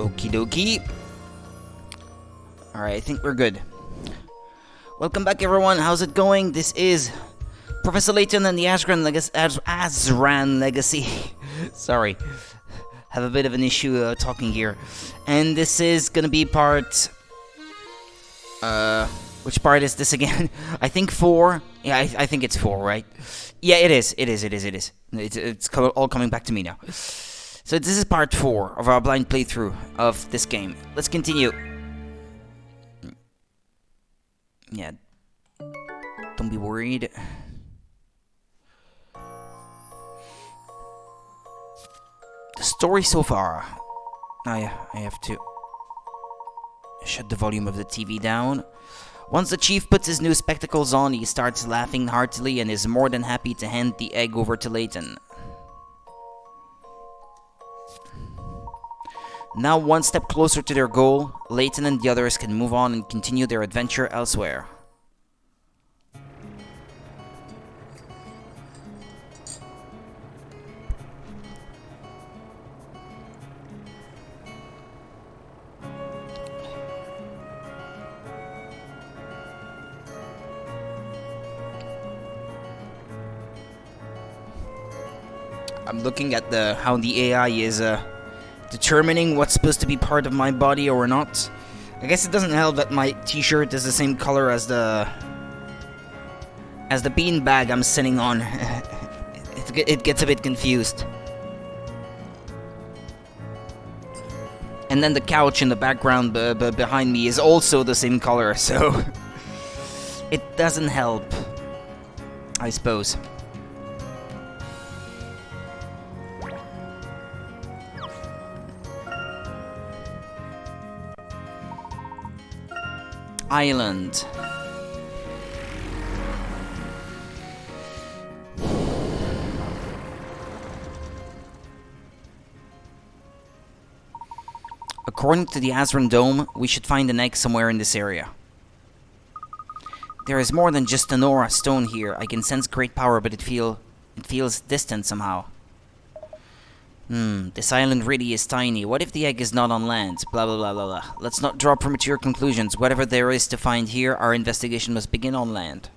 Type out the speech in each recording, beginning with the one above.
Okie dokie. Alright, I think we're good. Welcome back, everyone. How's it going? This is Professor Layton and the Azran Legacy. Sorry. Have a bit of an issue talking here. And this is gonna be part... which part is this again? I think 4. Yeah, I think it's 4, right? Yeah, it is. It's all coming back to me now. So this is part 4 of our blind playthrough of this game. Let's continue. Yeah. Don't be worried. The story so far. Oh yeah, I have to shut the volume of the TV down. Once the chief puts his new spectacles on, he starts laughing heartily and is more than happy to hand the egg over to Layton. Now one step closer to their goal, Layton and the others can move on and continue their adventure elsewhere. I'm looking at how the AI is determining what's supposed to be part of my body or not. I guess it doesn't help that my t-shirt is the same color as the bean bag I'm sitting on. It gets a bit confused. And then the couch in the background behind me is also the same color, so it doesn't help, I suppose. Island. According to the Azran Dome, we should find an egg somewhere in this area. There is more than just an aura stone here. I can sense great power, but it feels distant somehow. This island really is tiny. What if the egg is not on land? Blah blah blah blah blah. Let's not draw premature conclusions. Whatever there is to find here, our investigation must begin on land.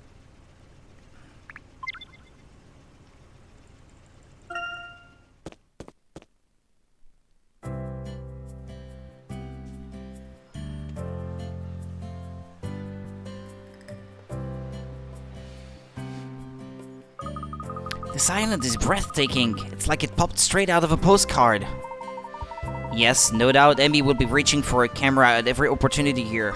This island is breathtaking. It's like it popped straight out of a postcard. Yes, no doubt Emmy will be reaching for a camera at every opportunity here.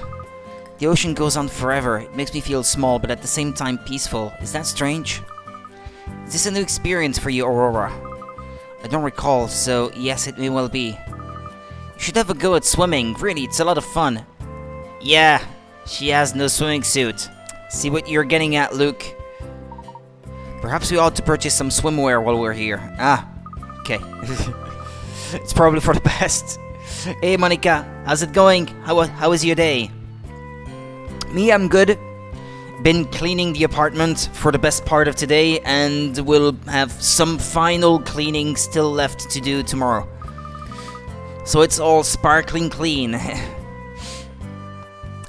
The ocean goes on forever. It makes me feel small, but at the same time peaceful. Is that strange? Is this a new experience for you, Aurora? I don't recall, so yes, it may well be. You should have a go at swimming. Really, it's a lot of fun. Yeah, she has no swimming suit. See what you're getting at, Luke. Perhaps we ought to purchase some swimwear while we're here. Ah, okay. It's probably for the best. Hey, Monica, how's it going? How is your day? Me, I'm good. Been cleaning the apartment for the best part of today, and we'll have some final cleaning still left to do tomorrow. So it's all sparkling clean.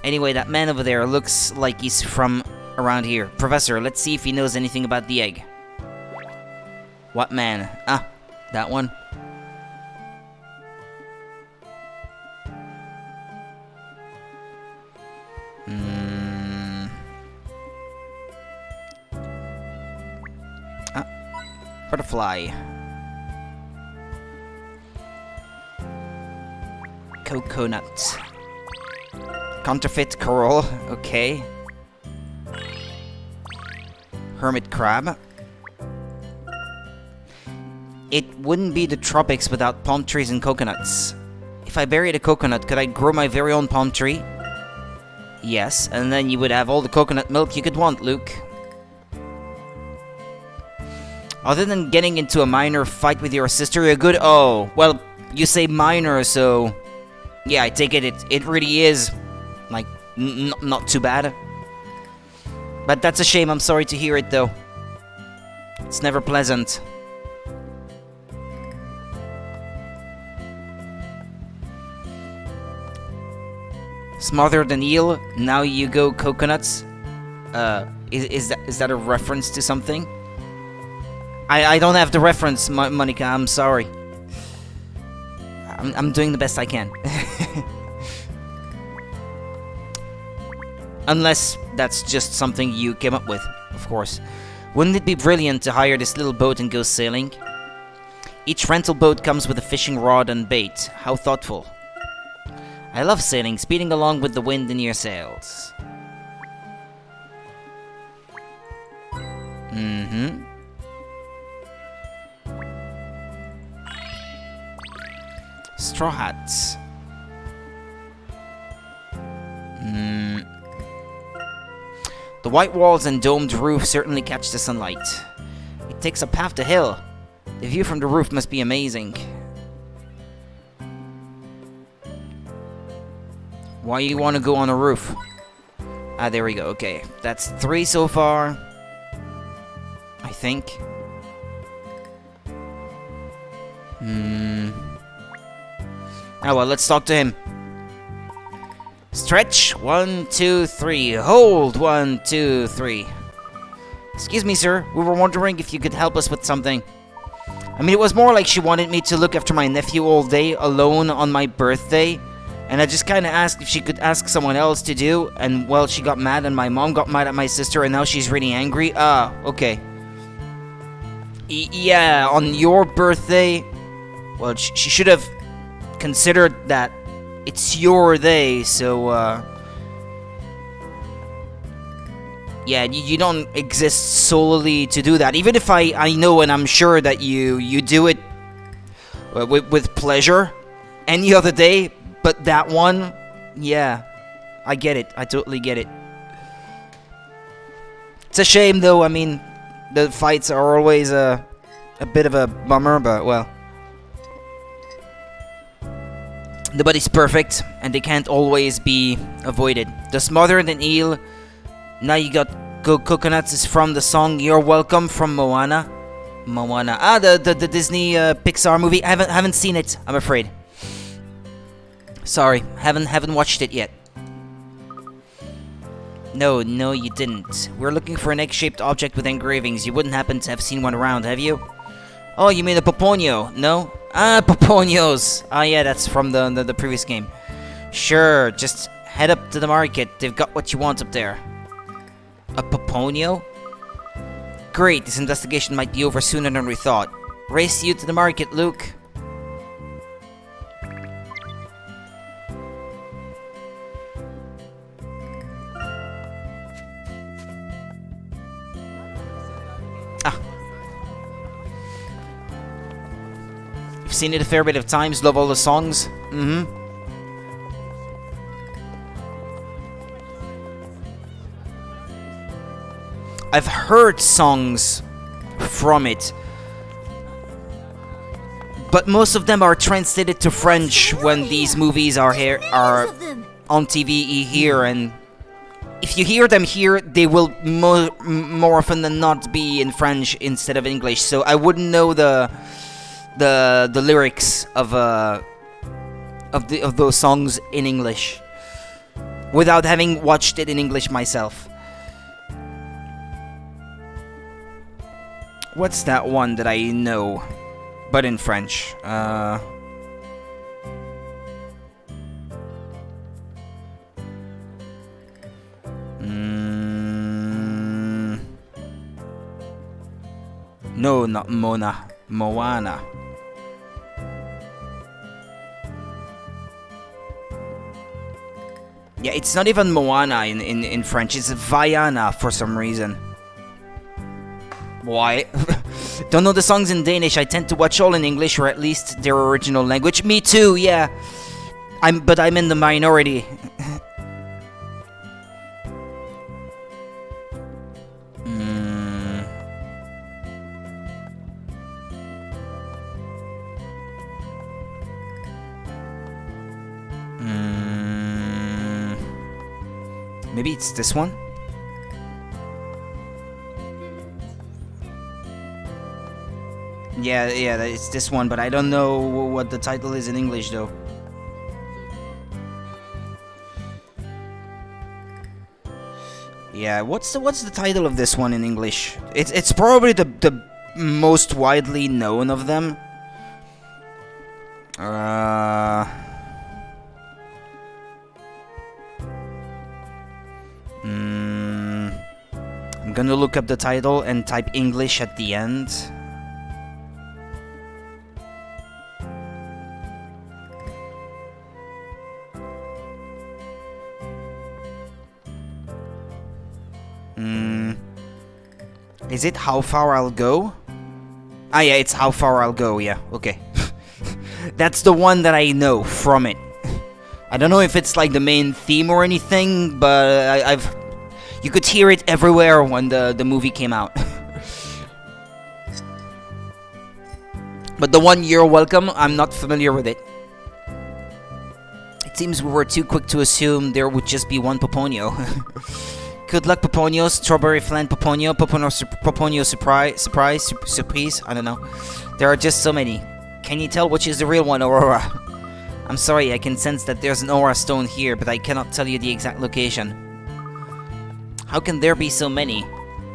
Anyway, that man over there looks like he's from around here. Professor, let's see if he knows anything about the egg. What man? Ah, that one. Ah, butterfly. Coconut. Counterfeit coral, okay. Hermit crab. It wouldn't be the tropics without palm trees and coconuts. If I buried a coconut, could I grow my very own palm tree? Yes, and then you would have all the coconut milk you could want, Luke. Other than getting into a minor fight with your sister, you're good. Oh, well, you say minor, so yeah, I take it. It really is, like, not too bad. But that's a shame. I'm sorry to hear it, though. It's never pleasant. Smothered an eel, now you go coconuts. Is that a reference to something? I don't have the reference, Monica, I'm sorry. I'm doing the best I can. Unless that's just something you came up with, of course. Wouldn't it be brilliant to hire this little boat and go sailing? Each rental boat comes with a fishing rod and bait. How thoughtful. I love sailing, speeding along with the wind in your sails. Mm-hmm. Straw hats. The white walls and domed roof certainly catch the sunlight. It takes up half the hill. The view from the roof must be amazing. Why you want to go on a roof? Ah, there we go. Okay, that's 3 so far. I think. Oh well, let's talk to him. Stretch. 1, 2, 3. Hold. 1, 2, 3. Excuse me, sir. We were wondering if you could help us with something. I mean, it was more like she wanted me to look after my nephew all day alone on my birthday. And I just kind of asked if she could ask someone else to do. And, well, she got mad and my mom got mad at my sister and now she's really angry. Ah, okay. Yeah, on your birthday. Well, she should have considered that it's your day, so, yeah, you don't exist solely to do that. Even if I know and I'm sure that you do it with pleasure any other day, but that one, yeah, I get it. I totally get it. It's a shame, though. I mean, the fights are always a bit of a bummer, but, well. Nobody's perfect, and they can't always be avoided. The smothered an eel, now you got go coconuts is from the song You're Welcome from Moana. Moana. Ah, the Disney Pixar movie. I haven't seen it, I'm afraid. Sorry, haven't watched it yet. No, you didn't. We're looking for an egg-shaped object with engravings. You wouldn't happen to have seen one around, have you? Oh, you mean a Poponio? No? Ah, Poponios! Ah, yeah, that's from the previous game. Sure, just head up to the market. They've got what you want up there. A Poponio? Great, this investigation might be over sooner than we thought. Race you to the market, Luke. Seen it a fair bit of times, love all the songs. I've heard songs from it, but most of them are translated to French when these movies are on TV here, and if you hear them here, they will more often than not be in French instead of English, so I wouldn't know the lyrics of those songs in English without having watched it in English myself. What's that one that I know but in French? No, not Moana. Yeah, it's not even Moana in French, it's Vaiana for some reason. Why? Don't know the songs in Danish, I tend to watch all in English, or at least their original language. Me too, yeah. But I'm in the minority. Maybe it's this one? Yeah, it's this one, but I don't know what the title is in English, though. Yeah, what's the title of this one in English? It's probably the most widely known of them. I'm gonna look up the title and type English at the end. Is it How Far I'll Go? Ah, yeah, it's How Far I'll Go, yeah, okay. That's the one that I know from it. I don't know if it's like the main theme or anything, but you could hear it everywhere when the movie came out. But the one You're Welcome, I'm not familiar with it. It seems we were too quick to assume there would just be one Poponio. Good luck, Poponio. Strawberry flan Poponio. Poponio surprise. I don't know. There are just so many. Can you tell which is the real one, Aurora? I'm sorry, I can sense that there's an aura stone here, but I cannot tell you the exact location. How can there be so many?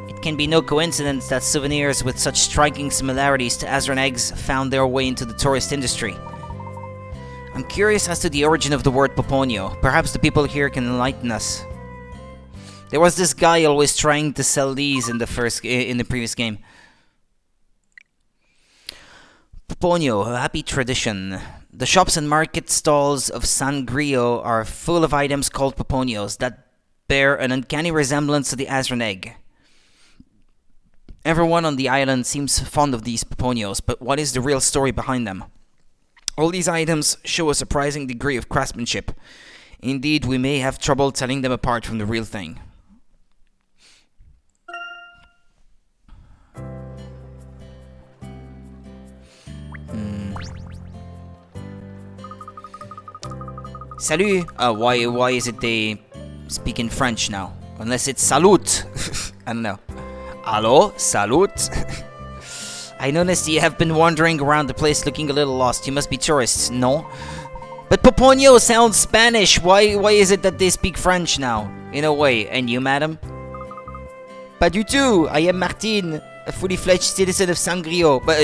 It can be no coincidence that souvenirs with such striking similarities to Azran eggs found their way into the tourist industry. I'm curious as to the origin of the word Poponio. Perhaps the people here can enlighten us. There was this guy always trying to sell these in the previous game. Poponio, a happy tradition. The shops and market stalls of San Grio are full of items called Poponios that bear an uncanny resemblance to the Azran egg. Everyone on the island seems fond of these Poponios, but what is the real story behind them? All these items show a surprising degree of craftsmanship. Indeed, we may have trouble telling them apart from the real thing. Salut! Why is it they speak in French now? Unless it's salut! I don't know. Allo? Salut? I noticed you have been wandering around the place looking a little lost. You must be tourists, no? But Poponio sounds Spanish. Why is it that they speak French now? In a way. And you, madam? Pas du tout. I am Martin, a fully fledged citizen of Sangrio. But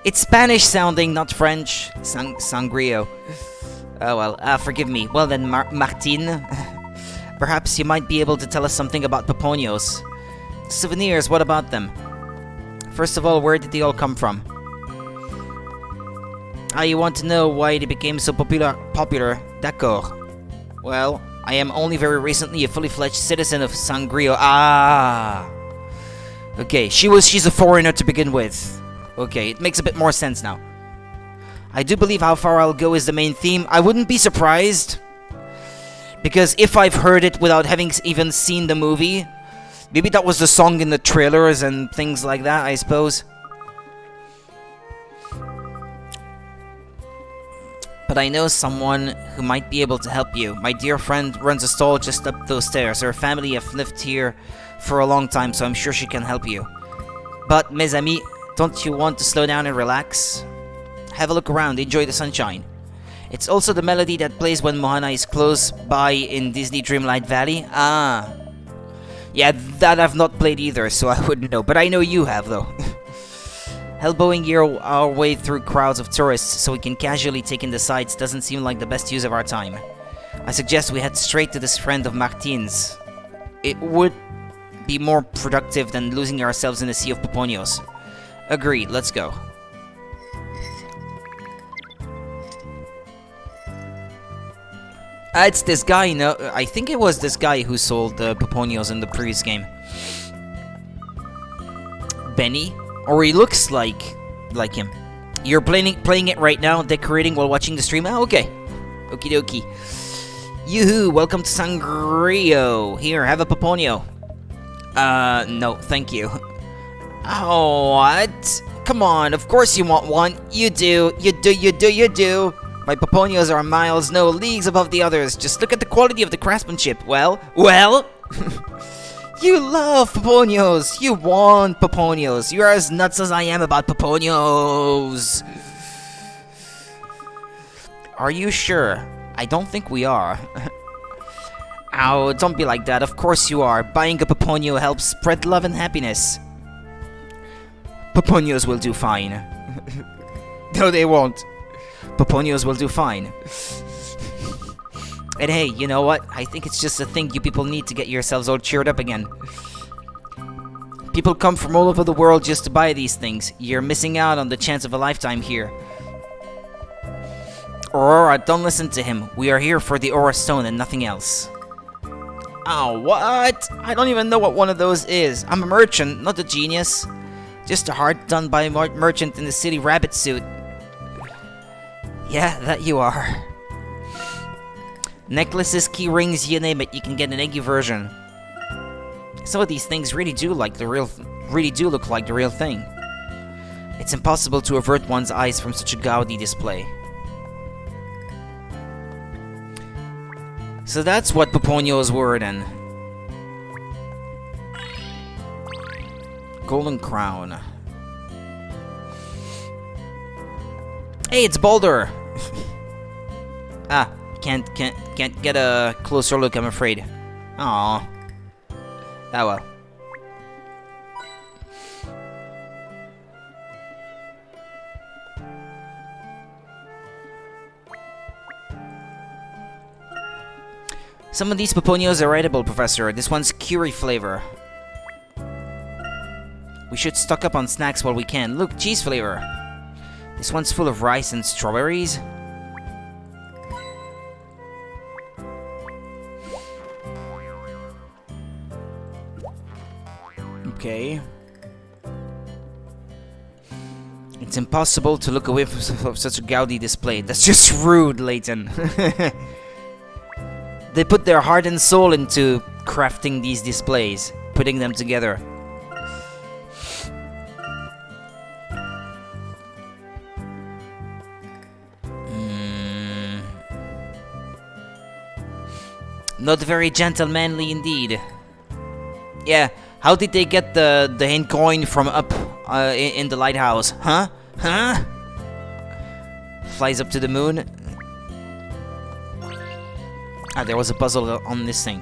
it's Spanish sounding, not French. Sangrio. Oh well, forgive me. Well then, Martin. Perhaps you might be able to tell us something about Poponios. Souvenirs, what about them? First of all, where did they all come from? You want to know why they became so popular? D'accord. Well, I am only very recently a fully fledged citizen of Sangrio. Okay, she's a foreigner to begin with. Okay, it makes a bit more sense now. I do believe How Far I'll Go is the main theme. I wouldn't be surprised. Because if I've heard it without having even seen the movie, maybe that was the song in the trailers and things like that, I suppose. But I know someone who might be able to help you. My dear friend runs a stall just up those stairs. Her family have lived here for a long time, so I'm sure she can help you. But, mes amis, don't you want to slow down and relax? Have a look around, enjoy the sunshine. It's also the melody that plays when Mohana is close by in Disney Dreamlight Valley. Yeah, that I've not played either, so I wouldn't know. But I know you have, though. Elbowing our way through crowds of tourists so we can casually take in the sights doesn't seem like the best use of our time. I suggest we head straight to this friend of Martin's. It would be more productive than losing ourselves in a sea of Poponios. Agreed, let's go. It's this guy, no? I think it was this guy who sold the Poponios in the previous game. Benny? Or he looks like him. You're playing it right now, decorating while watching the stream? Oh, okay. Okie dokie. Yoo-hoo, welcome to Sangrio. Here, have a Poponio. No, thank you. Oh, what? Come on, of course you want one. You do. My Poponios are miles, no, leagues above the others. Just look at the quality of the craftsmanship. Well? You love Poponios. You want Poponios. You're as nuts as I am about Poponios. Are you sure? I don't think we are. Oh, don't be like that. Of course you are. Buying a Poponio helps spread love and happiness. Poponios will do fine. No, they won't. Poponios will do fine. And hey, you know what? I think it's just a thing you people need to get yourselves all cheered up again. People come from all over the world just to buy these things. You're missing out on the chance of a lifetime here. Aurora, don't listen to him. We are here for the Aura Stone and nothing else. Oh, what? I don't even know what one of those is. I'm a merchant, not a genius. Just a heart done by a merchant in the city rabbit suit. Yeah, that you are. Necklaces, key rings, you name it, you can get an eggy version. Some of these things really do look like the real thing. It's impossible to avert one's eyes from such a gaudy display. So that's what Poponios were then. Golden crown. Hey, it's Boulder. Can't get a closer look, I'm afraid. Aww. Ah well. Some of these Poponios are edible, Professor. This one's curry flavor. We should stock up on snacks while we can. Look, cheese flavor. This one's full of rice and strawberries. Okay. It's impossible to look away from such a gaudy display. That's just rude, Layton. They put their heart and soul into crafting these displays, putting them together. Not very gentlemanly indeed. Yeah, how did they get the hand coin from up in the lighthouse? Huh? Huh? Flies up to the moon. Ah, there was a puzzle on this thing.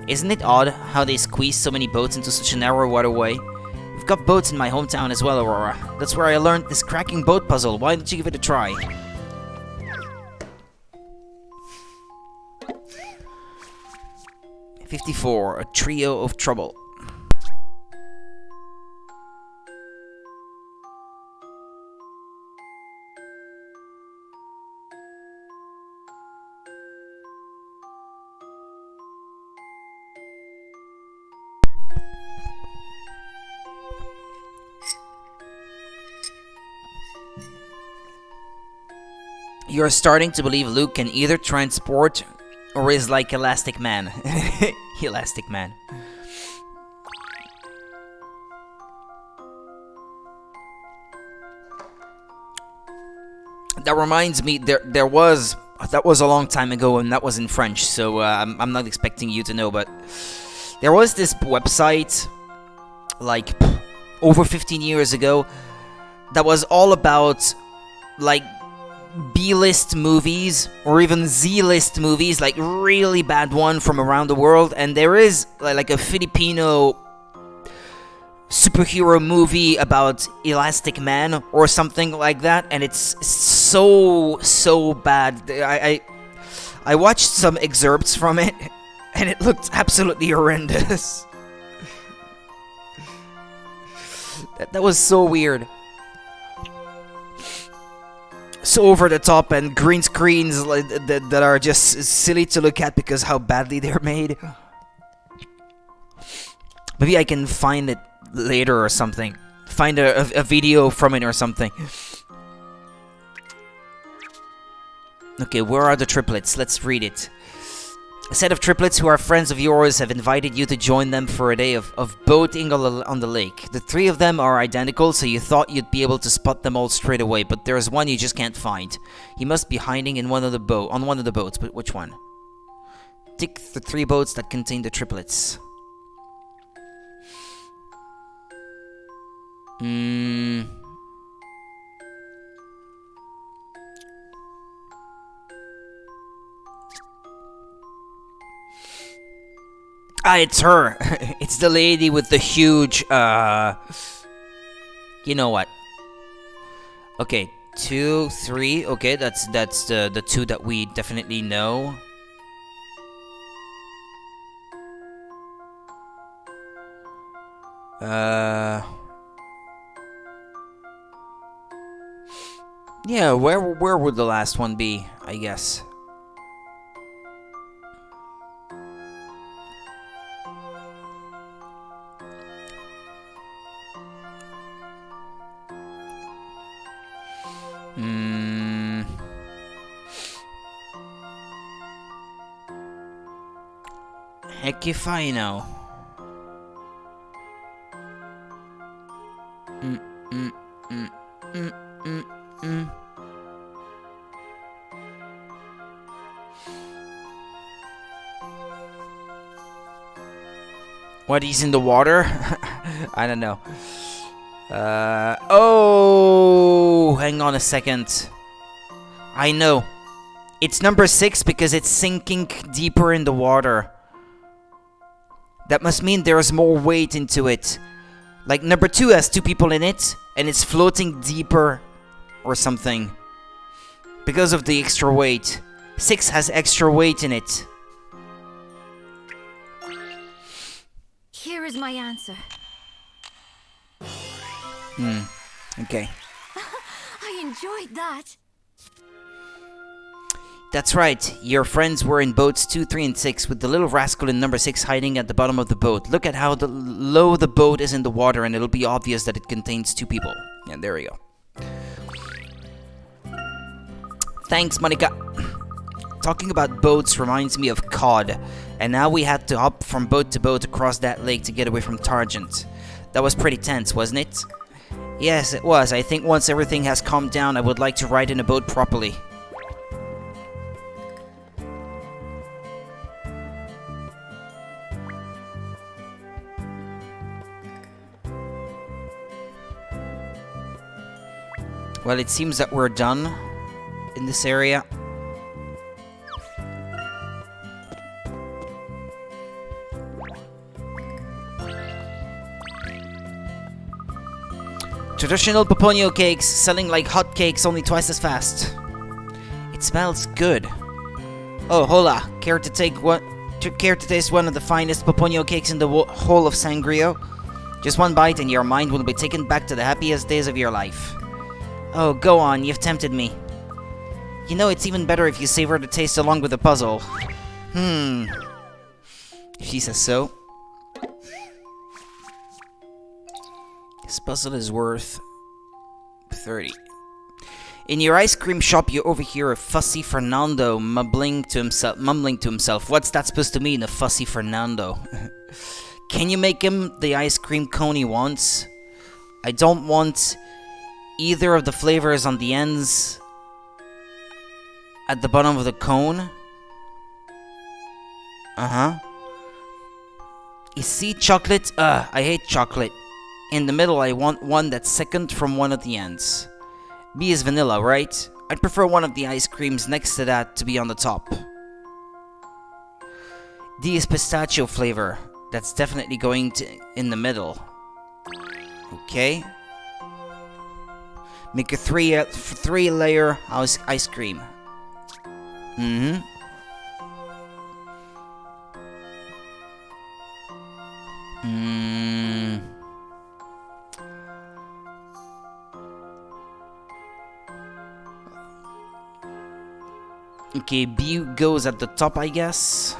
Isn't it odd how they squeeze so many boats into such a narrow waterway? We've got boats in my hometown as well, Aurora. That's where I learned this cracking boat puzzle. Why don't you give it a try? "54, a trio of trouble." You're starting to believe Luke can either transport or is like Elastic Man. Elastic Man. That reminds me, that was a long time ago, and that was in French, so I'm not expecting you to know, but there was this website, like, over 15 years ago, that was all about, like, B-list movies, or even Z-list movies, like really bad one from around the world, and there is like a Filipino superhero movie about Elastic Man or something like that, and it's so bad. I watched some excerpts from it, and it looked absolutely horrendous. That was so weird. So over the top, and green screens that are just silly to look at because how badly they're made. Maybe I can find it later or something. Find a video from it or something. Okay, where are the triplets? Let's read it. A set of triplets who are friends of yours have invited you to join them for a day of boating on the lake. The three of them are identical, so you thought you'd be able to spot them all straight away, but there's one you just can't find. He must be hiding in on one of the boats, but which one? Tick the 3 boats that contain the triplets. Ah, it's her. It's the lady with the huge, you know what? Okay, 2, 3. Okay, that's the two that we definitely know. Yeah, where would the last one be, I guess? Heck if I know. Mm, mm, mm, mm, mm, mm. What, he's in the water? I don't know. Oh, hang on a second. I know. It's number 6 because it's sinking deeper in the water. That must mean there's more weight into it. Like number 2 has 2 people in it, and it's floating deeper or something. Because of the extra weight. 6 has extra weight in it. Here is my answer. Okay. I enjoyed that. That's right. Your friends were in boats 2, 3, and 6, with the little rascal in number 6 hiding at the bottom of the boat. Look at how low the boat is in the water, and it'll be obvious that it contains 2 people. Yeah, there we go. Thanks, Monica. Talking about boats reminds me of COD, and now we had to hop from boat to boat across that lake to get away from Targent. That was pretty tense, wasn't it? Yes, it was. I think once everything has calmed down, I would like to ride in a boat properly. Well, it seems that we're done in this area. Traditional Puponio cakes, selling like hotcakes, only twice as fast. It smells good. Oh, hola! Care to taste one of the finest Puponio cakes in the whole of Sangrio? Just one bite and your mind will be taken back to the happiest days of your life. Oh, go on, you've tempted me. You know, it's even better if you savor the taste along with the puzzle. If she says so. This puzzle is worth 30. In your ice cream shop, you overhear a fussy Fernando mumbling to himself. What's that supposed to mean, a fussy Fernando? Can you make him the ice cream cone he wants? I don't want either of the flavors on the ends at the bottom of the cone. You see chocolate? I hate chocolate. In the middle, I want one that's second from one of the ends. B is vanilla, right? I'd prefer one of the ice creams next to that to be on the top. D is pistachio flavor. That's definitely going to in the middle. Okay. Make a three layer ice cream. Okay, B goes at the top, I guess.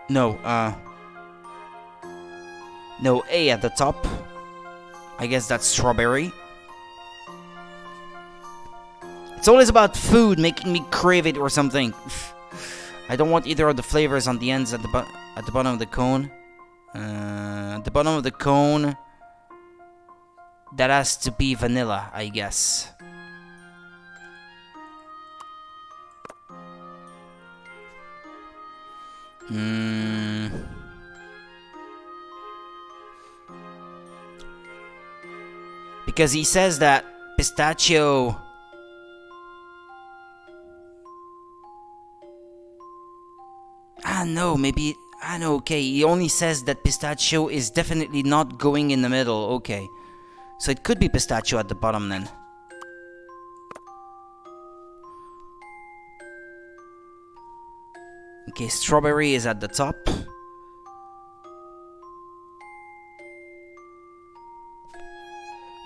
No, A at the top. I guess that's strawberry. It's always about food making me crave it or something. I don't want either of the flavors on the ends at the bottom of the cone. At the bottom of the cone, that has to be vanilla, I guess. Because he says that pistachio... No, maybe... Ah, no, okay. He only says that pistachio is definitely not going in the middle. Okay. So it could be pistachio at the bottom then. Okay, strawberry is at the top.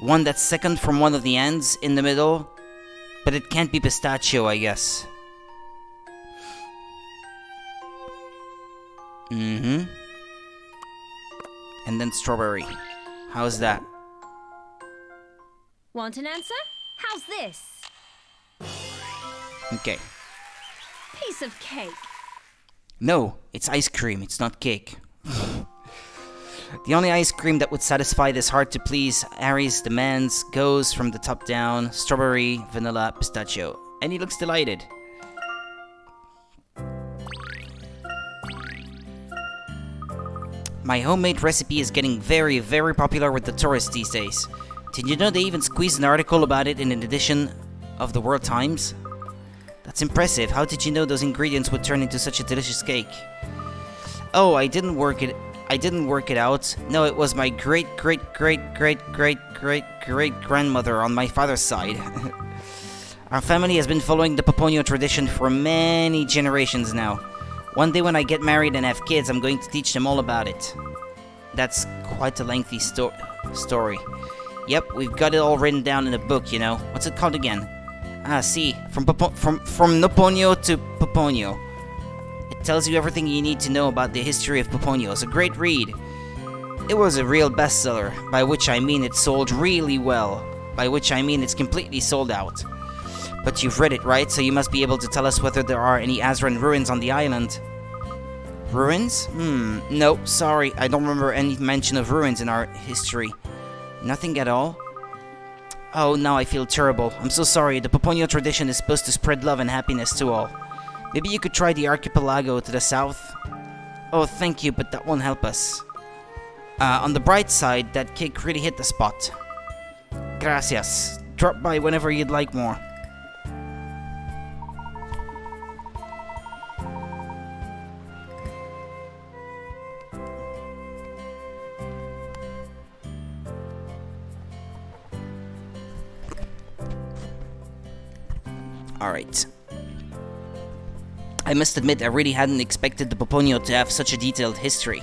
One that's second from one of the ends in the middle. But it can't be pistachio, I guess. Mm-hmm. And then strawberry. How's that? Want an answer? How's this? Okay. Piece of cake. No, it's ice cream, it's not cake. The only ice cream that would satisfy this hard-to-please Harry's demands goes from the top down, strawberry, vanilla, pistachio. And he looks delighted. My homemade recipe is getting very, very popular with the tourists these days. Did you know they even squeezed an article about it in an edition of the World Times? That's impressive. How did you know those ingredients would turn into such a delicious cake? Oh, I didn't work it out. No, it was my great-great-great-great-great-great-grandmother on my father's side. Our family has been following the Poponio tradition for many generations now. One day when I get married and have kids, I'm going to teach them all about it. That's quite a lengthy story. Yep, we've got it all written down in a book, you know. What's it called again? Ah, see, from Noponio to Poponio. It tells you everything you need to know about the history of Poponio. It's a great read. It was a real bestseller, by which I mean it sold really well. By which I mean it's completely sold out. But you've read it, right? So you must be able to tell us whether there are any Azran ruins on the island. Ruins? No, sorry, I don't remember any mention of ruins in our history. Nothing at all? Oh, now I feel terrible. I'm so sorry. The Poponio tradition is supposed to spread love and happiness to all. Maybe you could try the archipelago to the south? Oh, thank you, but that won't help us. On the bright side, that cake really hit the spot. Gracias. Drop by whenever you'd like more. Alright. I must admit, I really hadn't expected the Poponio to have such a detailed history.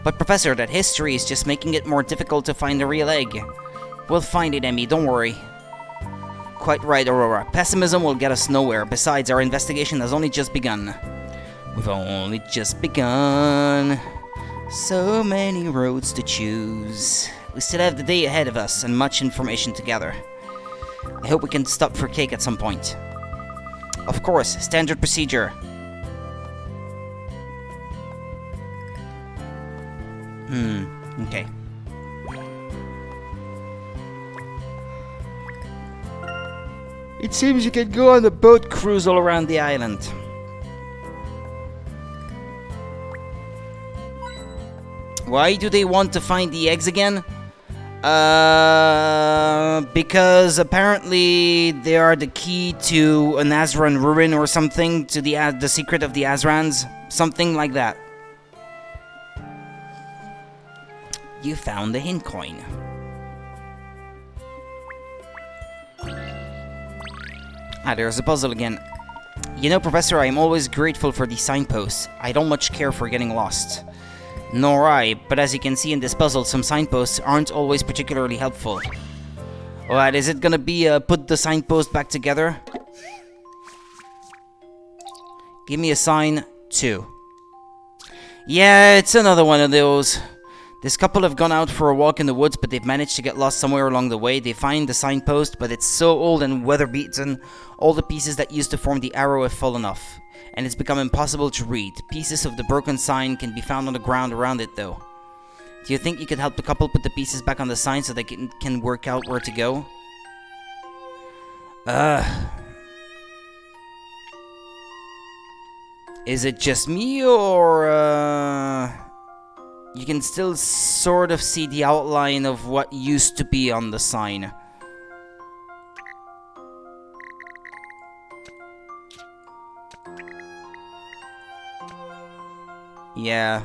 But Professor, that history is just making it more difficult to find the real egg. We'll find it, Emmy, don't worry. Quite right, Aurora. Pessimism will get us nowhere. Besides, our investigation has only just begun. We've only just begun. So many roads to choose. We still have the day ahead of us and much information to gather. I hope we can stop for cake at some point. Of course, standard procedure. Okay. It seems you can go on a boat cruise all around the island. Why do they want to find the eggs again? Because apparently they are the key to an Azran ruin or something, to the secret of the Azrans, something like that. You found the hint coin. Ah, there's a puzzle again. You know, Professor, I am always grateful for these signposts. I don't much care for getting lost. Nor I, but as you can see in this puzzle, some signposts aren't always particularly helpful. Alright, is it gonna be put the signpost back together? Give me a sign 2. Yeah, it's another one of those. This couple have gone out for a walk in the woods, but they've managed to get lost somewhere along the way. They find the signpost, but it's so old and weather-beaten, all the pieces that used to form the arrow have fallen off, and it's become impossible to read. Pieces of the broken sign can be found on the ground around it, though. Do you think you could help the couple put the pieces back on the sign so they can work out where to go? Is it just me, or, you can still sort of see the outline of what used to be on the sign. Yeah.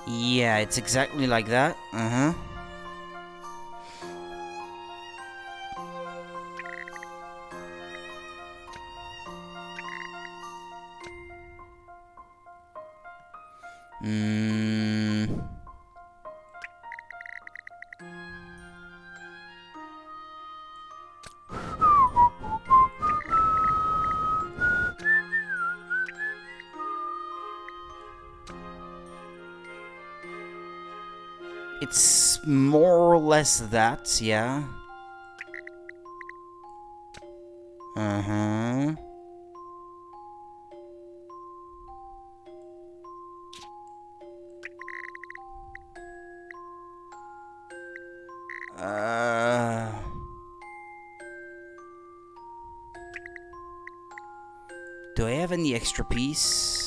Yeah, it's exactly like that. Uh-huh. It's more or less that, yeah. Uh-huh. Do I have any extra piece?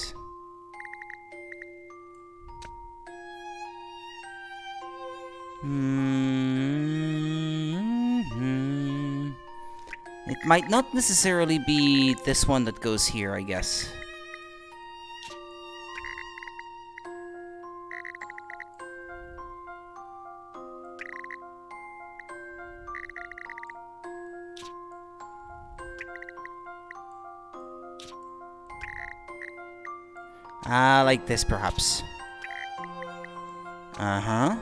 It might not necessarily be this one that goes here, I guess. Ah, like this, perhaps. Uh-huh.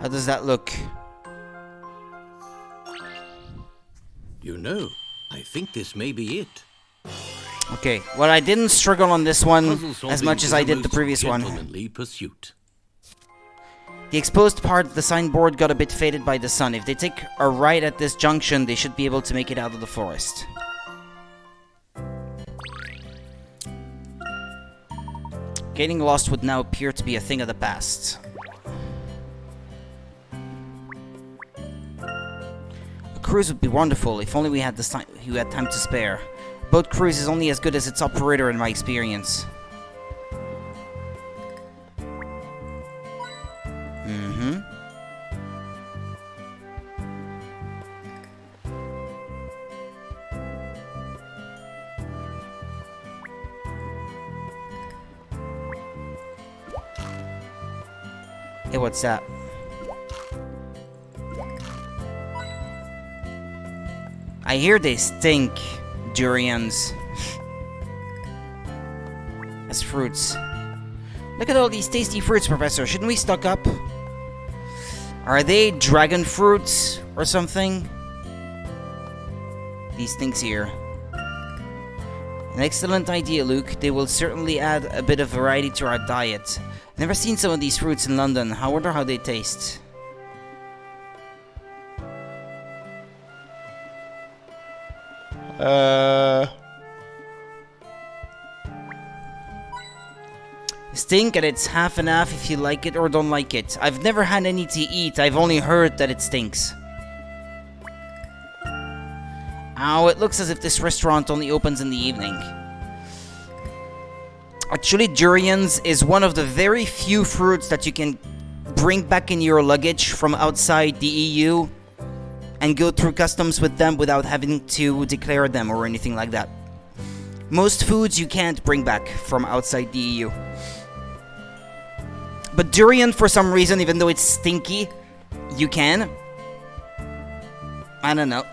How does that look? You know, I think this may be it. Okay, well, I didn't struggle on this one Puzzle as much solving as is I a did the most previous one. gentlemanly pursuit. The exposed part of the signboard got a bit faded by the sun. If they take a right at this junction, they should be able to make it out of the forest. Getting lost would now appear to be a thing of the past. A cruise would be wonderful if only we had time to spare. A boat cruise is only as good as its operator in my experience. Hey, what's that? I hear they stink, durians. As fruits. Look at all these tasty fruits, Professor. Shouldn't we stock up? Are they dragon fruits or something? These things here. An excellent idea, Luke. They will certainly add a bit of variety to our diet. Never seen some of these fruits in London. I wonder how they taste. Stink, and it's half and half if you like it or don't like it. I've never had any to eat. I've only heard that it stinks. Ow, it looks as if this restaurant only opens in the evening. Actually, durians is one of the very few fruits that you can bring back in your luggage from outside the EU and go through customs with them without having to declare them or anything like that. Most foods you can't bring back from outside the EU. But durian, for some reason, even though it's stinky, you can. I don't know.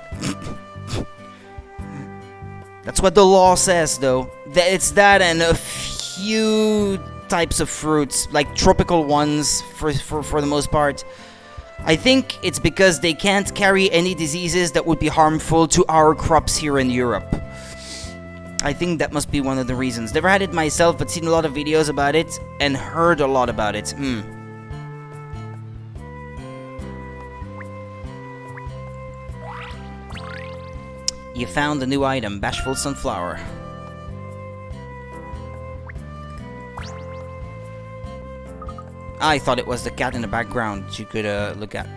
That's what the law says, though. It's that and a few types of fruits, like tropical ones for the most part. I think it's because they can't carry any diseases that would be harmful to our crops here in Europe. I think that must be one of the reasons. Never had it myself, but seen a lot of videos about it and heard a lot about it. You found a new item, Bashful Sunflower. I thought it was the cat in the background that you could look at.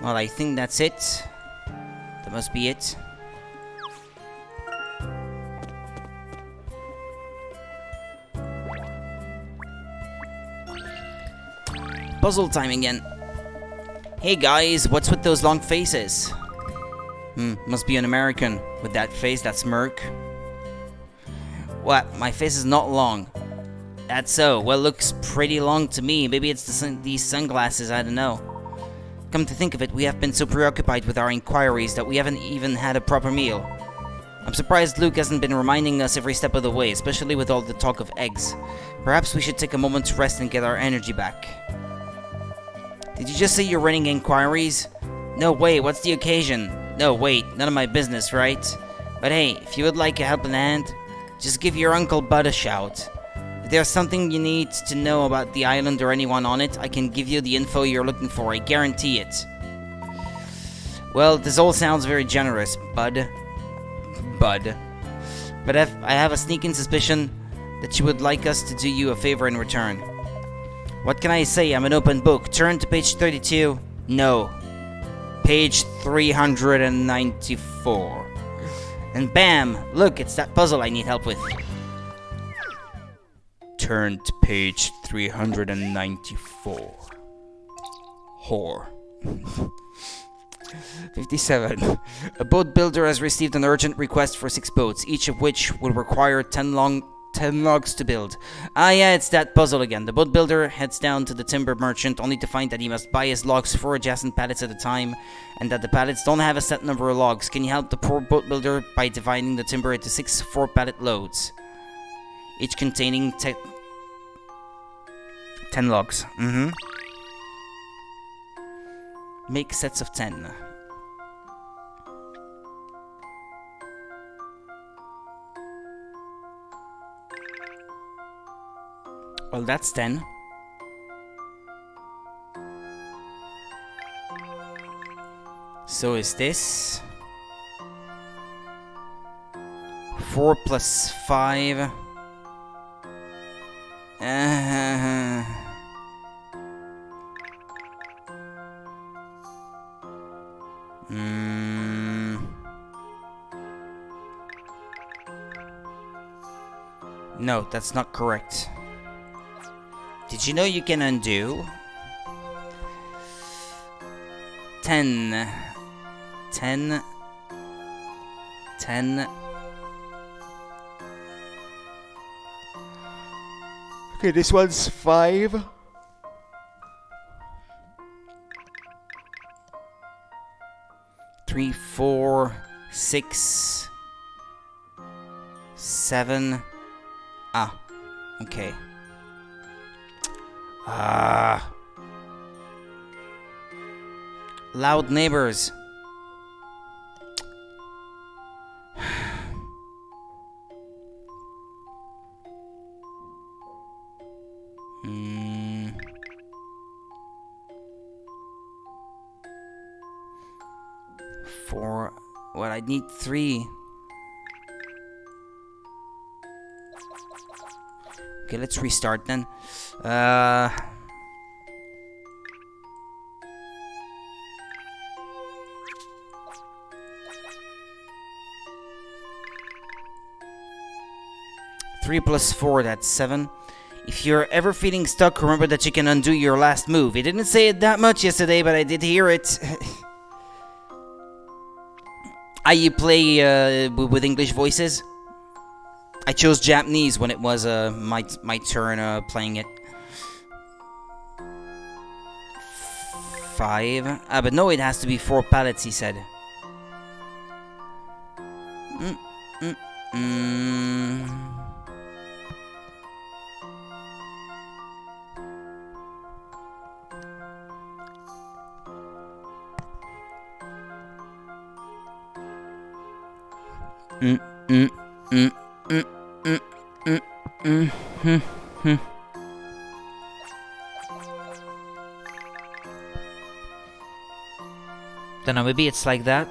Well, I think that's it. That must be it. Puzzle time again. Hey guys, what's with those long faces? Must be an American with that face, that smirk. What? My face is not long. That's so. Well, looks pretty long to me. Maybe it's these sunglasses, I don't know. Come to think of it, we have been so preoccupied with our inquiries that we haven't even had a proper meal. I'm surprised Luke hasn't been reminding us every step of the way, especially with all the talk of eggs. Perhaps we should take a moment to rest and get our energy back. Did you just say you're running inquiries? No, wait, what's the occasion? No, wait, none of my business, right? But hey, if you would like a helping hand, just give your Uncle Bud a shout. If there's something you need to know about the island or anyone on it, I can give you the info you're looking for, I guarantee it. Well, this all sounds very generous, Bud. But I have a sneaking suspicion that you would like us to do you a favor in return. What can I say? I'm an open book. Turn to page 32. No. Page 394. And bam! Look, it's that puzzle I need help with. Turn to page 394. Whore. 57. A boat builder has received an urgent request for 6 boats, each of which will require 10 logs to build. Ah yeah, it's that puzzle again. The boat builder heads down to the timber merchant only to find that he must buy his logs 4 adjacent pallets at a time, and that the pallets don't have a set number of logs. Can you help the poor boat builder by dividing the timber into 6 4-pallet loads, each containing 10 logs? Make sets of 10. Well, that's 10. So is this 4 plus 5. No, that's not correct. Did you know you can undo? 10. 10. 10. Okay, this one's 5. Three, 4, 6, 7. Ah, okay. Loud neighbors. Four. Well, I need 3. Okay, let's restart then. 3 plus 4, that's 7. If you're ever feeling stuck, remember that you can undo your last move. He didn't say it that much yesterday, but I did hear it. You play with English voices? I chose Japanese when it was my turn playing it. 5. But no, it has to be 4 pallets, he said. Mm, mm, mm, mm, mm, mm, mm, mm, mm. Don't know, maybe it's like that.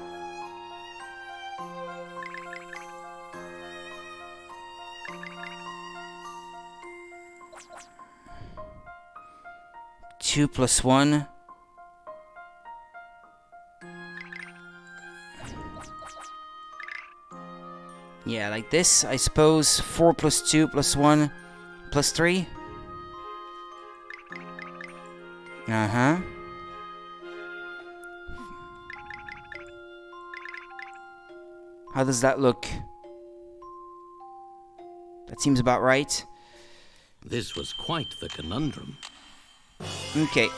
Two plus one. Yeah, like this, I suppose. 4 plus 2 plus 1 plus 3. Uh-huh. How does that look? That seems about right. This was quite the conundrum. Okay.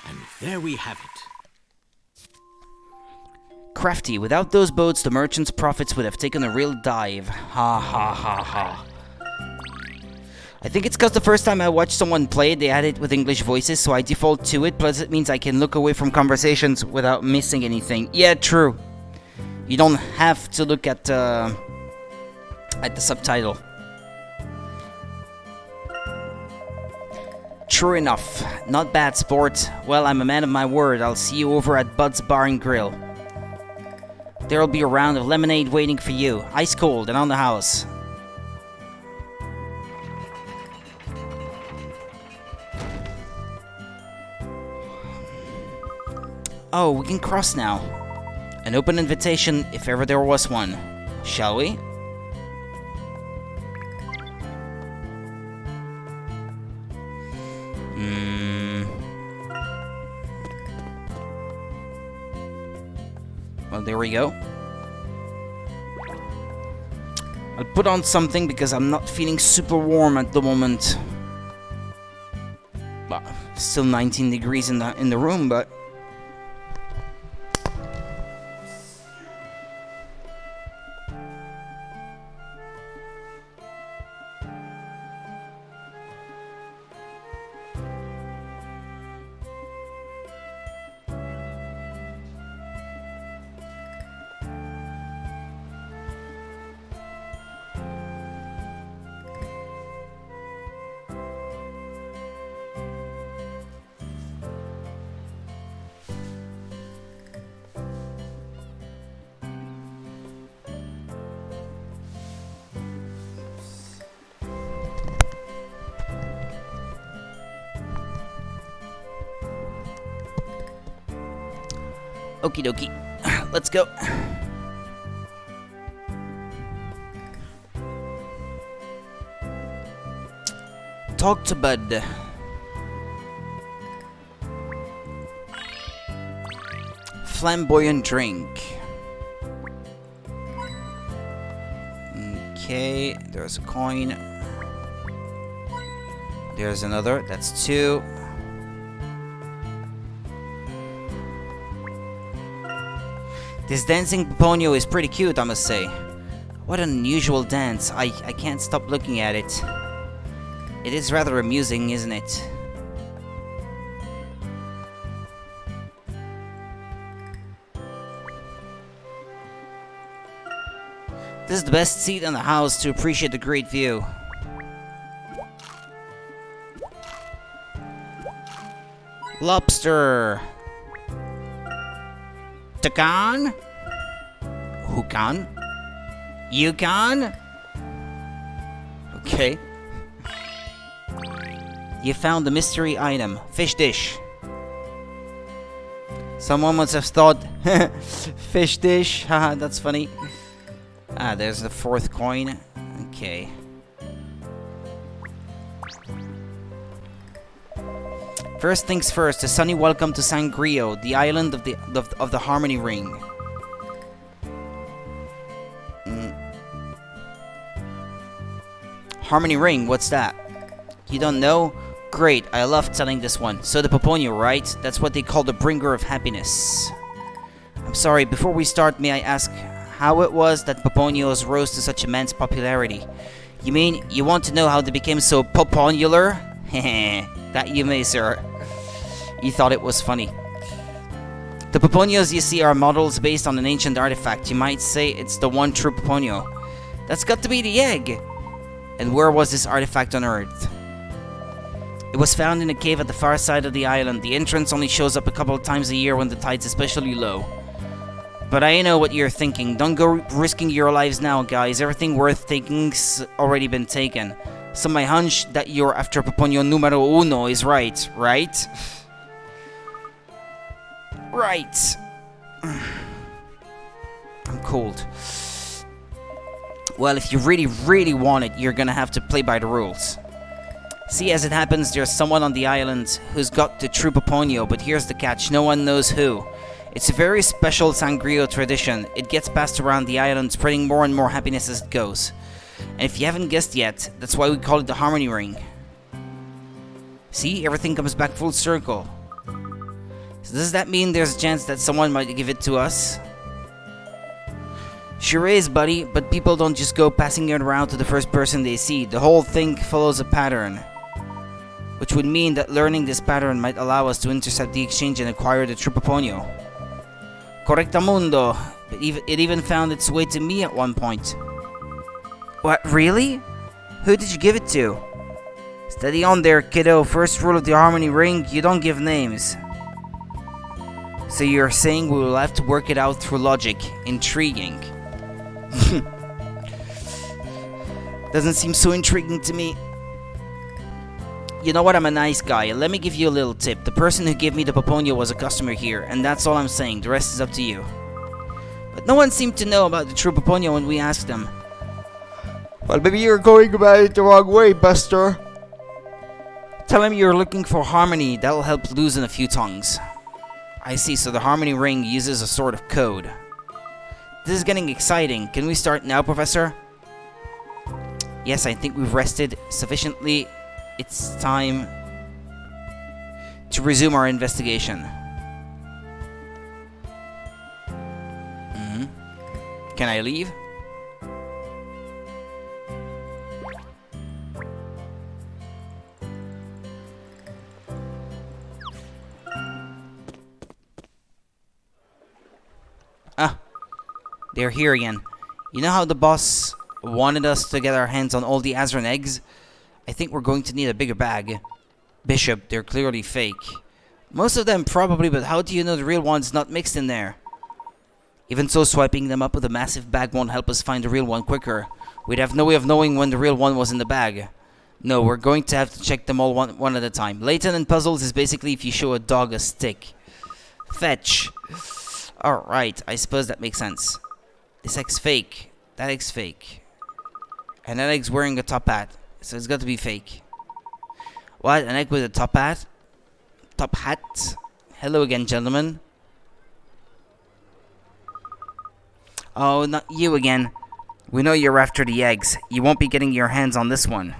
And there we have it. Crafty, without those boats, the merchant's profits would have taken a real dive. Ha ha ha ha. I think it's because the first time I watched someone play it, they had it with English voices, so I default to it, plus it means I can look away from conversations without missing anything. Yeah, true. You don't have to look at the subtitle. True enough. Not bad, sport. Well, I'm a man of my word. I'll see you over at Bud's Bar and Grill. There'll be a round of lemonade waiting for you. Ice cold and on the house. Oh, we can cross now. An open invitation if ever there was one. Shall we? Well, there we go. I'll put on something because I'm not feeling super warm at the moment. Well, still 19 degrees in the room, but okie dokie. Let's go. Talk to Bud. Flamboyant drink. Okay, there's a coin. There's another. That's 2. This dancing Ponyo is pretty cute, I must say. What an unusual dance. I can't stop looking at it. It is rather amusing, isn't it? This is the best seat in the house to appreciate the great view. Lobster. Takan? Who can? You can? Okay. You found the mystery item. Fish dish. Someone must have thought, fish dish. Haha, that's funny. Ah, there's the 4th coin. Okay. First things first, a sunny welcome to Sangrio, the island of the Harmony Ring. Harmony Ring, what's that? You don't know? Great, I love telling this one. So the Poponio, right? That's what they call the bringer of happiness. I'm sorry, before we start, may I ask how it was that Poponios rose to such immense popularity? You mean, you want to know how they became so popular? Heh, that you may, sir. You thought it was funny. The Puponios you see are models based on an ancient artifact. You might say it's the one true Puponio. That's got to be the egg! And where was this artifact unearthed? It was found in a cave at the far side of the island. The entrance only shows up a couple of times a year when the tide's especially low. But I know what you're thinking. Don't go risking your lives now, guys. Everything worth taking's already been taken. So my hunch that you're after Puponio numero uno is right, right? Right. I'm cold. Well, if you really, really want it, you're gonna have to play by the rules. See, as it happens, there's someone on the island who's got the true Puponio, but here's the catch, no one knows who. It's a very special Sangrio tradition. It gets passed around the island, spreading more and more happiness as it goes. And if you haven't guessed yet, that's why we call it the Harmony Ring. See, everything comes back full circle. So does that mean there's a chance that someone might give it to us? Sure is, buddy, but people don't just go passing it around to the first person they see. The whole thing follows a pattern. Which would mean that learning this pattern might allow us to intercept the exchange and acquire the true Puponio. Correctamundo. It even found its way to me at one point. What, really? Who did you give it to? Steady on there, kiddo. First rule of the Harmony Ring, you don't give names. So you're saying we will have to work it out through logic. Intriguing. Doesn't seem so intriguing to me. You know what, I'm a nice guy. Let me give you a little tip. The person who gave me the Puponio was a customer here, and that's all I'm saying. The rest is up to you. But no one seemed to know about the true Puponio when we asked them. Well, maybe you're going about it the wrong way, Buster. Tell him you're looking for harmony. That'll help loosen a few tongues. I see, so the Harmony Ring uses a sort of code. This is getting exciting. Can we start now, Professor? Yes, I think we've rested sufficiently. It's time to resume our investigation. Can I leave? Ah, they're here again. You know how the boss wanted us to get our hands on all the Azran eggs? I think we're going to need a bigger bag. Bishop, they're clearly fake. Most of them probably, but how do you know the real one's not mixed in there? Even so, swiping them up with a massive bag won't help us find the real one quicker. We'd have no way of knowing when the real one was in the bag. No, we're going to have to check them all one at a time. Layton and puzzles is basically if you show a dog a stick. Fetch. Alright, I suppose that makes sense. This egg's fake. That egg's fake. And that egg's wearing a top hat. So it's got to be fake. What? An egg with a top hat? Top hat? Hello again, gentlemen. Oh, not you again. We know you're after the eggs. You won't be getting your hands on this one.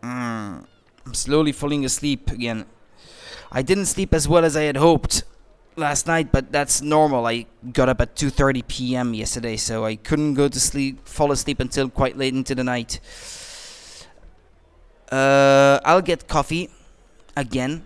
I'm slowly falling asleep again. I didn't sleep as well as I had hoped last night, but that's normal. I got up at 2:30 p.m. yesterday, so I couldn't fall asleep until quite late into the night. I'll get coffee again.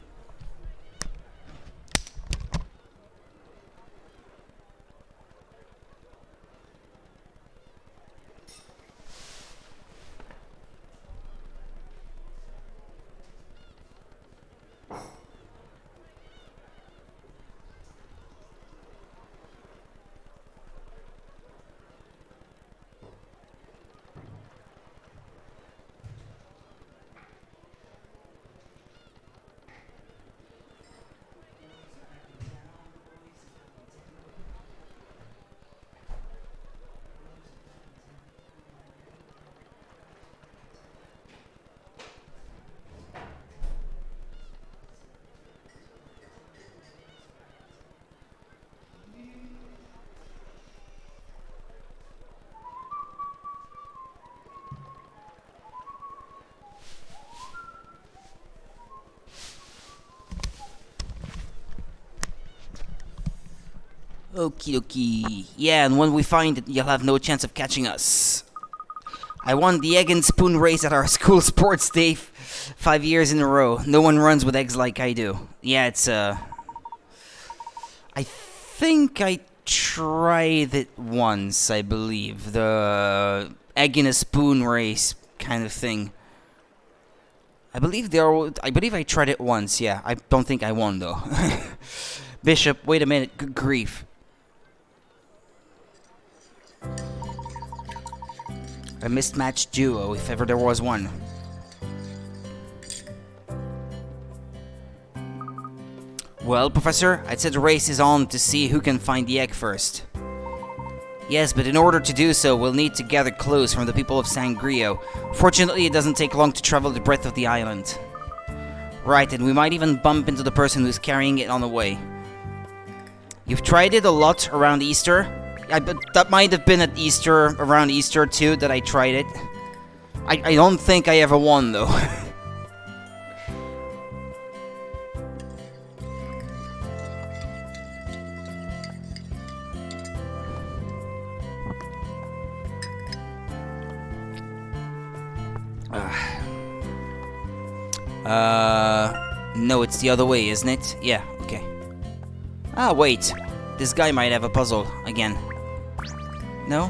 Okie dokie. Yeah, and when we find it, you'll have no chance of catching us. I won the egg and spoon race at our school sports day 5 years in a row. No one runs with eggs like I do. Yeah, it's I think I tried it once, I believe. The egg in a spoon race kind of thing. I believe I tried it once, yeah. I don't think I won, though. Bishop, wait a minute. Good grief. A mismatched duo, if ever there was one. Well, Professor, I'd say the race is on to see who can find the egg first. Yes, but in order to do so, we'll need to gather clues from the people of Sangrio. Fortunately, it doesn't take long to travel the breadth of the island. Right, and we might even bump into the person who's carrying it on the way. You've tried it a lot around Easter? That might have been at Easter, around Easter too, that I tried it. I don't think I ever won, though. No, it's the other way, isn't it? Yeah, okay. Ah, wait. This guy might have a puzzle again. No?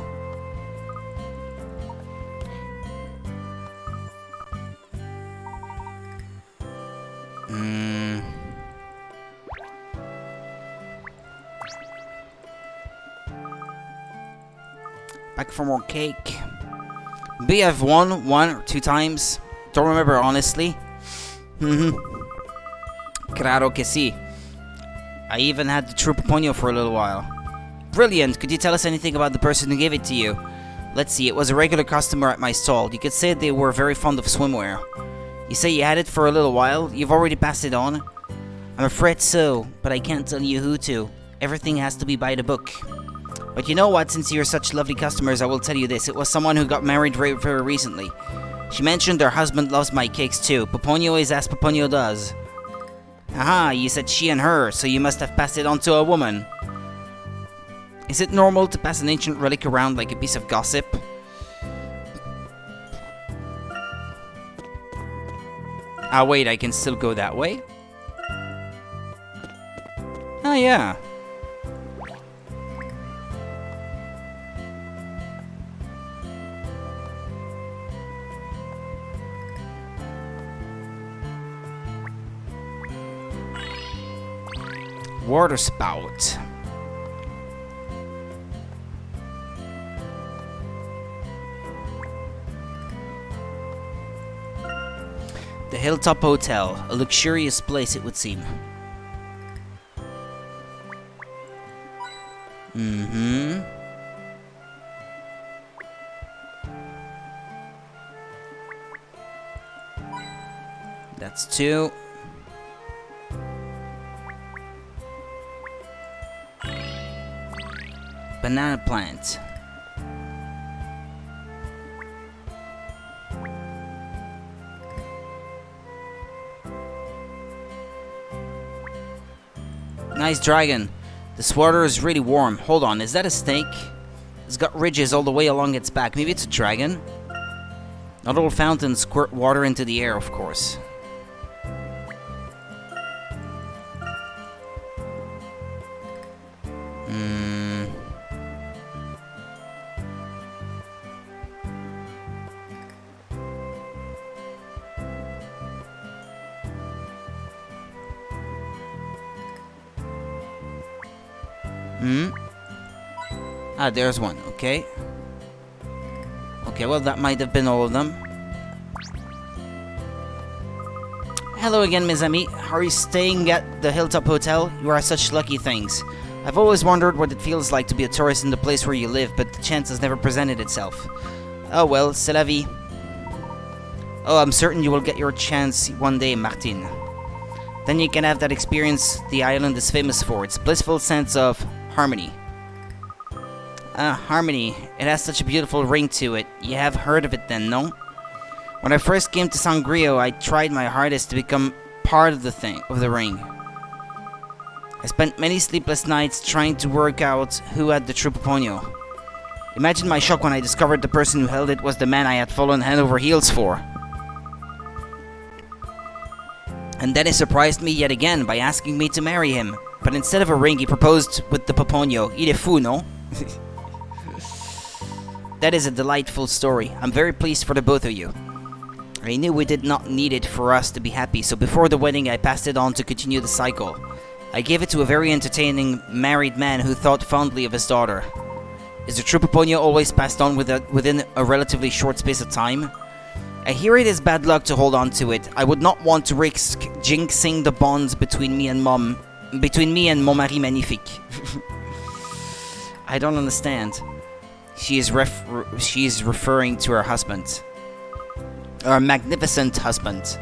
Back for more cake. Maybe I've won one or two times. Don't remember, honestly. Claro que sí. I even had the true Puponio for a little while. Brilliant! Could you tell us anything about the person who gave it to you? Let's see, it was a regular customer at my stall. You could say they were very fond of swimwear. You say you had it for a little while? You've already passed it on? I'm afraid so, but I can't tell you who to. Everything has to be by the book. But you know what, since you're such lovely customers, I will tell you this. It was someone who got married very, very recently. She mentioned her husband loves my cakes too. Puponio is as Puponio does. Aha, you said she and her, so you must have passed it on to a woman. Is it normal to pass an ancient relic around like a piece of gossip? Ah, wait, I can still go that way? Ah, yeah. Water spout. The Hilltop Hotel, a luxurious place it would seem. That's two. Banana plant. Nice dragon. This water is really warm. Hold on, is that a snake? It's got ridges all the way along its back. Maybe it's a dragon? Not all fountains squirt water into the air, of course. Ah, there's one, okay. Okay, well, that might have been all of them. Hello again, mes amis. Are you staying at the Hilltop Hotel? You are such lucky things. I've always wondered what it feels like to be a tourist in the place where you live, but the chance has never presented itself. Oh well, c'est la vie. Oh, I'm certain you will get your chance one day, Martin. Then you can have that experience the island is famous for, its blissful sense of harmony. Harmony. It has such a beautiful ring to it. You have heard of it then, no? When I first came to Sangrio, I tried my hardest to become part of the ring. I spent many sleepless nights trying to work out who had the true Puponio. Imagine my shock when I discovered the person who held it was the man I had fallen hand over heels for. And then he surprised me yet again by asking me to marry him. But instead of a ring, he proposed with the Poponio. Il est fou, no? That is a delightful story. I'm very pleased for the both of you. I knew we did not need it for us to be happy, so before the wedding I passed it on to continue the cycle. I gave it to a very entertaining married man who thought fondly of his daughter. Is the true Poponio always passed on within a relatively short space of time? I hear it is bad luck to hold on to it. I would not want to risk jinxing the bonds between me and mon mari magnifique. I don't understand. She is referring to her husband. Her magnificent husband.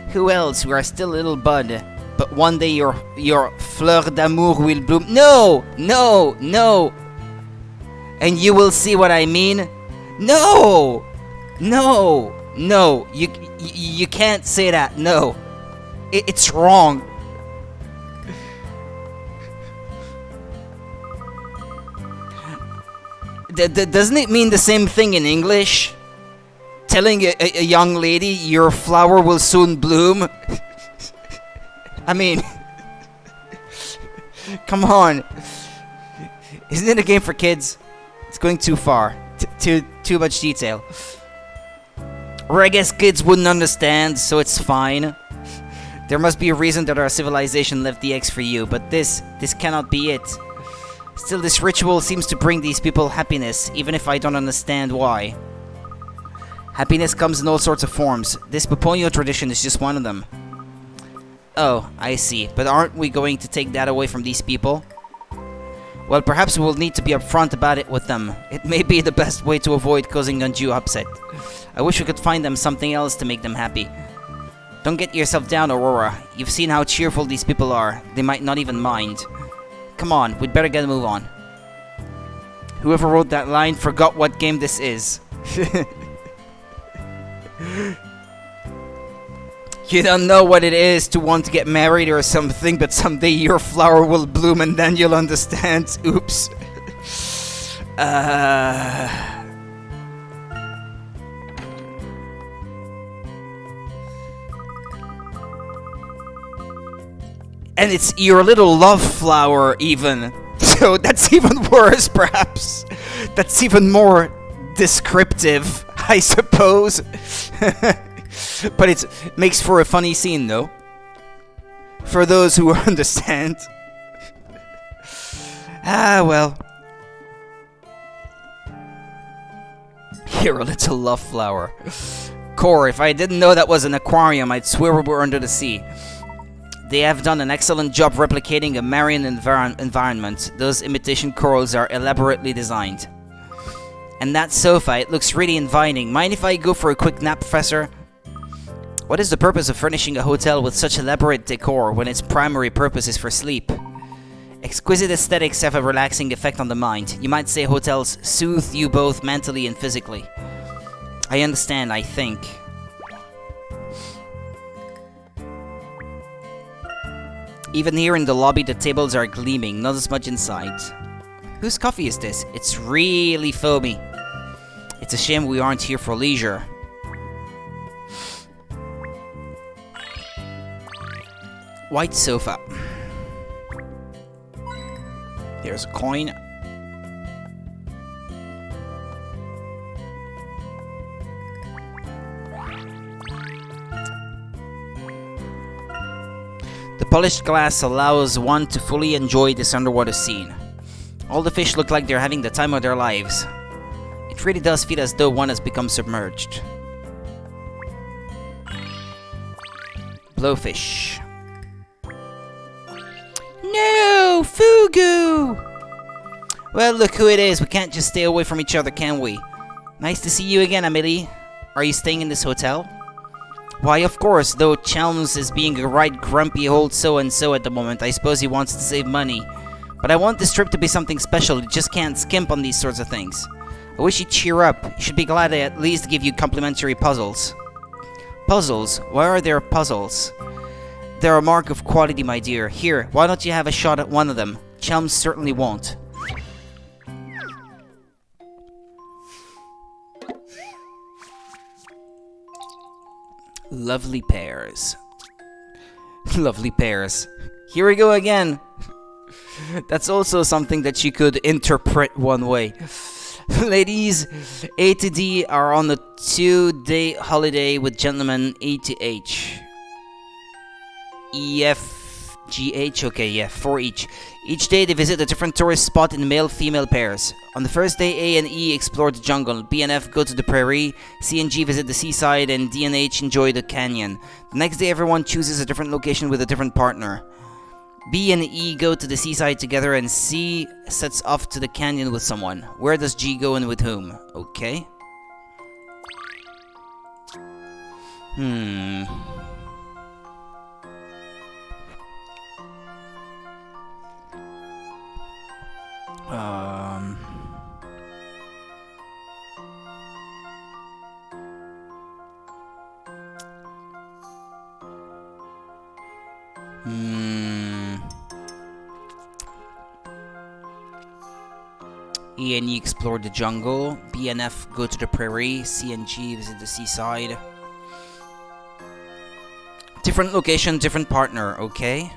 Who else? We are still a little bud. But one day your fleur d'amour will bloom. No! No! No! And you will see what I mean? No! No! No! You can't say that. No. It's wrong. Doesn't it mean the same thing in English? Telling a young lady your flower will soon bloom? I mean, come on. Isn't it a game for kids? It's going too far. Too much detail. Or I guess kids wouldn't understand, so it's fine. There must be a reason that our civilization left the X for you, but this cannot be it. Still, this ritual seems to bring these people happiness, even if I don't understand why. Happiness comes in all sorts of forms. This Poponio tradition is just one of them. Oh, I see. But aren't we going to take that away from these people? Well, perhaps we will need to be upfront about it with them. It may be the best way to avoid causing undue upset. I wish we could find them something else to make them happy. Don't get yourself down, Aurora. You've seen how cheerful these people are. They might not even mind. Come on, we'd better get a move on. Whoever wrote that line forgot what game this is. You don't know what it is to want to get married or something, but someday your flower will bloom and then you'll understand. Oops. And it's your little love flower, even. So that's even worse, perhaps. That's even more descriptive, I suppose. But it makes for a funny scene, though. For those who understand. Ah, well. You're a little love flower. Core, if I didn't know that was an aquarium, I'd swear we were under the sea. They have done an excellent job replicating a marine environment. Those imitation corals are elaborately designed. And that sofa, it looks really inviting. Mind if I go for a quick nap, Professor? What is the purpose of furnishing a hotel with such elaborate decor when its primary purpose is for sleep? Exquisite aesthetics have a relaxing effect on the mind. You might say hotels soothe you both mentally and physically. I understand, I think. Even here in the lobby, the tables are gleaming, not as much inside. Whose coffee is this? It's really foamy. It's a shame we aren't here for leisure. White sofa. There's a coin. The polished glass allows one to fully enjoy this underwater scene. All the fish look like they're having the time of their lives. It really does feel as though one has become submerged. Blowfish. No! Fugu! Well, look who it is. We can't just stay away from each other, can we? Nice to see you again, Amelie. Are you staying in this hotel? Why, of course, though Chelms is being a right grumpy old so-and-so at the moment. I suppose he wants to save money. But I want this trip to be something special. You just can't skimp on these sorts of things. I wish you'd cheer up. You should be glad I at least give you complimentary puzzles. Puzzles? Why are there puzzles? They're a mark of quality, my dear. Here, why don't you have a shot at one of them? Chelms certainly won't. Lovely pears. Lovely pears. Here we go again. That's also something that you could interpret one way. Ladies, A to D are on a 2-day holiday with gentlemen A to H. E, F, G, H, okay, yeah, 4 each. Each day they visit a different tourist spot in male-female pairs. On the first day, A and E explore the jungle, B and F go to the prairie, C and G visit the seaside, and D and H enjoy the canyon. The next day everyone chooses a different location with a different partner. B and E go to the seaside together, and C sets off to the canyon with someone. Where does G go and with whom? Okay. E and E explore the jungle. B and F go to the prairie. C and G visit the seaside. Different location, different partner, okay?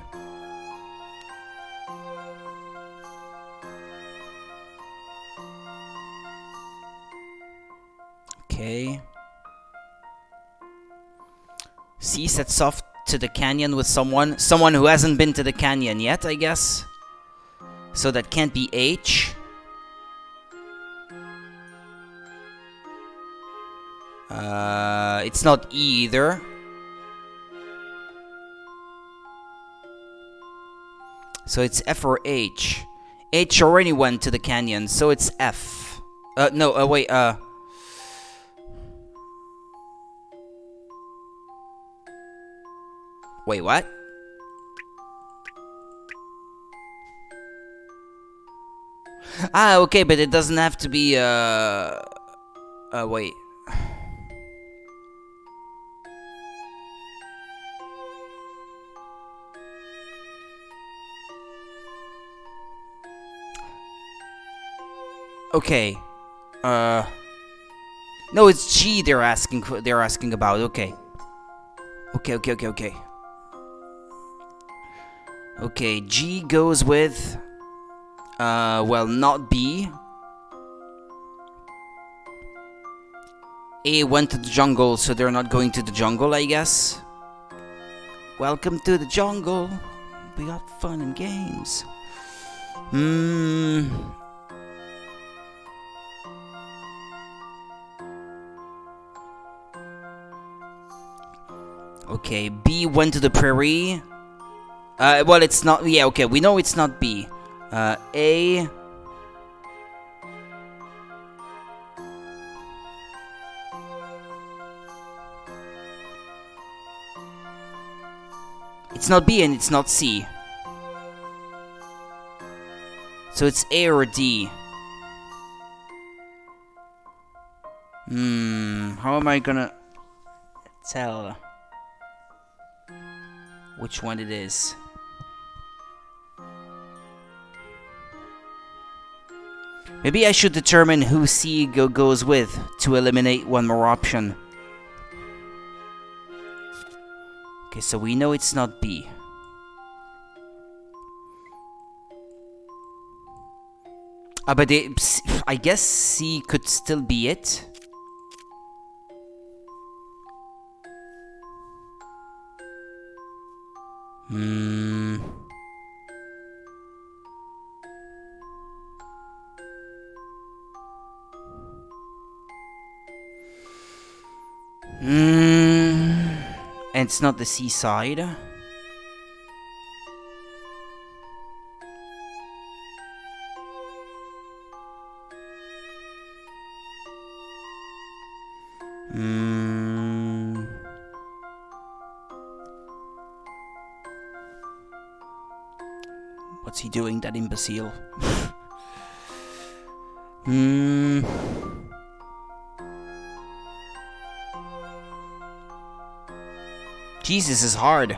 Okay. C sets off to the canyon with someone. Someone who hasn't been to the canyon yet, I guess. So that can't be H. It's not E either. So it's F or H. H already went to the canyon, so it's F. No, wait, Wait, what? Ah, okay, but it doesn't have to be, wait. Okay. No, it's G they're asking about. Okay. Okay. Okay, G goes with well, not B. A went to the jungle, so they're not going to the jungle, I guess. Welcome to the jungle. We got fun and games. Okay, B went to the prairie. Well, it's not. Yeah, okay, we know it's not B. A. It's not B and it's not C. So it's A or D. How am I gonna tell which one it is? Maybe I should determine who C goes with to eliminate one more option. Okay, so we know it's not B. But I guess C could still be it. And it's not the seaside. What's he doing, that imbecile? Jesus is hard.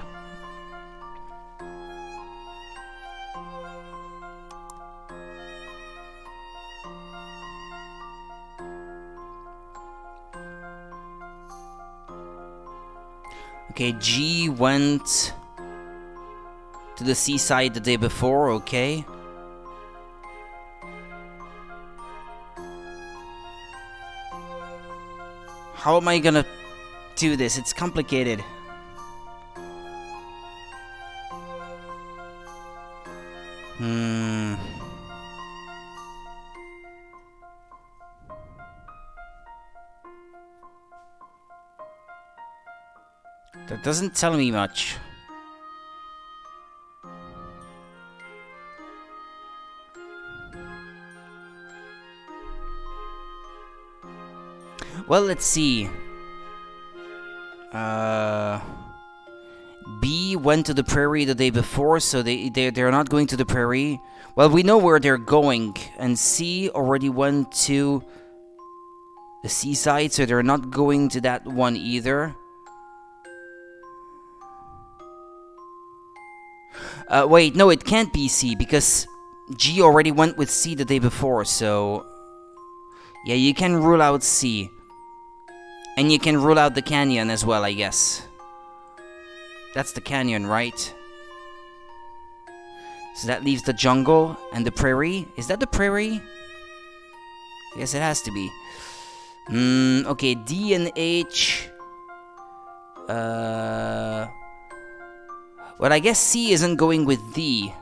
Okay, G went to the seaside the day before, okay. How am I gonna do this? It's complicated. That doesn't tell me much. Well, let's see. B went to the prairie the day before, so they're not going to the prairie. Well, we know where they're going, and C already went to the seaside, so they're not going to that one either. Wait, no, it can't be C, because G already went with C the day before, so... Yeah, you can rule out C. And you can rule out the canyon as well, I guess. That's the canyon, right? So that leaves the jungle and the prairie. Is that the prairie? I guess it has to be. Okay, D and H... Well, I guess C isn't going with D.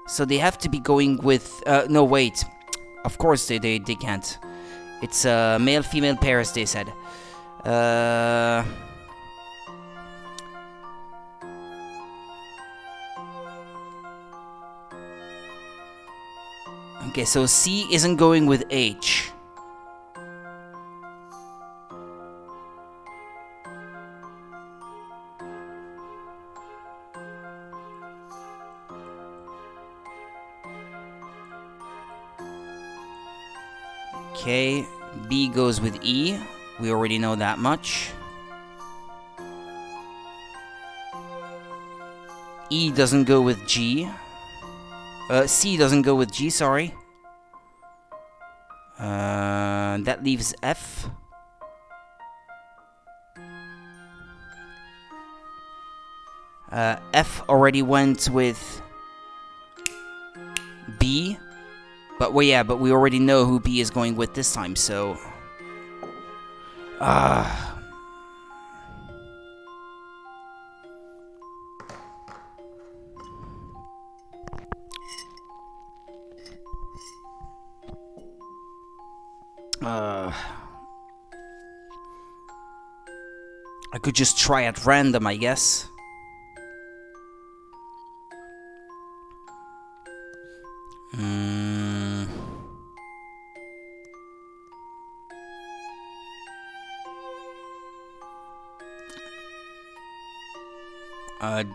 So they have to be going with... no, wait. Of course they can't. It's male-female pairs, they said. Okay, so C isn't going with H. Okay, B goes with E. We already know that much. E doesn't go with G. C doesn't go with G, sorry. That leaves F. F already went with B. But well, yeah, but we already know who B is going with this time, so... I could just try at random, I guess.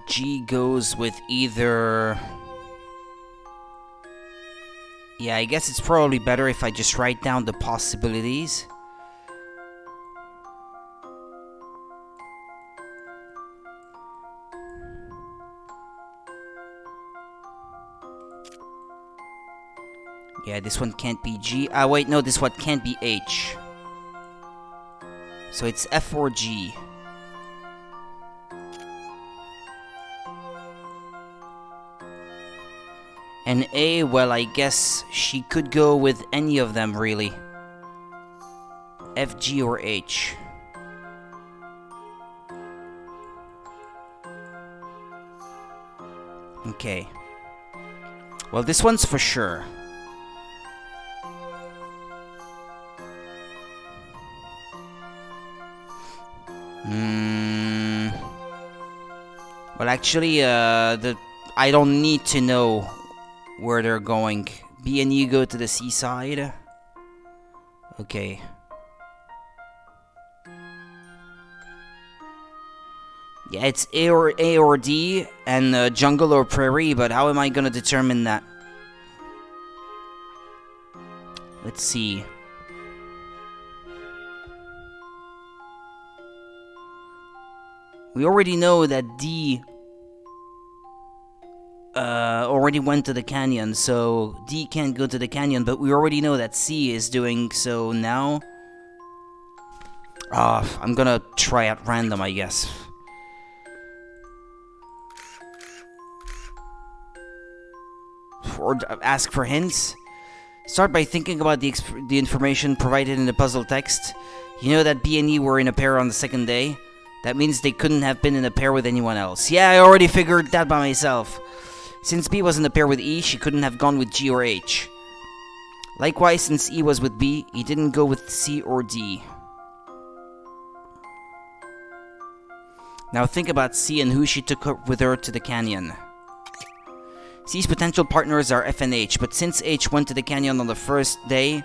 G goes with either... Yeah, I guess it's probably better if I just write down the possibilities. Yeah, this one can't be G. Wait, no, this one can't be H. So it's F or G. And A, well, I guess she could go with any of them, really. F, G, or H. Okay. Well, this one's for sure. Well, actually, I don't need to know where they're going. B and E go to the seaside. Okay. Yeah, it's A or D, and jungle or prairie, but how am I gonna determine that? Let's see. We already know that D already went to the canyon, so D can't go to the canyon, but we already know that C is doing so now. I'm gonna try at random, I guess. or ask for hints? Start by thinking about the information provided in the puzzle text. You know that B and E were in a pair on the second day? That means they couldn't have been in a pair with anyone else. Yeah, I already figured that by myself. Since B was in a pair with E, she couldn't have gone with G or H. Likewise, since E was with B, he didn't go with C or D. Now think about C and who she took with her to the canyon. C's potential partners are F and H, but since H went to the canyon on the first day,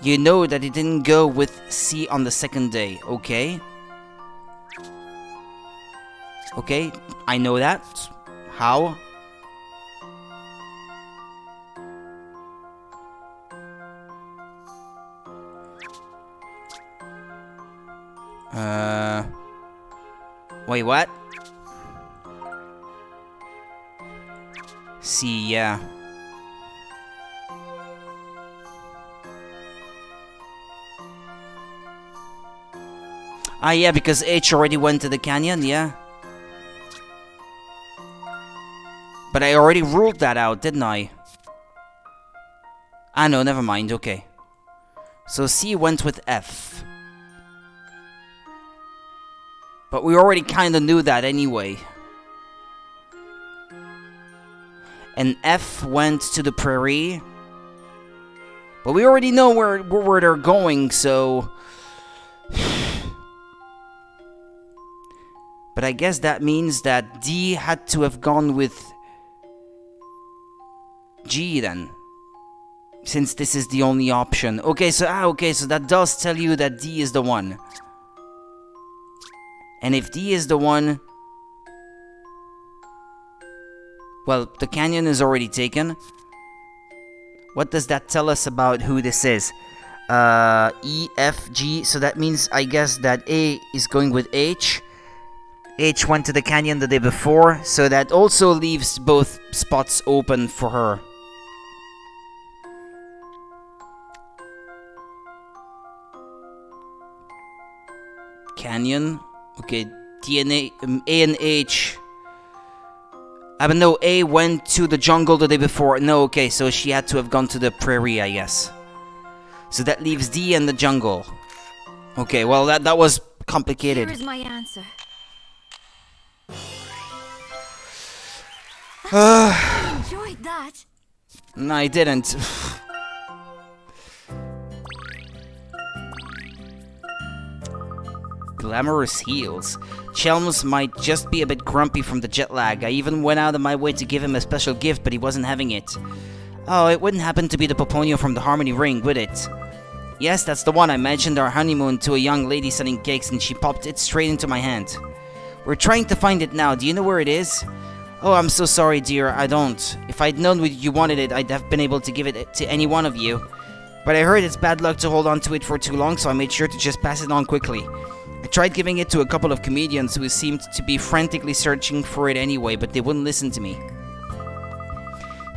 you know that he didn't go with C on the second day, okay? Okay, I know that. How? Wait, what? C, yeah. Ah, yeah, because H already went to the canyon, yeah. But I already ruled that out, didn't I? Ah, no, never mind, okay. So C went with F. But we already kinda knew that anyway. And F went to the prairie. But we already know where they're going, so... But I guess that means that D had to have gone with G then. Since this is the only option. Okay, so that does tell you that D is the one. And if D is the one... Well, the canyon is already taken. What does that tell us about who this is? E, F, G. So that means, I guess, that A is going with H. H went to the canyon the day before. So that also leaves both spots open for her. Canyon. Okay, DNA, A and H. But no, A went to the jungle the day before. No, okay, so she had to have gone to the prairie, I guess. So that leaves D and the jungle. Okay, well, that was complicated. Here is my answer. I Enjoyed that. No, I didn't. Glamorous heels. Chelms might just be a bit grumpy from the jet lag. I even went out of my way to give him a special gift, but he wasn't having it. Oh, it wouldn't happen to be the Poponio from the Harmony Ring, would it? Yes, that's the one. I mentioned our honeymoon to a young lady selling cakes, and she popped it straight into my hand. We're trying to find it now. Do you know where it is? Oh, I'm so sorry, dear. I don't. If I'd known you wanted it, I'd have been able to give it to any one of you. But I heard it's bad luck to hold on to it for too long, so I made sure to just pass it on quickly. I tried giving it to a couple of comedians who seemed to be frantically searching for it anyway, but they wouldn't listen to me.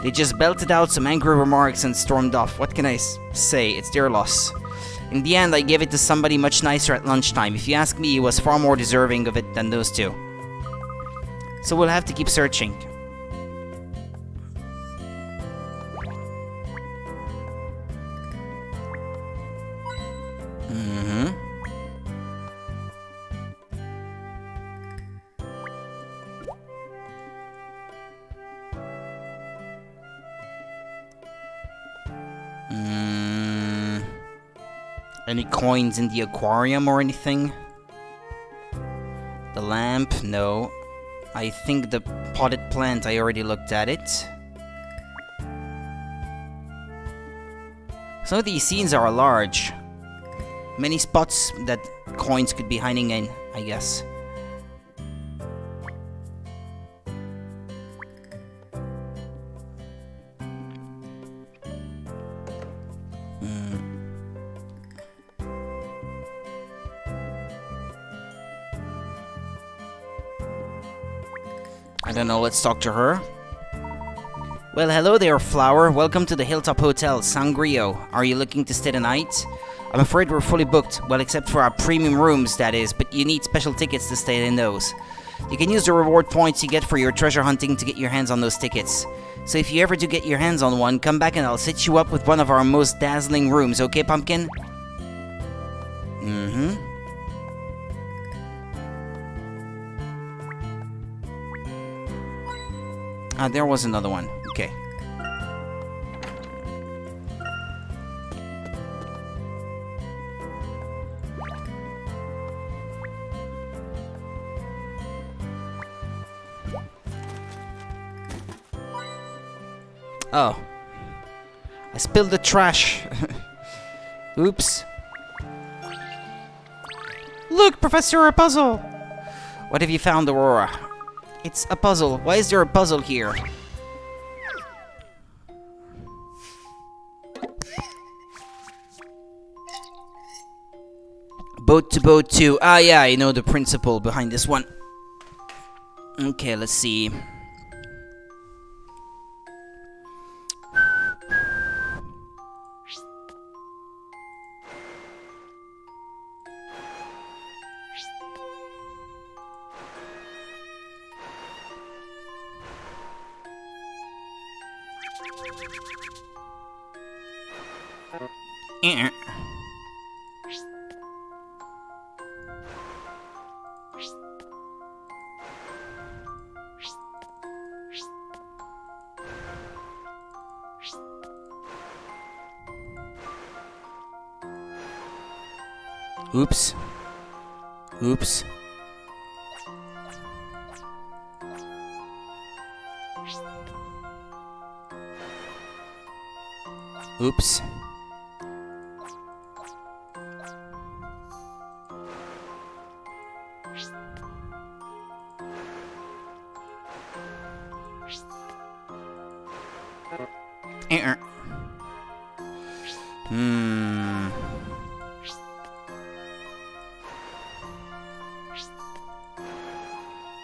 They just belted out some angry remarks and stormed off. What can I say? It's their loss. In the end, I gave it to somebody much nicer at lunchtime. If you ask me, he was far more deserving of it than those two. So we'll have to keep searching. Any coins in the aquarium or anything? The lamp? No. I think the potted plant, I already looked at it. Some of these scenes are large. Many spots that coins could be hiding in, I guess. I don't know, let's talk to her. Well, hello there, Flower. Welcome to the Hilltop Hotel, Sangrio. Are you looking to stay the night? I'm afraid we're fully booked. Well, except for our premium rooms, that is, but you need special tickets to stay in those. You can use the reward points you get for your treasure hunting to get your hands on those tickets. So if you ever do get your hands on one, come back and I'll set you up with one of our most dazzling rooms, okay, Pumpkin? Mm-hmm. Ah, there was another one. Okay. Oh. I spilled the trash. Oops. Look, Professor, a puzzle! What have you found, Aurora? It's a puzzle. Why is there a puzzle here? Boat to boat 2. Ah, yeah, I know the principle behind this one. Okay, let's see. Oops. Oops. Oops.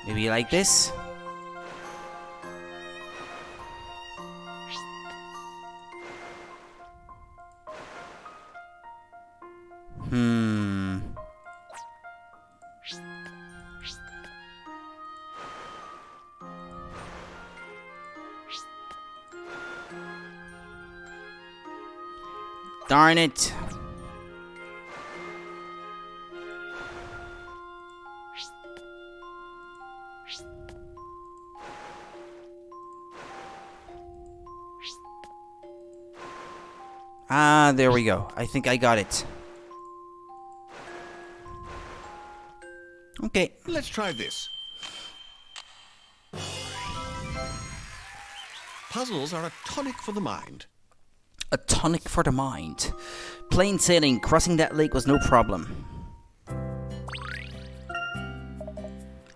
Maybe like this? Darn it. Ah, there we go. I think I got it. Okay. Let's try this. Puzzles are a tonic for the mind. A tonic for the mind. Plain sailing, crossing that lake was no problem.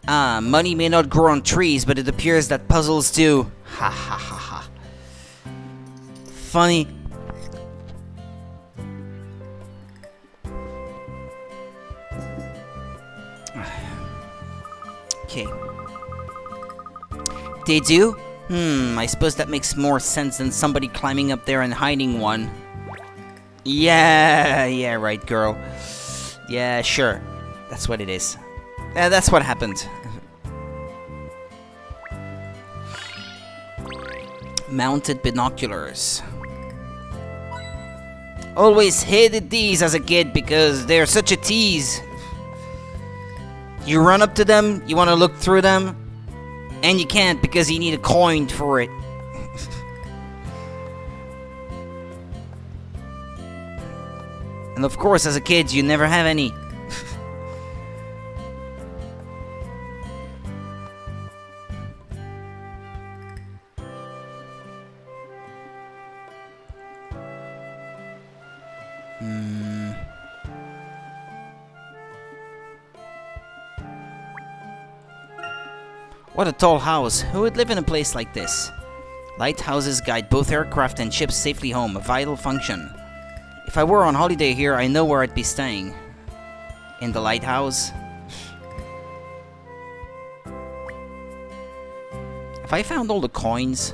Ah, money may not grow on trees, but it appears that puzzles do. Ha ha ha ha. Funny. Okay. They do? I suppose that makes more sense than somebody climbing up there and hiding one. Yeah, right, girl. Yeah, sure. That's what it is. That's what happened. Mounted binoculars. Always hated these as a kid because they're such a tease. You run up to them, you want to look through them, and you can't because you need a coin for it. And of course, as a kid, you never have any. What a tall house. Who would live in a place like this? Lighthouses guide both aircraft and ships safely home, a vital function. If I were on holiday here, I know where I'd be staying. In the lighthouse. Have I found all the coins?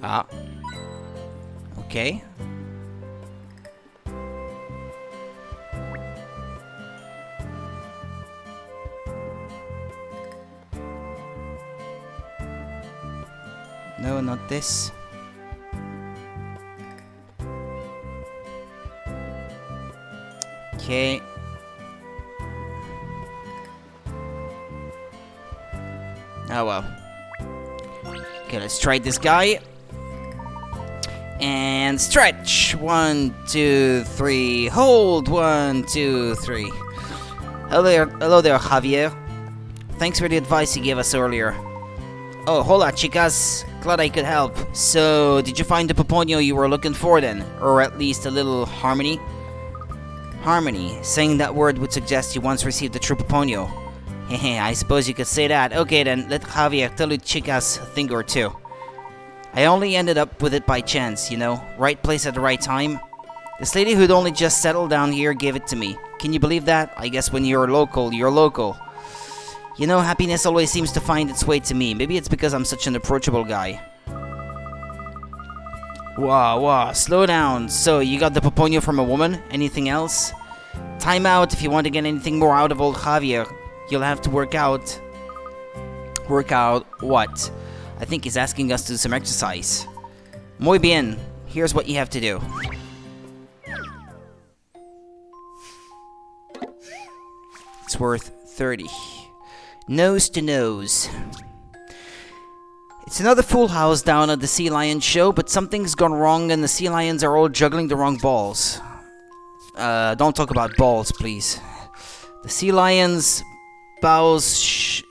Ah. No, not this. Okay. Oh well. Okay, let's try this guy. And stretch. 1, 2, 3. Hold. 1, 2, 3. Hello there, Javier. Thanks for the advice you gave us earlier. Oh, hola, chicas. Glad I could help. So, did you find the Puponio you were looking for then? Or at least a little harmony? Harmony. Saying that word would suggest you once received the true Puponio. Hehe, I suppose you could say that. Okay then, let Javier tell you chicas a thing or two. I only ended up with it by chance, you know? Right place at the right time. This lady who'd only just settled down here gave it to me. Can you believe that? I guess when you're local, you're local. You know, happiness always seems to find its way to me. Maybe it's because I'm such an approachable guy. Wow, slow down. So, you got the Puponio from a woman? Anything else? Time out if you want to get anything more out of old Javier. You'll have to work out. Work out what? I think he's asking us to do some exercise. Muy bien. Here's what you have to do. It's worth 30. Nose to nose. It's another full house down at the Sea Lion show, but something's gone wrong and the Sea Lions are all juggling the wrong balls. Don't talk about balls, please. The Sea Lions Sea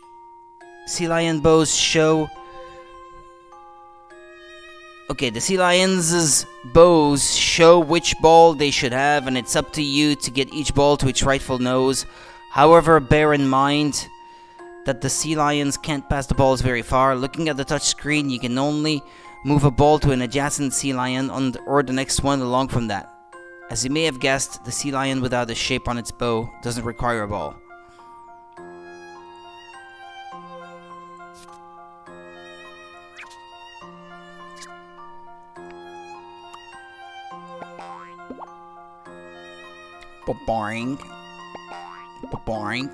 Lion bows show. Okay, the Sea Lions' bows show which ball they should have, and it's up to you to get each ball to its rightful nose. However, bear in mind that the Sea Lions can't pass the balls very far. Looking at the touch screen, you can only move a ball to an adjacent Sea Lion or the next one along from that. As you may have guessed, the Sea Lion without a shape on its bow doesn't require a ball. Boring. Boring.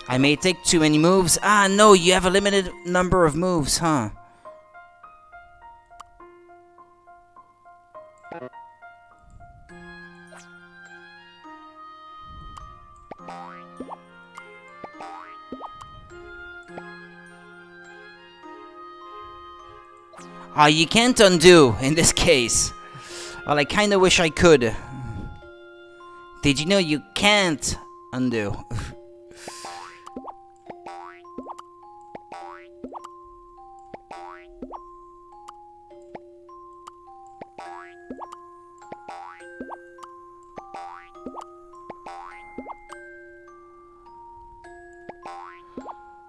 I may take too many moves. Ah, no, you have a limited number of moves, huh? Ah, you can't undo in this case. Well, I kinda wish I could. Did you know you can't undo?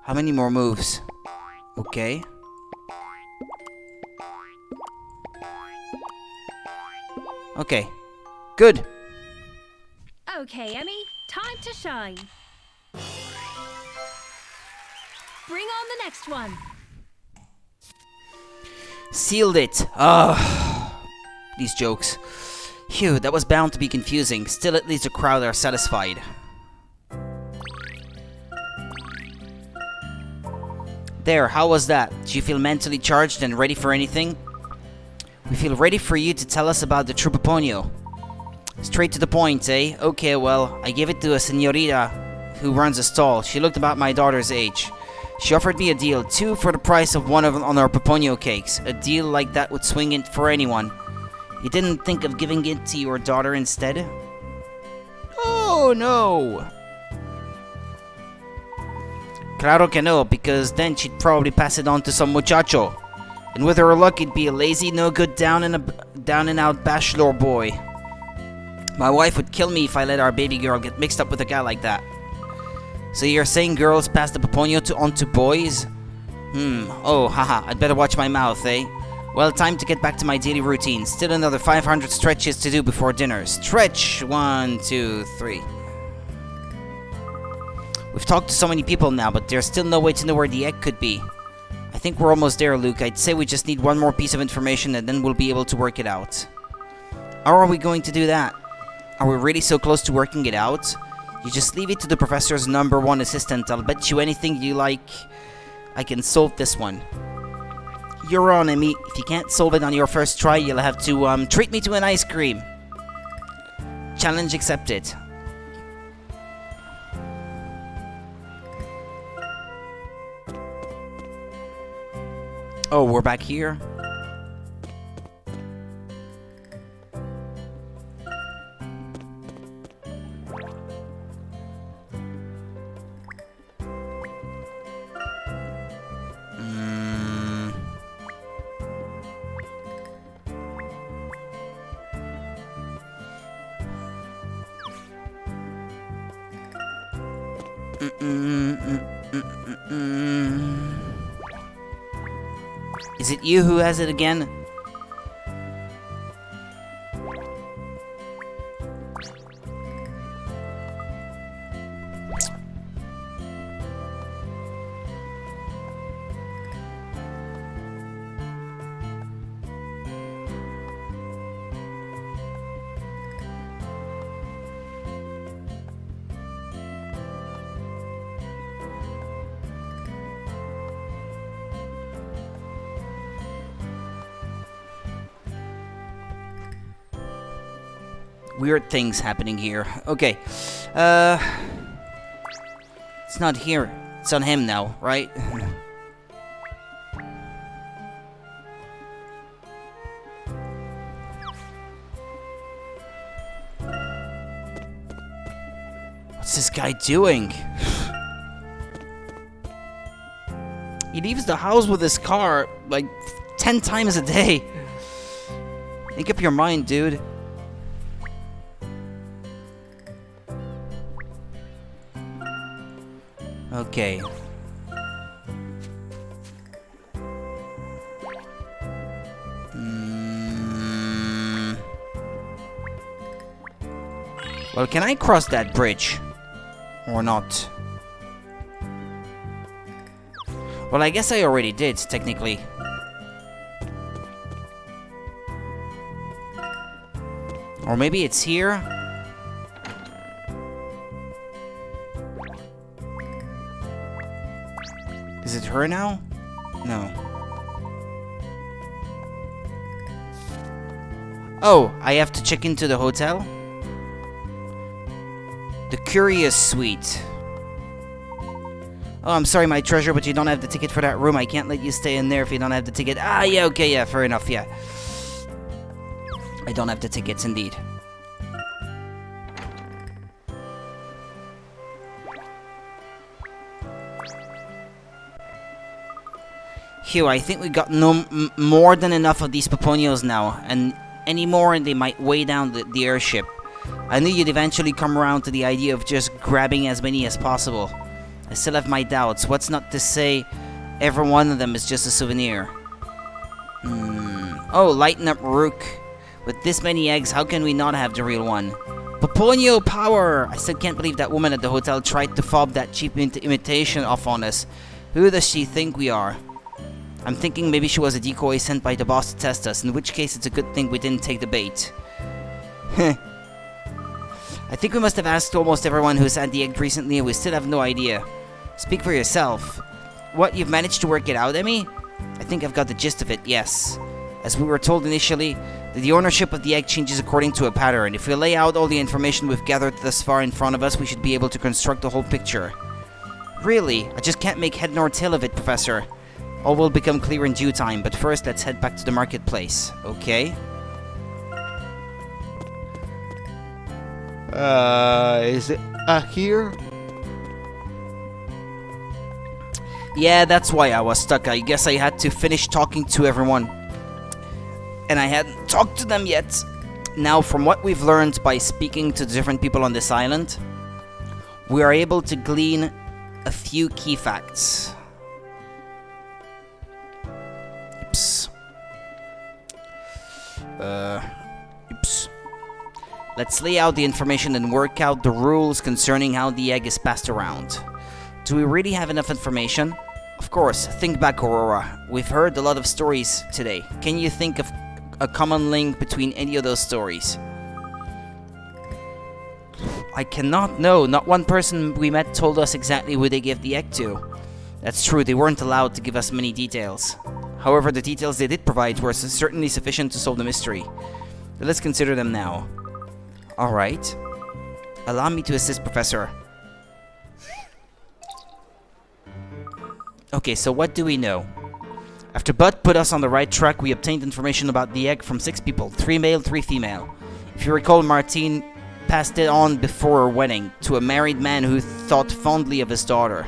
How many more moves? Okay. Okay. Good. Okay, Emmy, time to shine. Bring on the next one. Sealed it. Ah, these jokes. Phew, that was bound to be confusing. Still, at least the crowd are satisfied. There, how was that? Do you feel mentally charged and ready for anything? We feel ready for you to tell us about the true Puponio. Straight to the point, eh? Okay, well, I gave it to a señorita who runs a stall. She looked about my daughter's age. She offered me a deal, 2 for the price of one on our Puponio cakes. A deal like that would swing it for anyone. You didn't think of giving it to your daughter instead? Oh, no! Claro que no, because then she'd probably pass it on to some muchacho. And with her luck, it'd be a lazy, no-good, down-and-out bachelor boy. My wife would kill me if I let our baby girl get mixed up with a guy like that. So you're saying girls pass the Puponio on to boys? Oh, haha, I'd better watch my mouth, eh? Well, time to get back to my daily routine. Still another 500 stretches to do before dinner. Stretch! 1, 2, 3. We've talked to so many people now, but there's still no way to know where the egg could be. I think we're almost there, Luke. I'd say we just need one more piece of information and then we'll be able to work it out. How are we going to do that? Are we really so close to working it out? You just leave it to the professor's #1 assistant. I'll bet you anything you like I can solve this one. You're on, Emmy. If you can't solve it on your first try, you'll have to treat me to an ice cream. Challenge accepted. Oh, we're back here? Is it you who has it again? Weird things happening here. Okay. It's not here. It's on him now, right? What's this guy doing? He leaves the house with his car like 10 times a day. Make up your mind, dude. Okay. Well, can I cross that bridge? Or not? Well, I guess I already did, technically. Or maybe it's here? Is it her now? No. Oh, I have to check into the hotel? The Curious Suite. Oh, I'm sorry, my treasure, but you don't have the ticket for that room. I can't let you stay in there if you don't have the ticket. Ah, yeah, okay, yeah, fair enough, yeah. I don't have the tickets, indeed. Phew, I think we got more than enough of these Poponios now, and any more and they might weigh down the airship. I knew you'd eventually come around to the idea of just grabbing as many as possible. I still have my doubts. What's not to say every one of them is just a souvenir? Oh, lighten up, Rook. With this many eggs, how can we not have the real one? Poponio power! I still can't believe that woman at the hotel tried to fob that cheap imitation off on us. Who does she think we are? I'm thinking maybe she was a decoy sent by the boss to test us, in which case it's a good thing we didn't take the bait. Heh. I think we must have asked almost everyone who's had the egg recently and we still have no idea. Speak for yourself. What, you've managed to work it out, Emmy? I think I've got the gist of it, yes. As we were told initially, the ownership of the egg changes according to a pattern. If we lay out all the information we've gathered thus far in front of us, we should be able to construct the whole picture. Really? I just can't make head nor tail of it, Professor. All will become clear in due time, but first let's head back to the marketplace, okay? Is it here? Yeah, that's why I was stuck. I guess I had to finish talking to everyone. And I hadn't talked to them yet. Now, from what we've learned by speaking to different people on this island, we are able to glean a few key facts. Oops. Oops. Let's lay out the information and work out the rules concerning how the egg is passed around. Do we really have enough information? Of course, think back, Aurora. We've heard a lot of stories today. Can you think of a common link between any of those stories? I cannot know. Not one person we met told us exactly who they gave the egg to. That's true, they weren't allowed to give us many details. However, the details they did provide were certainly sufficient to solve the mystery. Let's consider them now. Alright. Allow me to assist, Professor. Okay, so what do we know? After Bud put us on the right track, we obtained information about the egg from 6 people, 3 male, 3 female. If you recall, Martine passed it on before her wedding to a married man who thought fondly of his daughter.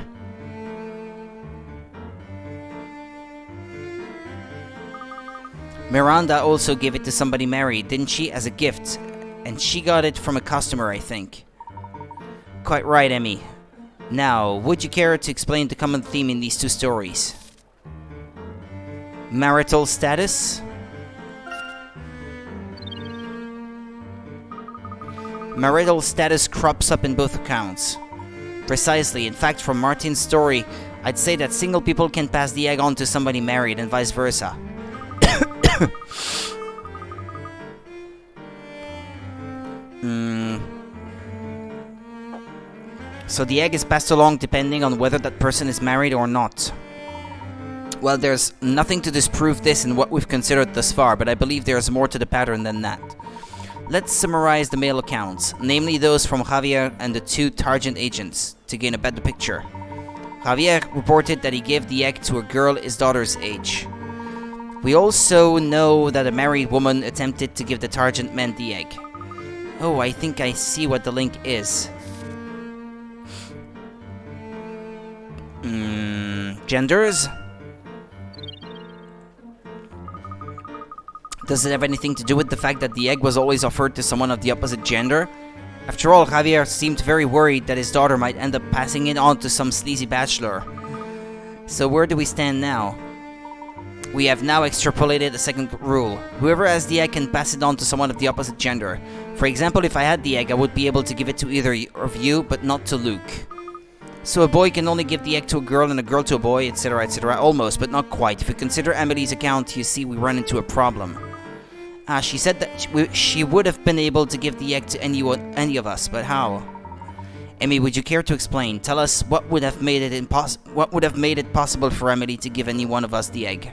Miranda also gave it to somebody married, didn't she, as a gift? And she got it from a customer, I think. Quite right, Emmy. Now, would you care to explain the common theme in these 2 stories? Marital status? Marital status crops up in both accounts. Precisely. In fact, from Martin's story, I'd say that single people can pass the egg on to somebody married and vice versa. So the egg is passed along depending on whether that person is married or not. Well, there's nothing to disprove this in what we've considered thus far, but I believe there's more to the pattern than that. Let's summarize the male accounts, namely those from Javier and the 2 Targent agents, to gain a better picture. Javier reported that he gave the egg to a girl his daughter's age. We also know that a married woman attempted to give the Targent men the egg. Oh, I think I see what the link is. Genders? Does it have anything to do with the fact that the egg was always offered to someone of the opposite gender? After all, Javier seemed very worried that his daughter might end up passing it on to some sleazy bachelor. So where do we stand now? We have now extrapolated a second rule. Whoever has the egg can pass it on to someone of the opposite gender. For example, if I had the egg, I would be able to give it to either of you, but not to Luke. So a boy can only give the egg to a girl and a girl to a boy, etc, etc. Almost, but not quite. If you consider Emily's account, you see we run into a problem. She said that she would have been able to give the egg to any of us, but how? Emmy, would you care to explain? Tell us what would have made it possible for Emily to give any one of us the egg.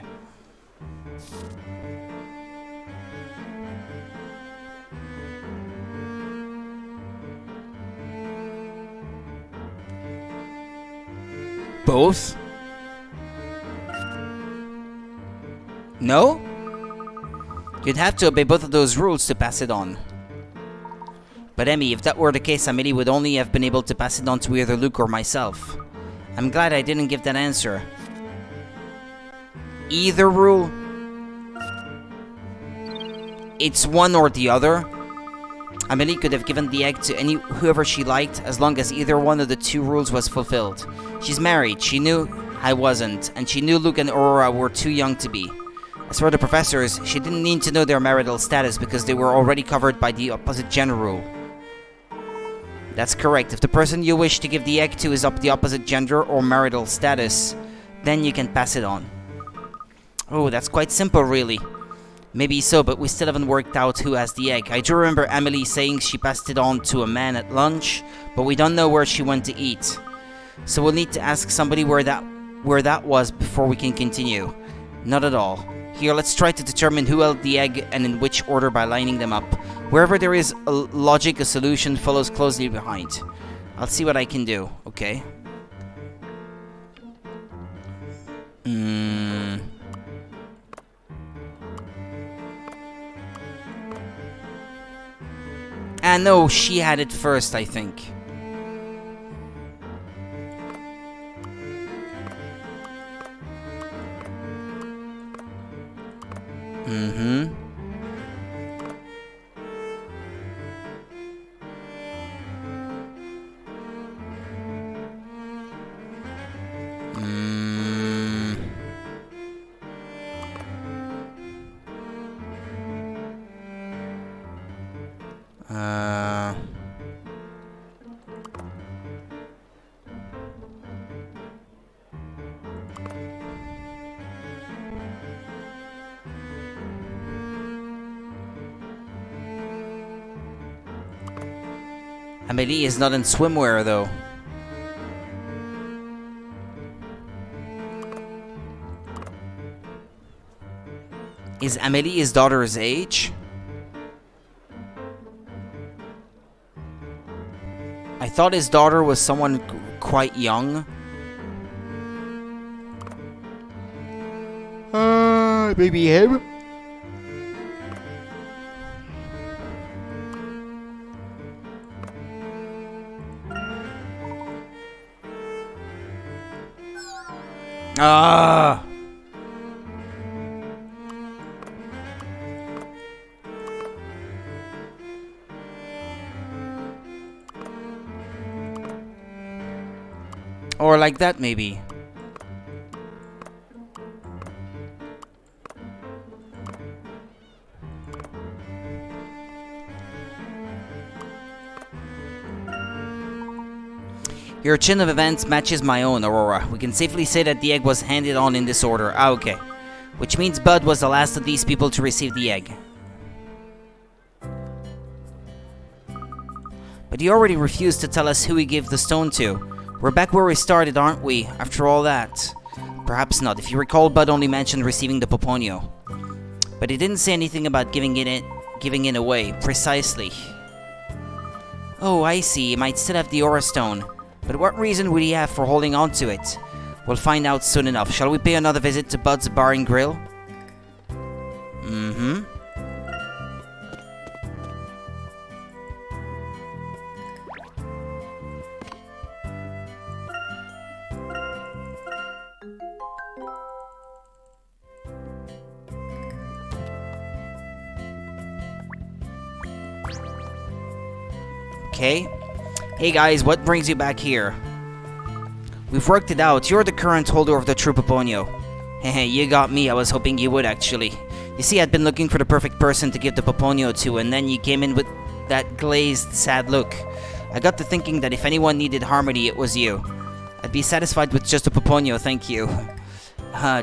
Both? No? You'd have to obey both of those rules to pass it on. But Emmy, if that were the case, Amelie would only have been able to pass it on to either Luke or myself. I'm glad I didn't give that answer. Either rule? It's one or the other. Amelie could have given the egg to whoever she liked, as long as either one of the 2 rules was fulfilled. She's married, she knew I wasn't, and she knew Luke and Aurora were too young to be. As for the professors, she didn't need to know their marital status because they were already covered by the opposite gender rule. That's correct. If the person you wish to give the egg to is of the opposite gender or marital status, then you can pass it on. Oh, that's quite simple, really. Maybe so, but we still haven't worked out who has the egg. I do remember Emily saying she passed it on to a man at lunch, but we don't know where she went to eat. So we'll need to ask somebody where that was before we can continue. Not at all. Here, let's try to determine who held the egg and in which order by lining them up. Wherever there is a logic, a solution follows closely behind. I'll see what I can do, okay? No, she had it first, I think. Amelie is not in swimwear, though. Is Amelie his daughter's age? I thought his daughter was someone quite young. Maybe him? Ah! Or like that, maybe. Your chain of events matches my own, Aurora. We can safely say that the egg was handed on in this order. Ah, okay. Which means Bud was the last of these people to receive the egg. But he already refused to tell us who he gave the stone to. We're back where we started, aren't we, after all that? Perhaps not. If you recall, Bud only mentioned receiving the Poponio. But he didn't say anything about giving it away. Precisely. Oh, I see. He might still have the Aura Stone. But what reason would he have for holding on to it? We'll find out soon enough. Shall we pay another visit to Bud's Bar and Grill? Mm-hmm. Okay. Hey guys, what brings you back here? We've worked it out. You're the current holder of the true Poponio. Hehe, you got me. I was hoping you would, actually. You see, I'd been looking for the perfect person to give the Poponio to, and then you came in with that glazed, sad look. I got to thinking that if anyone needed harmony, it was you. I'd be satisfied with just a Poponio, thank you.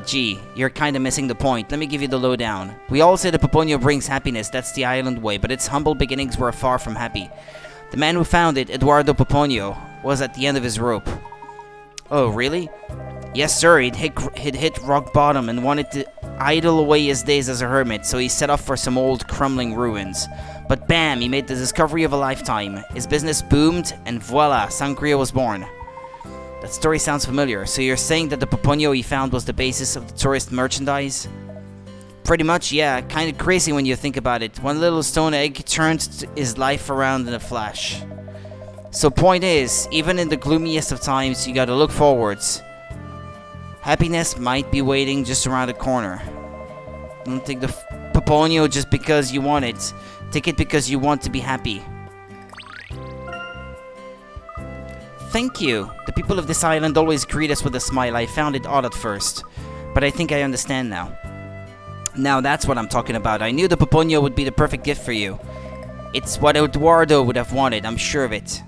Gee, you're kinda missing the point. Let me give you the lowdown. We all say the Poponio brings happiness, that's the island way, but its humble beginnings were far from happy. The man who found it, Eduardo Poponio, was at the end of his rope. Oh, really? Yes, sir, he'd hit rock bottom and wanted to idle away his days as a hermit, so he set off for some old crumbling ruins. But bam, he made the discovery of a lifetime. His business boomed, and voila, Sangria was born. That story sounds familiar. So you're saying that the Poponio he found was the basis of the tourist merchandise? Pretty much, yeah. Kinda crazy when you think about it. One little stone egg turned his life around in a flash. So point is, even in the gloomiest of times, you gotta look forwards. Happiness might be waiting just around the corner. Don't take the Poponio just because you want it. Take it because you want to be happy. Thank you. The people of this island always greet us with a smile. I found it odd at first, but I think I understand now. Now that's what I'm talking about. I knew the Poponio would be the perfect gift for you. It's what Eduardo would have wanted, I'm sure of it.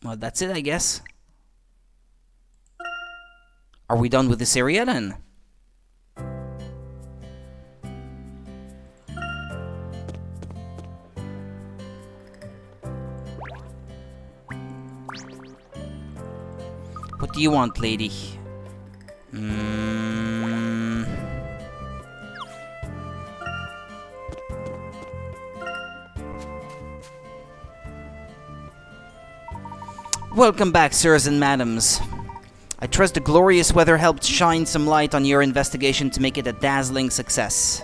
Well, that's it, I guess. Are we done with this area then? What do you want, lady? Welcome back, sirs and madams. I trust the glorious weather helped shine some light on your investigation to make it a dazzling success.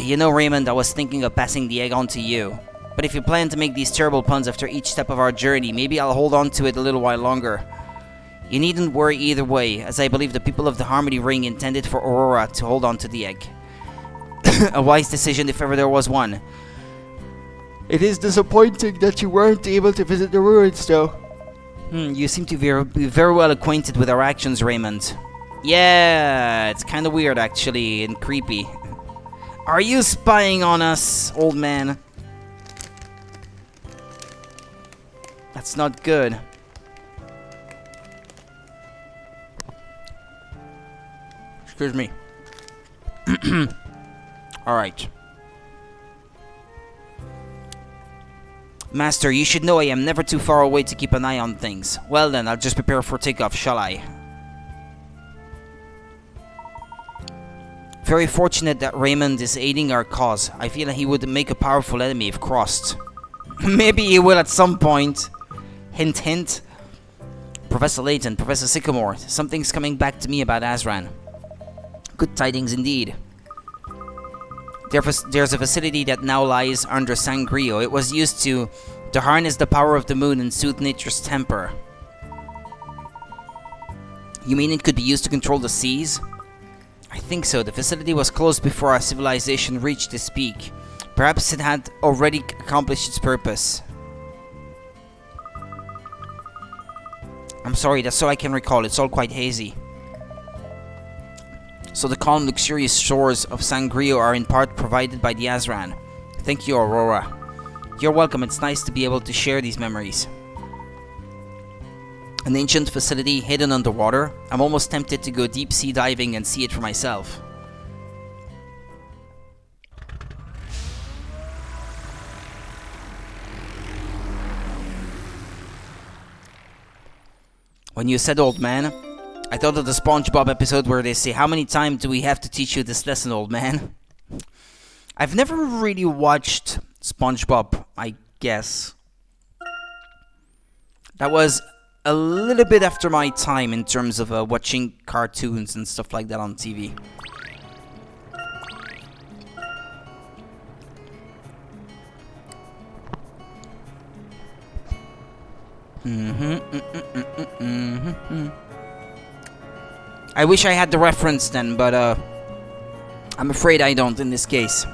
You know, Raymond, I was thinking of passing the egg on to you. But if you plan to make these terrible puns after each step of our journey, maybe I'll hold on to it a little while longer. You needn't worry either way, as I believe the people of the Harmony Ring intended for Aurora to hold on to the egg. A wise decision if ever there was one. It is disappointing that you weren't able to visit the ruins, though. You seem to be very well acquainted with our actions, Raymond. Yeah, it's kinda weird actually, and creepy. Are you spying on us, old man? That's not good. Excuse me. Alright. Master, you should know I am never too far away to keep an eye on things. Well then, I'll just prepare for takeoff, shall I? Very fortunate that Raymond is aiding our cause. I feel he would make a powerful enemy if crossed. Maybe he will at some point. Hint, hint. Professor Layton, Professor Sycamore, something's coming back to me about Azran. Good tidings indeed. There's a facility that now lies under Sangrio. It was used to harness the power of the moon and soothe nature's temper. You mean it could be used to control the seas? I think so. The facility was closed before our civilization reached this peak. Perhaps it had already accomplished its purpose. I'm sorry, that's all I can recall. It's all quite hazy. So the calm, luxurious shores of Sangrio are in part provided by the Azran. Thank you, Aurora. You're welcome. It's nice to be able to share these memories. An ancient facility hidden underwater. I'm almost tempted to go deep sea diving and see it for myself. When you said old man, I thought of the SpongeBob episode where they say, how many times do we have to teach you this lesson, old man? I've never really watched SpongeBob, I guess. That was a little bit after my time in terms of watching cartoons and stuff like that on TV. I wish I had the reference then, but I'm afraid I don't in this case.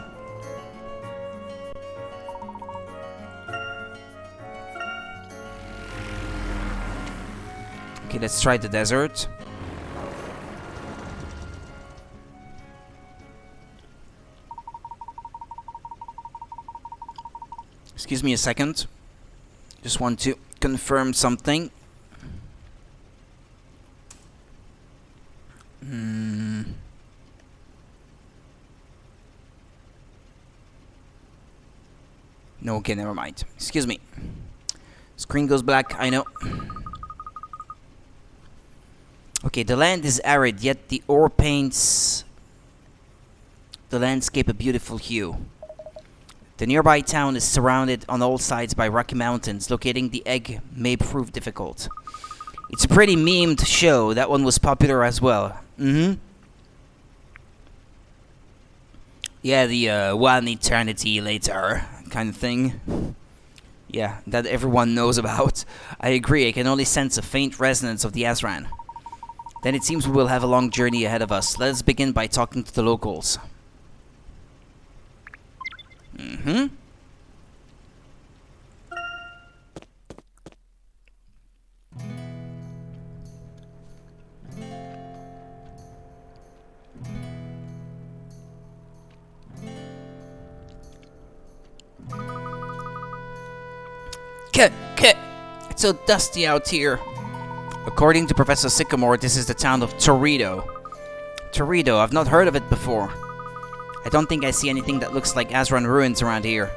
Okay, let's try the desert. Excuse me a second. Just want to confirm something. No, okay, never mind. Excuse me. Screen goes black, I know. Okay, the land is arid, yet the ore paints the landscape a beautiful hue. The nearby town is surrounded on all sides by rocky mountains. Locating the egg may prove difficult. It's a pretty memed show. That one was popular as well. Yeah, the one eternity later kind of thing. Yeah, that everyone knows about. I agree, I can only sense a faint resonance of the Azran. Then it seems we will have a long journey ahead of us. Let us begin by talking to the locals. It's so dusty out here. According to Professor Sycamore, this is the town of Torito. Torito, I've not heard of it before. I don't think I see anything that looks like Azran ruins around here.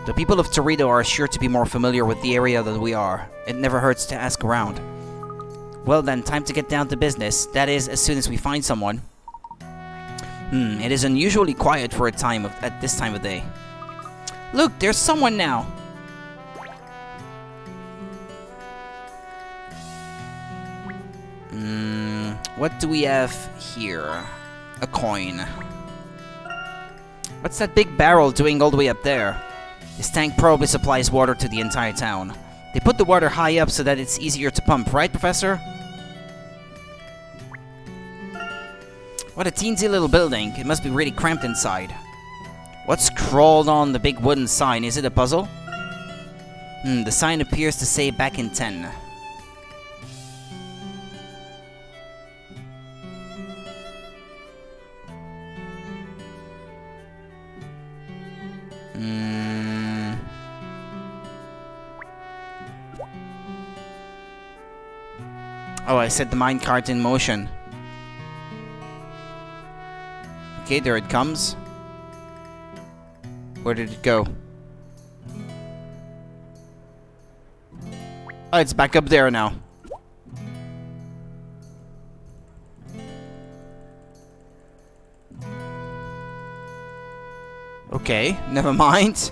The people of Torito are sure to be more familiar with the area than we are. It never hurts to ask around. Well then, time to get down to business. That is, as soon as we find someone. It is unusually quiet for at this time of day. Look, there's someone now. What do we have here? A coin. What's that big barrel doing all the way up there? This tank probably supplies water to the entire town. They put the water high up so that it's easier to pump, right, Professor? What a teensy little building. It must be really cramped inside. What's scrawled on the big wooden sign? Is it a puzzle? The sign appears to say back in 10. Oh, I set the minecart in motion. Okay, there it comes. Where did it go? Oh, it's back up there now. Okay, never mind.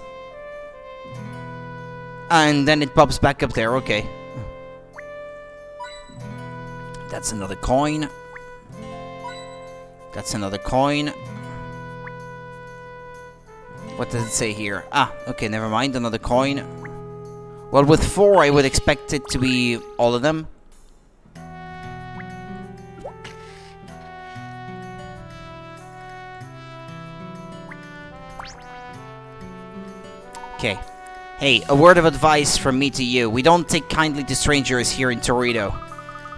And then it pops back up there, okay. That's another coin. That's another coin. What does it say here? Ah, okay, never mind, another coin. Well, with 4, I would expect it to be all of them. Okay. Hey, a word of advice from me to you. We don't take kindly to strangers here in Torito.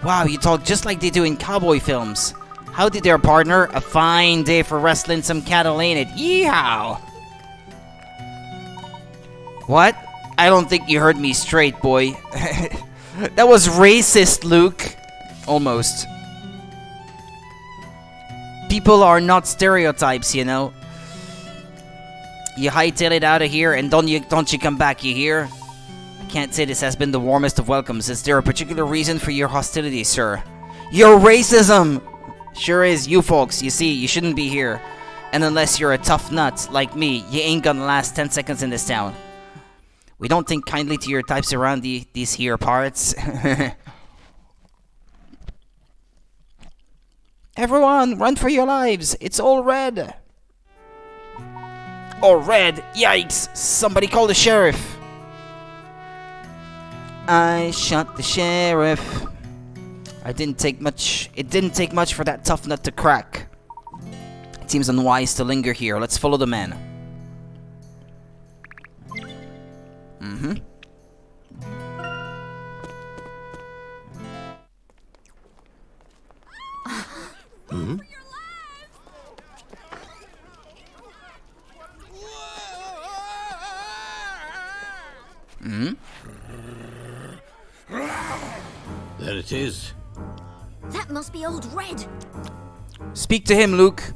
Wow, you talk just like they do in cowboy films. Howdy there, partner. A fine day for wrestling some cattle, ain't it? Yeehaw! What? I don't think you heard me straight, boy. That was racist, Luke. Almost. People are not stereotypes, you know. You hightail it out of here and don't you come back, you hear? I can't say this has been the warmest of welcomes. Is there a particular reason for your hostility, sir? Your racism! Sure is, you folks. You see, you shouldn't be here. And unless you're a tough nut like me, you ain't gonna last 10 seconds in this town. We don't think kindly to your types around these here parts. Everyone, run for your lives. It's all red. All red? Yikes! Somebody call the sheriff. I shot the sheriff. It didn't take much for that tough nut to crack. It seems unwise to linger here. Let's follow the man. Mm-hmm. Hmm? Hmm? There it is. That must be Old Red. Speak to him, Luke.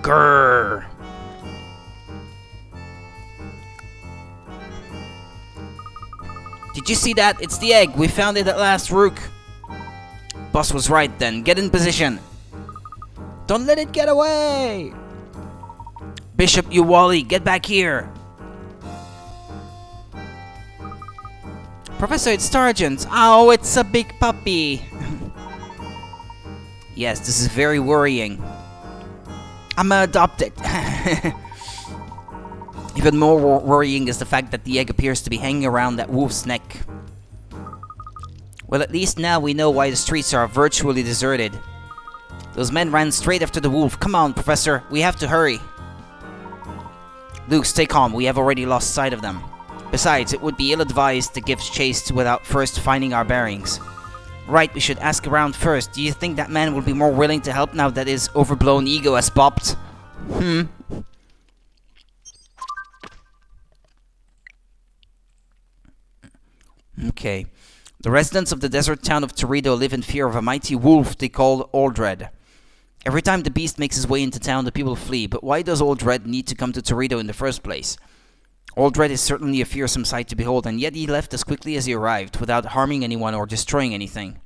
Grrr. Did you see that? It's the egg. We found it at last, Rook. Boss was right then. Get in position. Don't let it get away. Bishop, you Wally, get back here. Professor, it's Sergeant. Oh, it's a big puppy. Yes, this is very worrying. I'm adopted. Even more worrying is the fact that the egg appears to be hanging around that wolf's neck. Well, at least now we know why the streets are virtually deserted. Those men ran straight after the wolf. Come on, Professor, we have to hurry. Luke, stay calm. We have already lost sight of them. Besides, it would be ill-advised to give chase without first finding our bearings. Right, we should ask around first. Do you think that man will be more willing to help now that his overblown ego has popped? Okay. The residents of the desert town of Torito live in fear of a mighty wolf they call Old Red. Every time the beast makes his way into town, the people flee. But why does Old Red need to come to Torito in the first place? Old Red is certainly a fearsome sight to behold, and yet he left as quickly as he arrived, without harming anyone or destroying anything.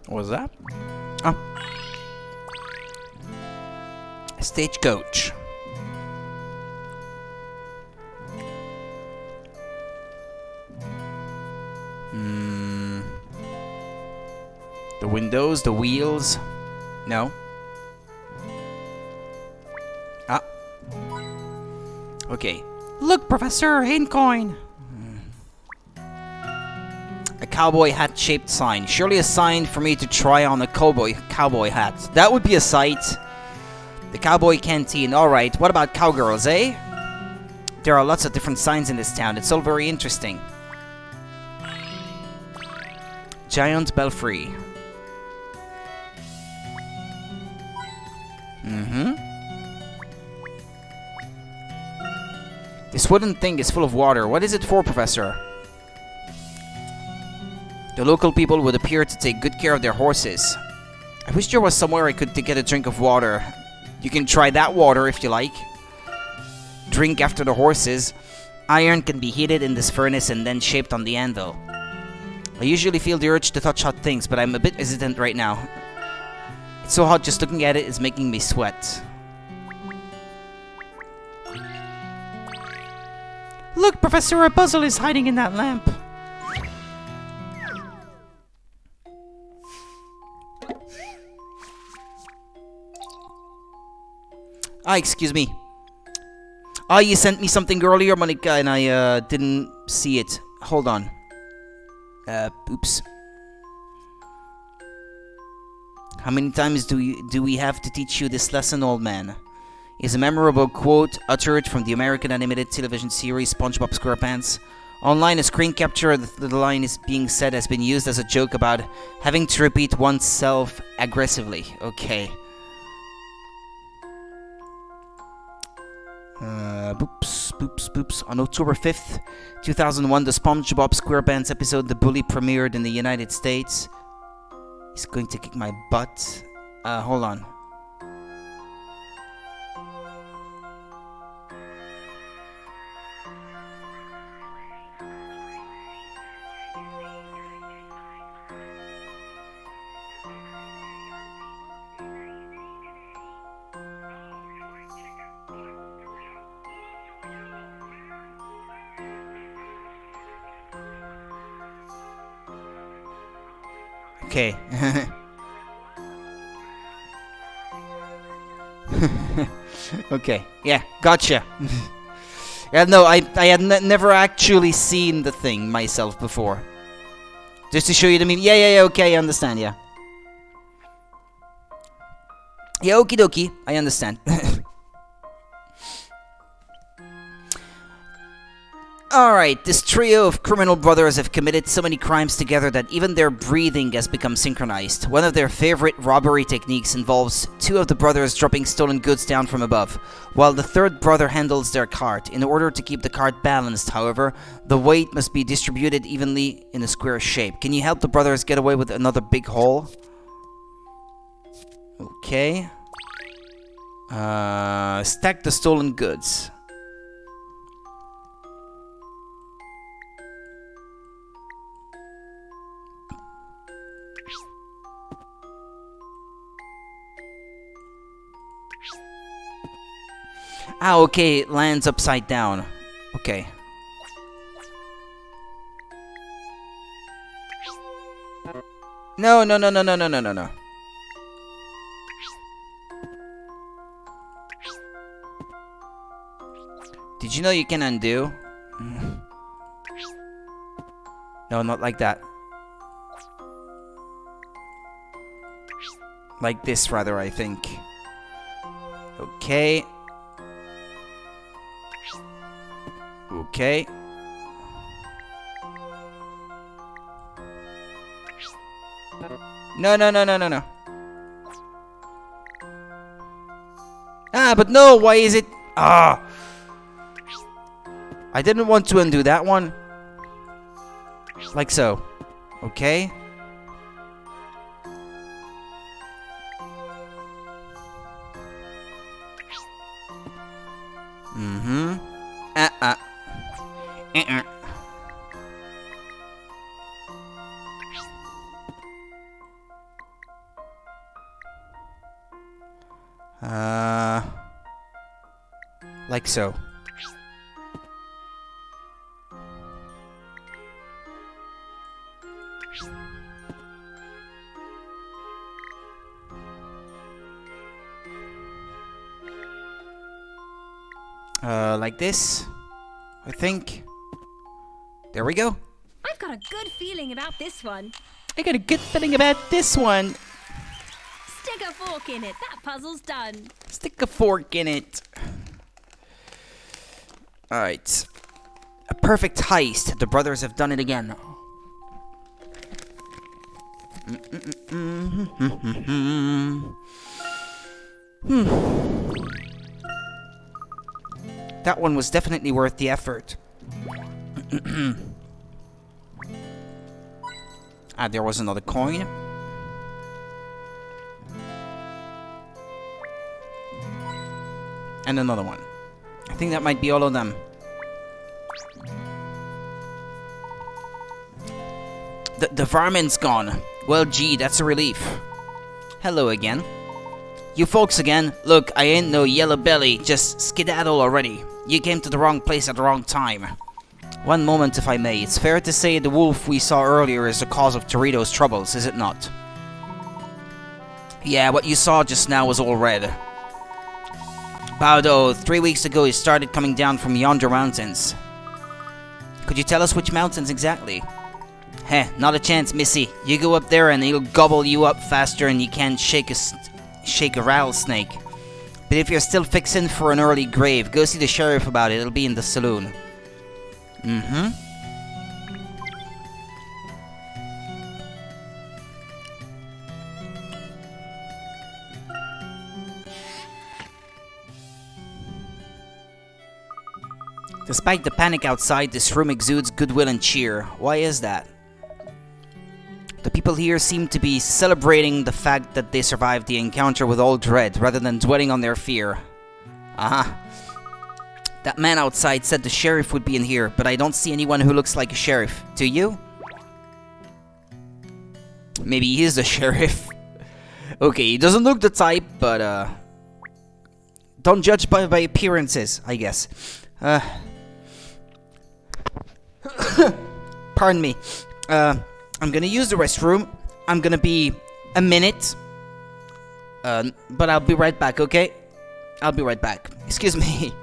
What was that? Oh. A stagecoach. The windows, the wheels. No. Ah. Okay. Look, Professor, hidden coin. A cowboy hat-shaped sign. Surely a sign for me to try on a cowboy hat. That would be a sight. The cowboy canteen. Alright, what about cowgirls, eh? There are lots of different signs in this town. It's all very interesting. Giant belfry. This wooden thing is full of water. What is it for, Professor? The local people would appear to take good care of their horses. I wish there was somewhere I could get a drink of water. You can try that water if you like. Drink after the horses. Iron can be heated in this furnace and then shaped on the anvil. I usually feel the urge to touch hot things, but I'm a bit hesitant right now. It's so hot just looking at it is making me sweat. Look, Professor, a puzzle is hiding in that lamp. Excuse me. You sent me something earlier, Monica, and I didn't see it. Hold on. Oops. How many times do we have to teach you this lesson, old man? Is a memorable quote uttered from the American animated television series SpongeBob SquarePants. Online, a screen capture of the line is being said has been used as a joke about having to repeat oneself aggressively. Okay. Boops. On October 5th, 2001, the SpongeBob SquarePants episode The Bully premiered in the United States. He's going to kick my butt. Hold on. Okay. Okay. Yeah, gotcha. Yeah, no, I had never actually seen the thing myself before. Just to show you the meme. Yeah, okay, I understand, yeah. Yeah, okie dokie, I understand. Alright, this trio of criminal brothers have committed so many crimes together that even their breathing has become synchronized. One of their favorite robbery techniques involves two of the brothers dropping stolen goods down from above, while the third brother handles their cart. In order to keep the cart balanced, however, the weight must be distributed evenly in a square shape. Can you help the brothers get away with another big haul? Okay. Stack the stolen goods. Okay, it lands upside down. Okay. No. Did you know you can undo? No, not like that. Like this, rather, I think. Okay. Okay. No. But no, why is it... I didn't want to undo that one. Like so. Okay. Like so. Like this, I think. There we go. I've got a good feeling about this one. I got a good feeling about this one. Stick a fork in it. That puzzle's done. Stick a fork in it. Alright. A perfect heist. The brothers have done it again. That one was definitely worth the effort. Ah, there was another coin. And another one. I think that might be all of them. The varmint's gone. Well, gee, that's a relief. Hello again. You folks again? Look, I ain't no yellow belly, just skedaddle already. You came to the wrong place at the wrong time. One moment, if I may. It's fair to say the wolf we saw earlier is the cause of Torito's troubles, is it not? Yeah, what you saw just now was all red. Baudo, 3 weeks ago he started coming down from yonder mountains. Could you tell us which mountains exactly? Heh, not a chance, missy. You go up there and he'll gobble you up faster than you can shake a rattlesnake. But if you're still fixing for an early grave, go see the sheriff about it. It'll be in the saloon. Despite the panic outside, this room exudes goodwill and cheer. Why is that? The people here seem to be celebrating the fact that they survived the encounter with Old Red, rather than dwelling on their fear. Aha. That man outside said the sheriff would be in here, but I don't see anyone who looks like a sheriff. Do you? Maybe he is a sheriff. Okay, he doesn't look the type, but don't judge by appearances, I guess. Pardon me. I'm gonna use the restroom. I'm gonna be a minute. But I'll be right back, okay? I'll be right back. Excuse me.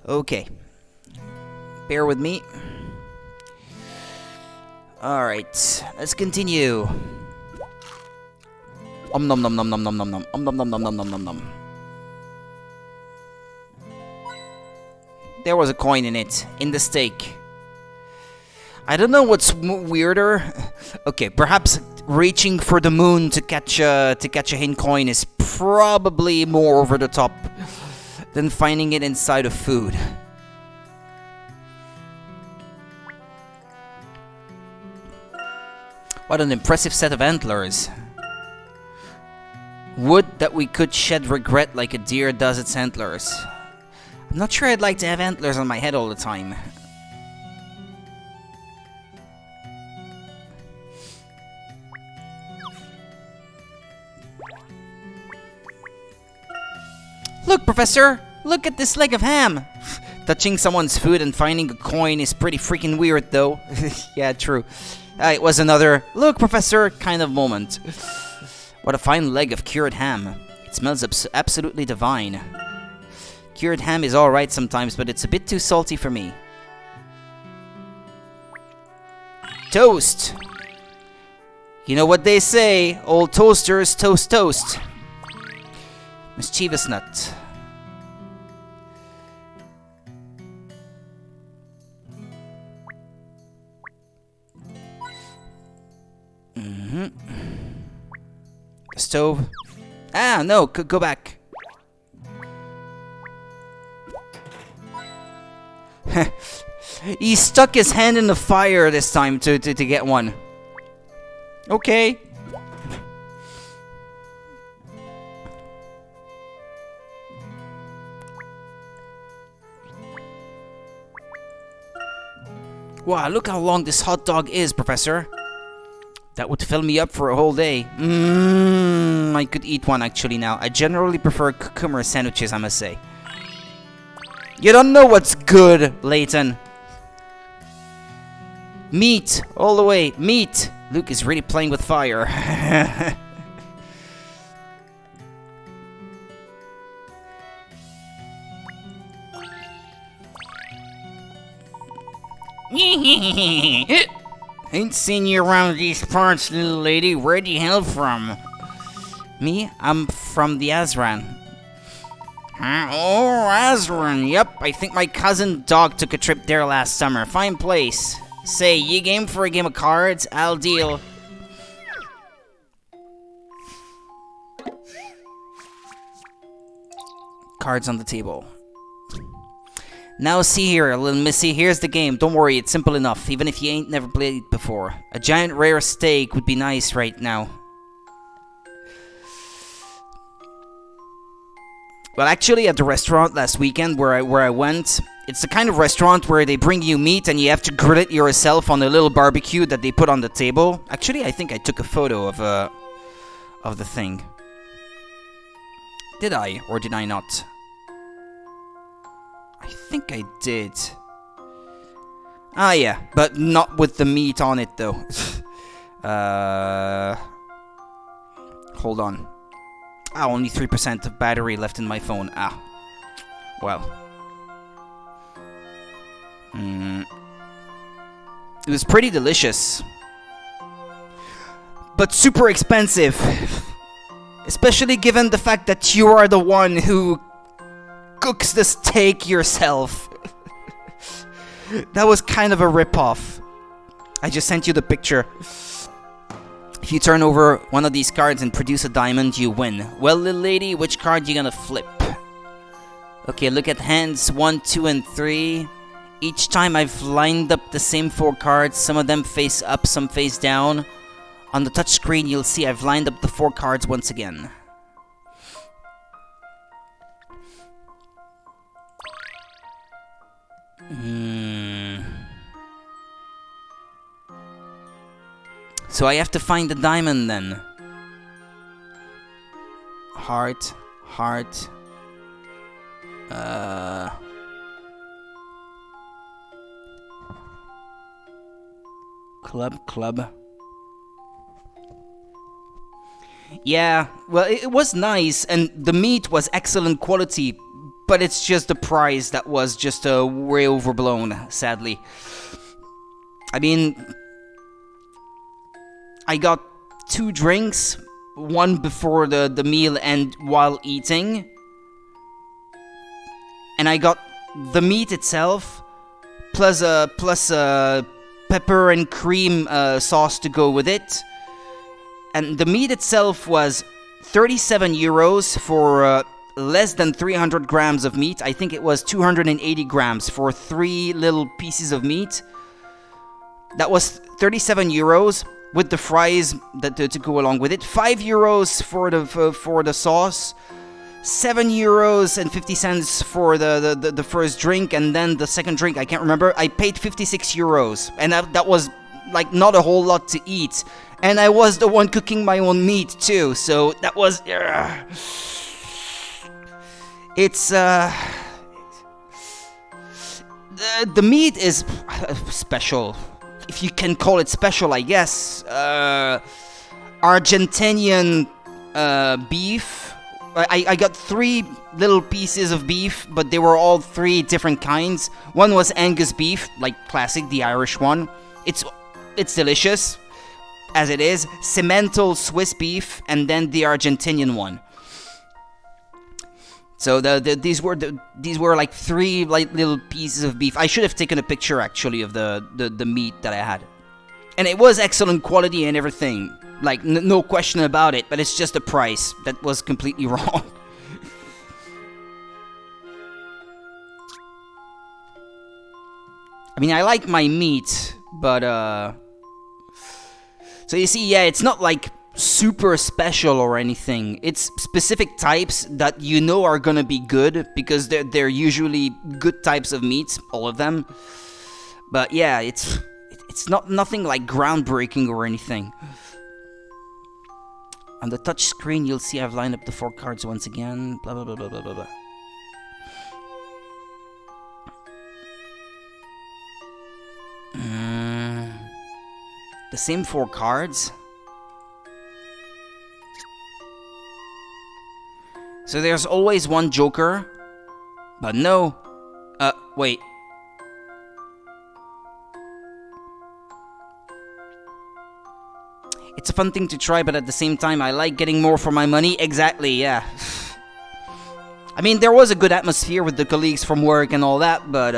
Okay. Bear with me. Alright, let's continue. Nom nom nom nom nom nom nom nom nom nom nom nom nom nom nom. There was a coin in it, in the stake. I don't know what's weirder. Okay, perhaps reaching for the moon to catch a hidden coin is probably more over the top than finding it inside of food. What an impressive set of antlers. Would that we could shed regret like a deer does its antlers. I'm not sure I'd like to have antlers on my head all the time. Look, Professor! Look at this leg of ham! Touching someone's food and finding a coin is pretty freaking weird, though. Yeah, true. It was another, look, Professor, kind of moment. What a fine leg of cured ham. It smells absolutely divine. Cured ham is alright sometimes, but it's a bit too salty for me. Toast! You know what they say, old toasters toast toast. Mischievous nut. Stove. Ah, no, go back. He stuck his hand in the fire this time to get one. Okay. Wow, look how long this hot dog is, Professor. That would fill me up for a whole day. I could eat one actually now. I generally prefer cucumber sandwiches, I must say. You don't know what's good, Layton. Meat, all the way, meat. Luke is really playing with fire. Ain't seen you around these parts, little lady. Where'd you hail from? Me? I'm from the Azran. Oh, Azran. Yep, I think my cousin Dog took a trip there last summer. Fine place. Say, you game for a game of cards? I'll deal. Cards on the table. Now see here, little missy, here's the game. Don't worry, it's simple enough, even if you ain't never played before. A giant rare steak would be nice right now. Well, actually, at the restaurant last weekend where I went, it's the kind of restaurant where they bring you meat and you have to grill it yourself on a little barbecue that they put on the table. Actually, I think I took a photo of the thing. Did I, or did I not? I think I did. Ah, yeah, but not with the meat on it, though. Hold on. Ah, only 3% of battery left in my phone. Ah. Well. It was pretty delicious. But super expensive. Especially given the fact that you are the one who cooks the steak yourself. That was kind of a rip-off. I just sent you the picture. If you turn over one of these cards and produce a diamond, you win. Well, little lady, which card you gonna flip? Okay, look at hands 1, 2, and 3. Each time I've lined up the same 4 cards, some of them face up, some face down. On the touch screen, you'll see I've lined up the 4 cards once again. So I have to find the diamond then. Heart, heart. Club. Yeah, well, it was nice, and the meat was excellent quality, but it's just the price that was just way overblown, sadly. I mean, I got 2 drinks, one before the meal and while eating, and I got the meat itself, plus a pepper and cream sauce to go with it. And the meat itself was 37 euros for less than 300 grams of meat. I think it was 280 grams for 3 little pieces of meat. That was 37 euros with the fries that to go along with it. 5 euros for the sauce. 7 euros and 50 cents for the first drink, and then the second drink, I can't remember. I paid 56 euros, and that was like not a whole lot to eat. And I was the one cooking my own meat too, so that was... It's... The meat is special. If you can call it special, I guess. Argentinian beef. I got 3 little pieces of beef, but they were all 3 different kinds. One was Angus beef, like classic, the Irish one. It's delicious. as it is, Simmental Swiss beef, and then the Argentinian one. So these were like 3 like little pieces of beef. I should have taken a picture actually of the meat that I had, and it was excellent quality and everything. Like no question about it. But it's just the price that was completely wrong. I mean, I like my meat, but so you see, yeah, it's not like super special or anything. It's specific types that you know are gonna be good because they're usually good types of meats, all of them. But yeah, it's nothing like groundbreaking or anything. On the touch screen, you'll see I've lined up the 4 cards once again. Blah blah blah blah blah blah blah. The same 4 cards. So there's always one joker. But no. Wait. It's a fun thing to try, but at the same time, I like getting more for my money. Exactly, yeah. I mean, there was a good atmosphere with the colleagues from work and all that, but,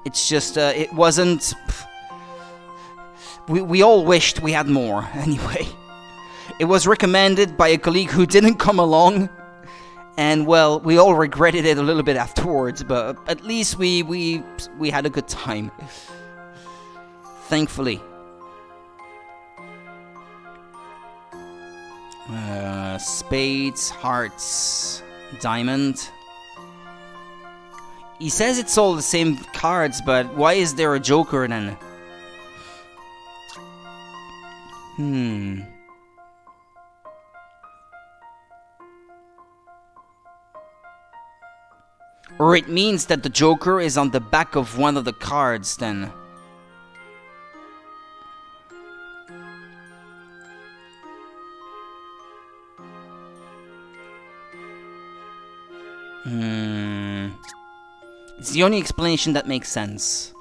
it's just, it wasn't... We all wished we had more, anyway. It was recommended by a colleague who didn't come along. And, well, we all regretted it a little bit afterwards, but at least we had a good time. Thankfully. Spades, hearts, diamond. He says it's all the same cards, but why is there a joker then? Or it means that the joker is on the back of one of the cards then. It's the only explanation that makes sense.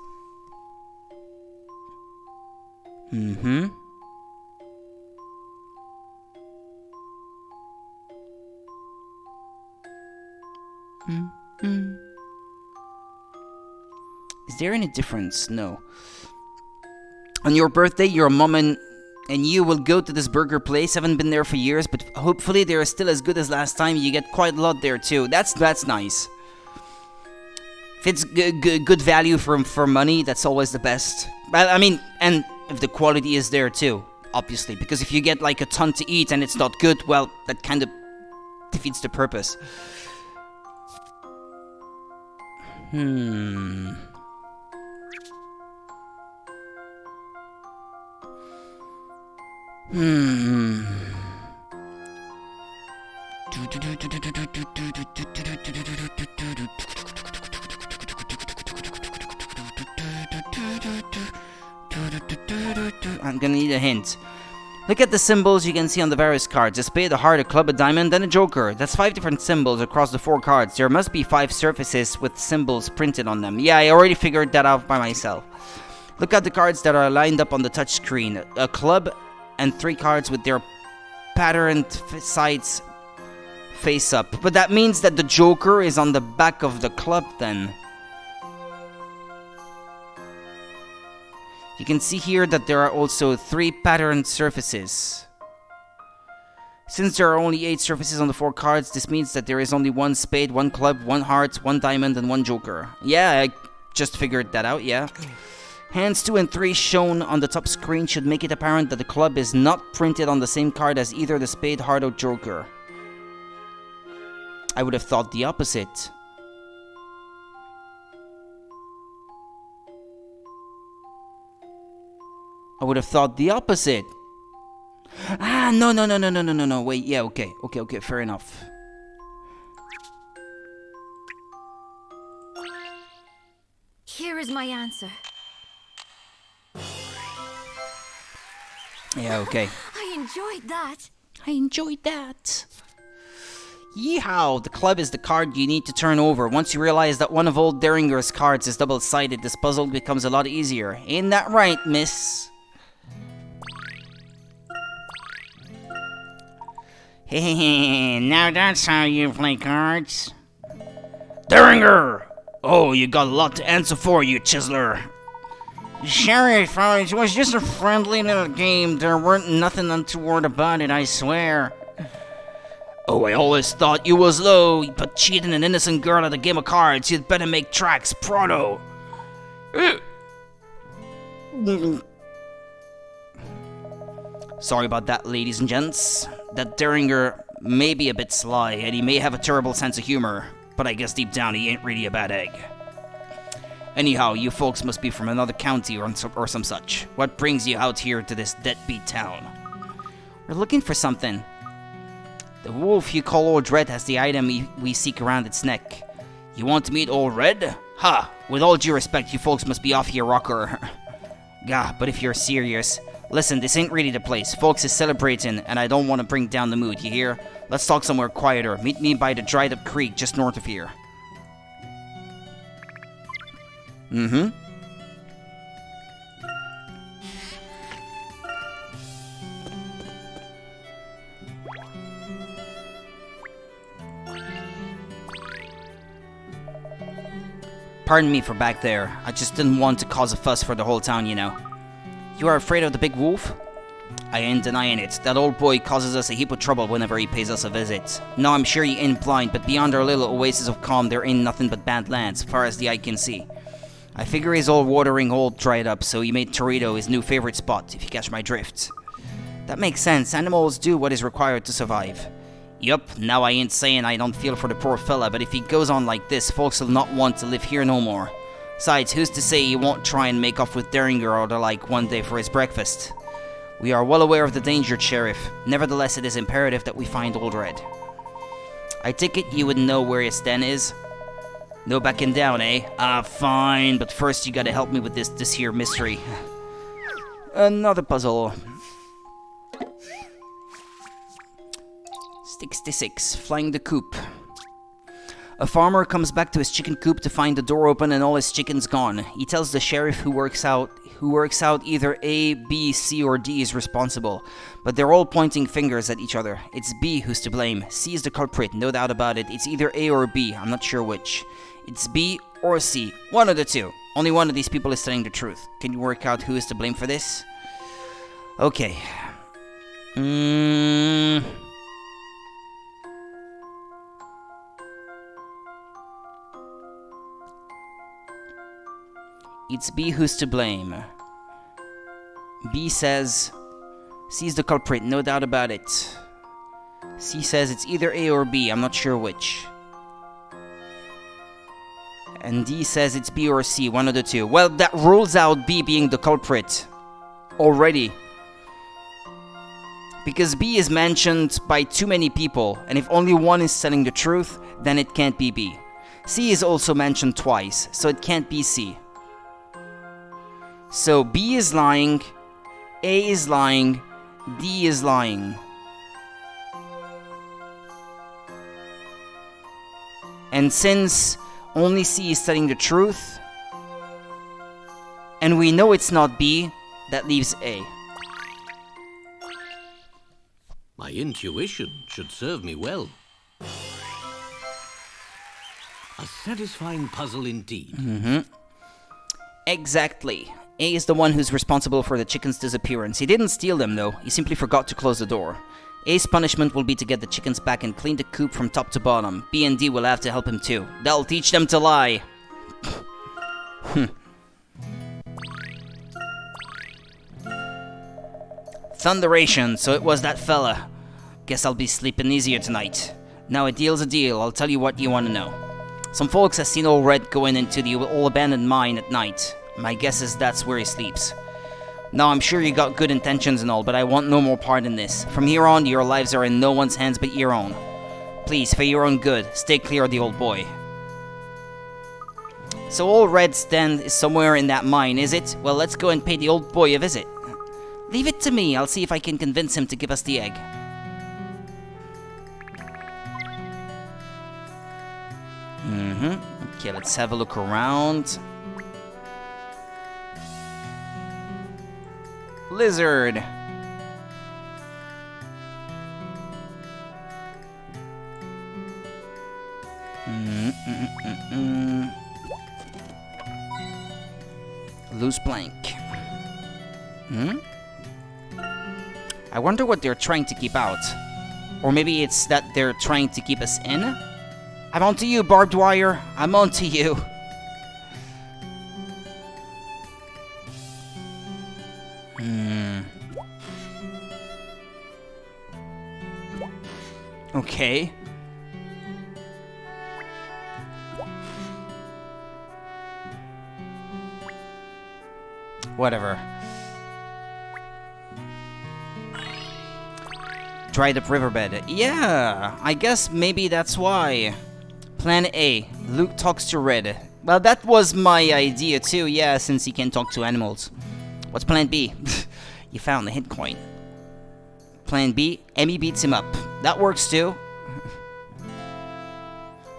Is there any difference? No. On your birthday, your mom and you will go to this burger place. Haven't been there for years, but hopefully they're still as good as last time. You get quite a lot there too. That's nice. If it's good value for money, that's always the best. But I mean, and if the quality is there too, obviously. Because if you get like a ton to eat and it's not good, well, that kind of defeats the purpose. I'm gonna need a hint. Look at the symbols you can see on the various cards. A spade, a heart, a club, a diamond, and a joker. That's 5 different symbols across the 4 cards. There must be 5 surfaces with symbols printed on them. Yeah, I already figured that out by myself. Look at the cards that are lined up on the touch screen. A club and 3 cards with their patterned sides face up. But that means that the joker is on the back of the club then. You can see here that there are also 3 patterned surfaces. Since there are only 8 surfaces on the 4 cards, this means that there is only 1 spade, 1 club, 1 heart, 1 diamond, and 1 joker. Yeah, I just figured that out, yeah. Hands 2 and 3 shown on the top screen should make it apparent that the club is not printed on the same card as either the spade, heart, or joker. I would have thought the opposite. I would have thought the opposite. Ah, no. Wait, yeah, okay, fair enough. Here is my answer. Yeah, okay. I enjoyed that. I enjoyed that. Yeehaw! The club is the card you need to turn over. Once you realize that one of old Deringer's cards is double-sided, this puzzle becomes a lot easier. Ain't that right, miss? Hehehe, now that's how you play cards. Derringer! Oh, you got a lot to answer for, you chiseler. Sheriff, it was just a friendly little game. There weren't nothing untoward about it, I swear. Oh, I always thought you was low, but cheating an innocent girl at a game of cards, you'd better make tracks, proto. Sorry about that, ladies and gents. That Derringer may be a bit sly, and he may have a terrible sense of humor, but I guess deep down he ain't really a bad egg. Anyhow, you folks must be from another county or some such. What brings you out here to this deadbeat town? We're looking for something. The wolf you call Old Red has the item we seek around its neck. You want to meet Old Red? Ha! With all due respect, you folks must be off your rocker. Gah, but if you're serious... Listen, this ain't really the place. Folks is celebrating, and I don't want to bring down the mood, you hear? Let's talk somewhere quieter. Meet me by the dried-up creek just north of here. Mm-hmm. Pardon me for back there. I just didn't want to cause a fuss for the whole town, you know. You are afraid of the big wolf? I ain't denying it. That old boy causes us a heap of trouble whenever he pays us a visit. No, I'm sure he ain't blind, but beyond our little oasis of calm, there ain't nothing but bad lands, far as the eye can see. I figure he's all watering hole dried up, so he made Torito his new favorite spot, if you catch my drift. That makes sense. Animals do what is required to survive. Yup, now I ain't saying I don't feel for the poor fella, but if he goes on like this, folks will not want to live here no more. Besides, who's to say he won't try and make off with Derringer or the like one day for his breakfast? We are well aware of the danger, Sheriff. Nevertheless, it is imperative that we find Old Red. I take it you would know where his den is? No backing down, eh? Ah, fine, but first you gotta help me with this here mystery. Another puzzle. 66, flying the coop. A farmer comes back to his chicken coop to find the door open and all his chickens gone. He tells the sheriff who works out either A, B, C, or D is responsible, but they're all pointing fingers at each other. It's B who's to blame. C is the culprit, no doubt about it. It's either A or B, I'm not sure which. It's B or C, one of the two. Only one of these people is telling the truth. Can you work out who is to blame for this? Okay. It's B who's to blame. B says C's the culprit, no doubt about it. C says it's either A or B, I'm not sure which. And D says it's B or C, one of the two. Well, that rules out B being the culprit already. Because B is mentioned by too many people, and if only one is telling the truth, then it can't be B. C is also mentioned twice, so it can't be C. So B is lying, A is lying, D is lying. And since only C is telling the truth, and we know it's not B, that leaves A. My intuition should serve me well. A satisfying puzzle indeed. Exactly. A is the one who's responsible for the chicken's disappearance. He didn't steal them, though. He simply forgot to close the door. A's punishment will be to get the chickens back and clean the coop from top to bottom. B and D will have to help him, too. That'll teach them to lie. Thunderation, so it was that fella. Guess I'll be sleeping easier tonight. Now a deal's a deal. I'll tell you what you want to know. Some folks have seen Old Red going into the all-abandoned mine at night. My guess is that's where he sleeps. Now, I'm sure you got good intentions and all, but I want no more part in this. From here on, your lives are in no one's hands but your own. Please, for your own good, stay clear of the old boy. So Old Red's den is somewhere in that mine, is it? Well, let's go and pay the old boy a visit. Leave it to me. I'll see if I can convince him to give us the egg. Okay, let's have a look around. Lizard. Loose blank. I wonder what they're trying to keep out. Or maybe it's that they're trying to keep us in? I'm on to you, barbed wire. I'm on to you. Okay. Whatever. Dried up riverbed. Yeah, I guess maybe that's why. Plan A. Luke talks to Red. Well, that was my idea too, yeah, since he can talk to animals. What's plan B? You found the hit coin. Plan B. Emmy beats him up. That works too.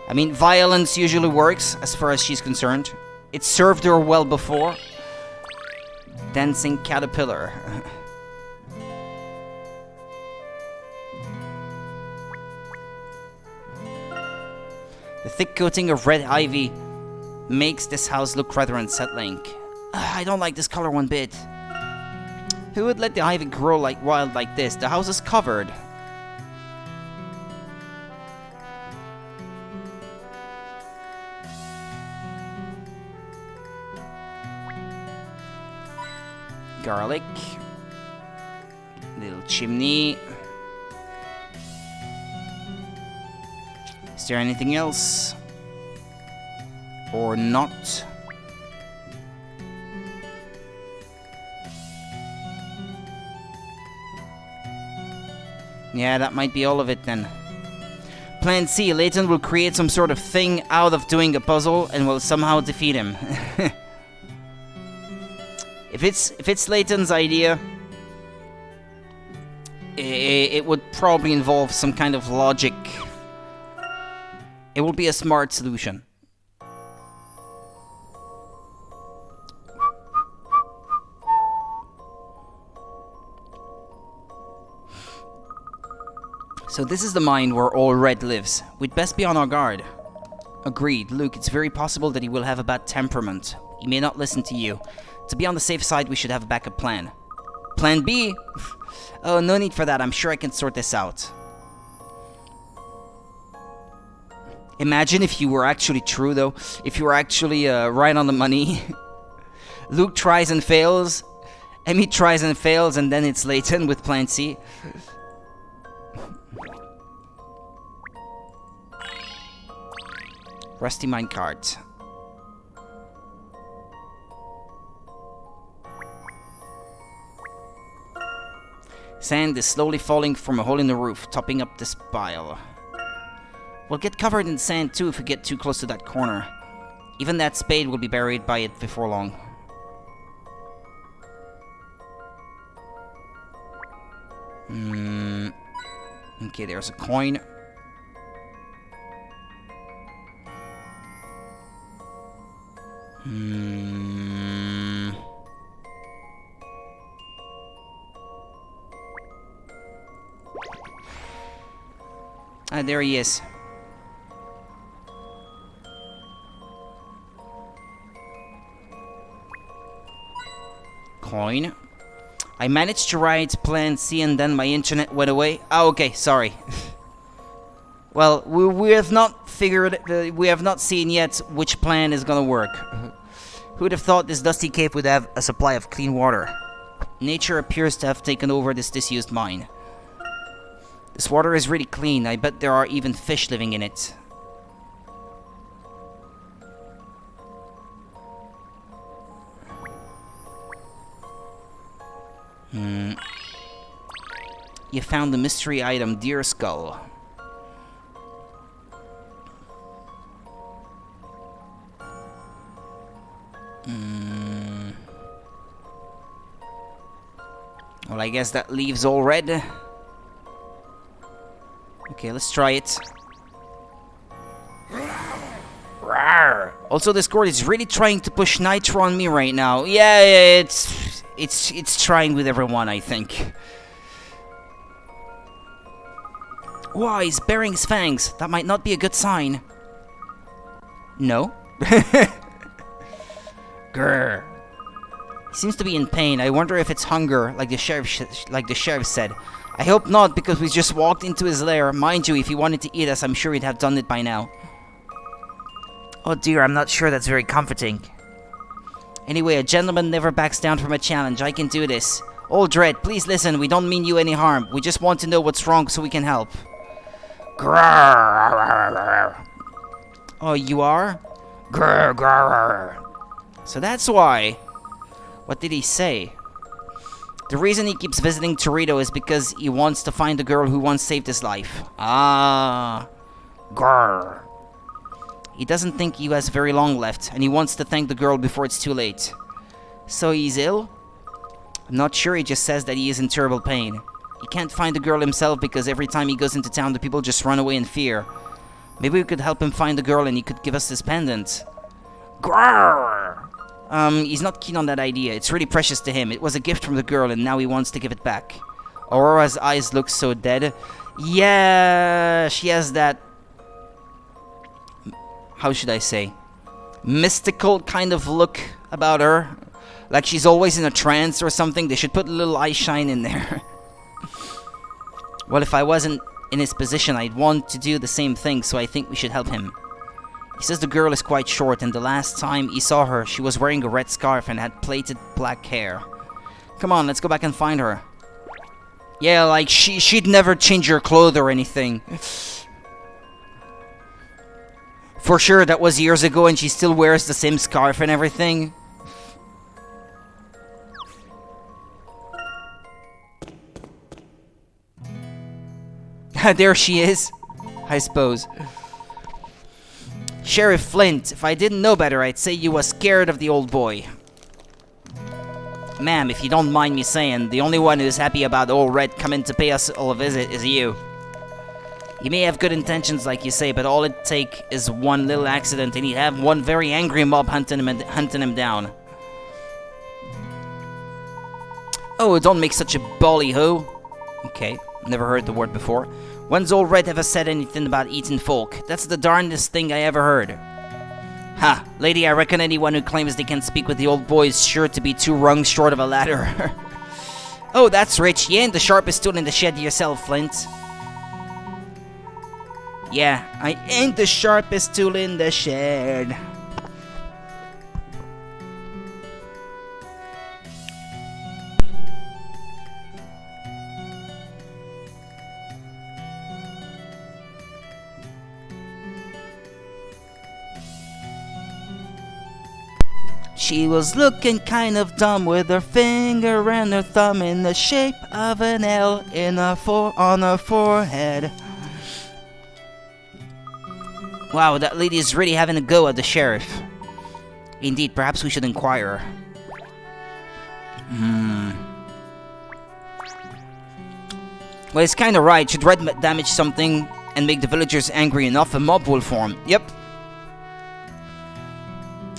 I mean, violence usually works, as far as she's concerned. It served her well before. Dancing caterpillar. The thick coating of red ivy makes this house look rather unsettling. I don't like this color one bit. Who would let the ivy grow like wild like this? The house is covered. Garlic. Little chimney. Is there anything else? Or not? Yeah, that might be all of it then. Plan C, Layton will create some sort of thing out of doing a puzzle and will somehow defeat him. If it's Layton's idea, it would probably involve some kind of logic. It will be a smart solution. So this is the mine where All Red lives. We'd best be on our guard. Agreed. Luke, it's very possible that he will have a bad temperament. He may not listen to you. To be on the safe side, we should have a backup plan. Plan B? Oh, no need for that. I'm sure I can sort this out. Imagine if you were actually true, though. If you were actually right on the money. Luke tries and fails. Emmy tries and fails, and then it's Layton with Plan C. Rusty minecart. Sand is slowly falling from a hole in the roof, topping up this pile. We'll get covered in sand too if we get too close to that corner. Even that spade will be buried by it before long. Okay, there's a coin. Ah, there he is. Coin. I managed to write Plan C and then my internet went away. Oh, okay, sorry. Well, we have not figured, we have not seen yet which plan is gonna work. Who would have thought this dusty cave would have a supply of clean water? Nature appears to have taken over this disused mine. This water is really clean. I bet there are even fish living in it. You found the mystery item, deer skull. Well, I guess that leaves all red. Okay, let's try it. Rawr. Also, this gourd is really trying to push nitro on me right now. Yeah, it's trying with everyone, I think. Wow, he's baring his fangs. That might not be a good sign. No. Grr. He seems to be in pain. I wonder if it's hunger, like the sheriff said. I hope not, because we just walked into his lair. Mind you, if he wanted to eat us, I'm sure he'd have done it by now. Oh dear, I'm not sure that's very comforting. Anyway, a gentleman never backs down from a challenge. I can do this. Old Dread, please listen. We don't mean you any harm. We just want to know what's wrong so we can help. Grrr. Oh, you are? Grrr, grrr. So that's why. What did he say? The reason he keeps visiting Torito is because he wants to find the girl who once saved his life. Ah. Grrr. He doesn't think he has very long left, and he wants to thank the girl before it's too late. So he's ill? I'm not sure, he just says that he is in terrible pain. He can't find the girl himself because every time he goes into town, the people just run away in fear. Maybe we could help him find the girl and he could give us this pendant. Grrr! He's not keen on that idea. It's really precious to him. It was a gift from the girl and now he wants to give it back. Aurora's eyes look so dead. Yeah, she has that... How should I say? Mystical kind of look about her. Like she's always in a trance or something. They should put a little eye shine in there. Well, if I wasn't in his position, I'd want to do the same thing, so I think we should help him. He says the girl is quite short, and the last time he saw her, she was wearing a red scarf and had plaited black hair. Come on, let's go back and find her. Yeah, like, she'd never change her clothes or anything. For sure, that was years ago, and she still wears the same scarf and everything. There she is, I suppose. Sheriff Flint, if I didn't know better, I'd say you was scared of the old boy. Ma'am, if you don't mind me saying, the only one who's happy about old Red coming to pay us all a visit is you. You may have good intentions, like you say, but all it take is one little accident and he'd have one very angry mob hunting him down. Oh, don't make such a bally-ho. Okay, never heard the word before. When's old Red ever said anything about eating folk? That's the darndest thing I ever heard. Ha, lady, I reckon anyone who claims they can speak with the old boy is sure to be two rungs short of a ladder. Oh, that's rich. You ain't the sharpest tool in the shed yourself, Flint. Yeah, I ain't the sharpest tool in the shed. She was looking kind of dumb with her finger and her thumb in the shape of an L on her forehead. Wow, that lady is really having a go at the sheriff. Indeed, perhaps we should inquire. Well, it's kinda right. Should Red damage something and make the villagers angry enough, a mob will form. Yep.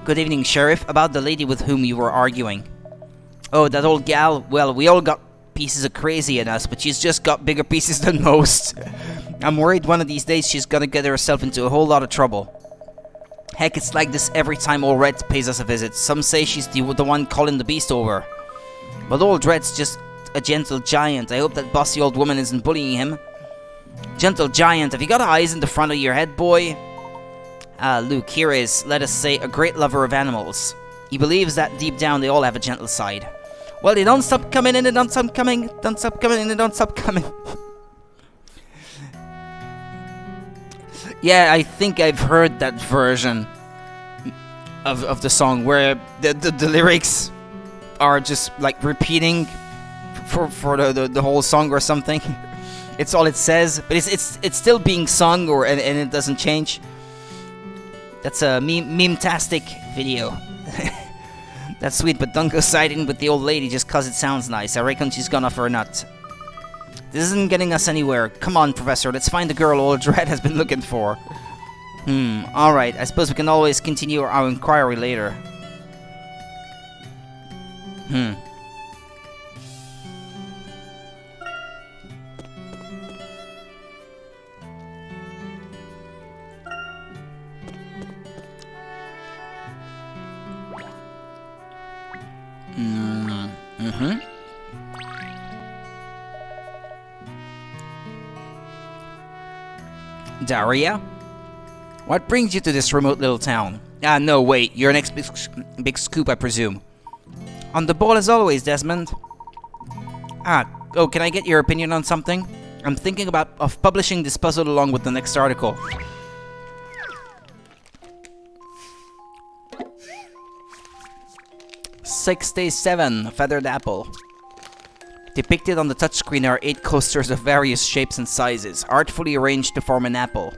Good evening, Sheriff. About the lady with whom you were arguing. Oh, that old gal? Well, we all got pieces of crazy in us, but she's just got bigger pieces than most. I'm worried one of these days she's gonna get herself into a whole lot of trouble. Heck, it's like this every time old Red pays us a visit. Some say she's the one calling the beast over. But old Red's just a gentle giant. I hope that bossy old woman isn't bullying him. Gentle giant, have you got eyes in the front of your head, boy? Luke, here is, let us say, a great lover of animals. He believes that deep down they all have a gentle side. Well, they don't stop coming and they don't stop coming, don't stop coming and they don't stop coming. Yeah, I think I've heard that version of the song where the lyrics are just like repeating for the whole song or something. It's all it says, but it's still being sung and it doesn't change. That's a meme-tastic video. That's sweet, but don't go siding with the old lady just cause it sounds nice. I reckon she's gone off her nut. This isn't getting us anywhere. Come on, Professor, let's find the girl old Red has been looking for. Alright, I suppose we can always continue our inquiry later. Daria? What brings you to this remote little town? Ah, no, wait. Your next big scoop, I presume. On the ball as always, Desmond. Oh, can I get your opinion on something? I'm thinking of publishing this puzzle along with the next article. Day 7, Feathered Apple. Depicted on the touchscreen are 8 coasters of various shapes and sizes, artfully arranged to form an apple.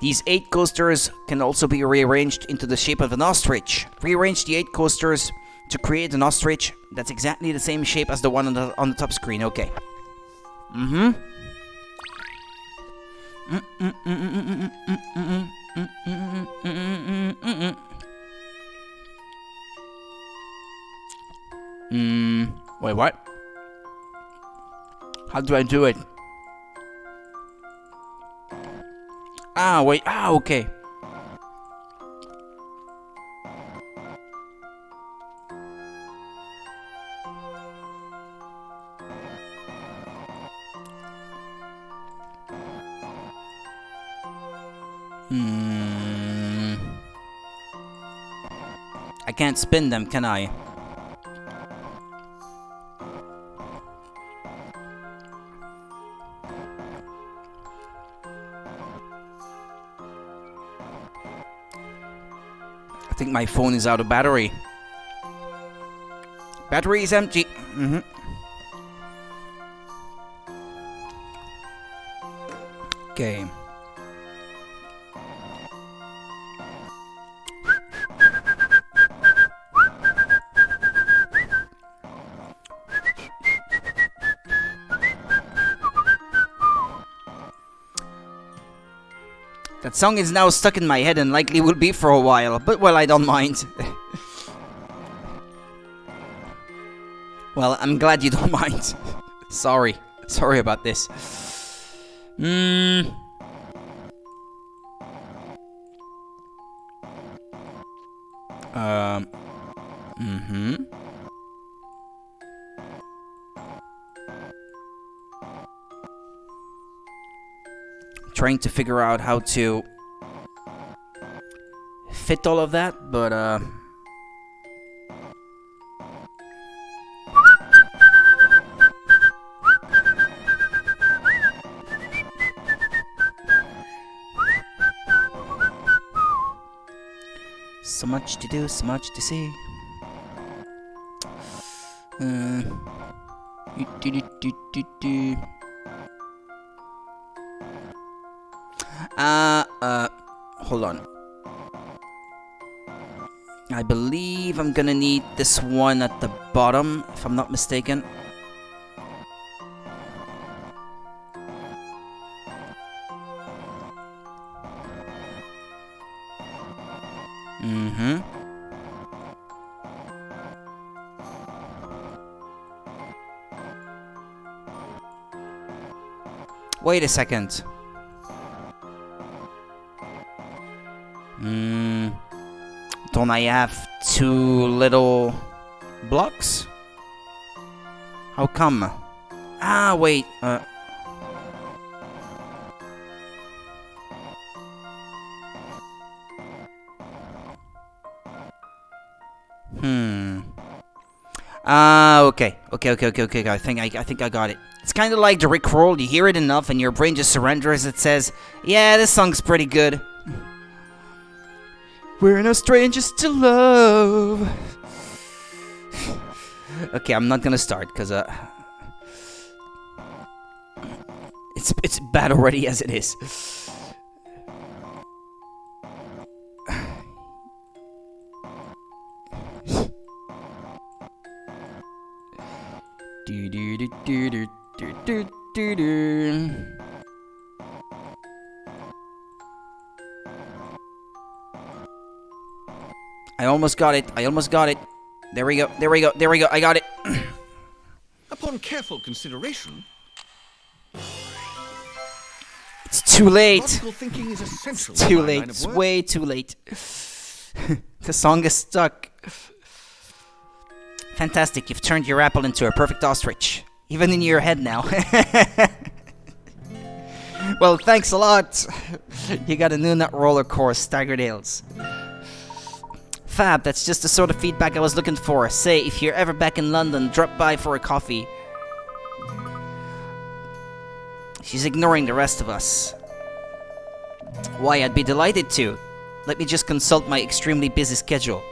These 8 coasters can also be rearranged into the shape of an ostrich. Rearrange the 8 coasters to create an ostrich that's exactly the same shape as the one on the top screen. Okay. Wait, what? How do I do it? Wait. Okay. I can't spin them, can I? I think my phone is out of battery. Battery is empty. Okay. That song is now stuck in my head and likely will be for a while, but well, I don't mind. Well, I'm glad you don't mind. Sorry about this. Trying to figure out how to fit all of that, but so much to do, so much to see. Hold on. I believe I'm gonna need this one at the bottom, if I'm not mistaken. Wait a second. Don't I have 2 little blocks? How come? Wait. Okay. I think I got it. It's kind of like the Rickroll. You hear it enough and your brain just surrenders. It says, yeah, this song's pretty good. We're no strangers to love. Okay, I'm not gonna start because it's bad already as it is. I almost got it. There we go. I got it. Upon careful consideration, It's too late. logical thinking is essential. It's in too my late. line of It's work. way too late. The song is stuck. Fantastic. You've turned your apple into a perfect ostrich. Even in your head now. Well, thanks a lot. You got a new nut roller course, staggered ales. Fab, that's just the sort of feedback I was looking for. Say, if you're ever back in London, drop by for a coffee. She's ignoring the rest of us. Why, I'd be delighted to. Let me just consult my extremely busy schedule.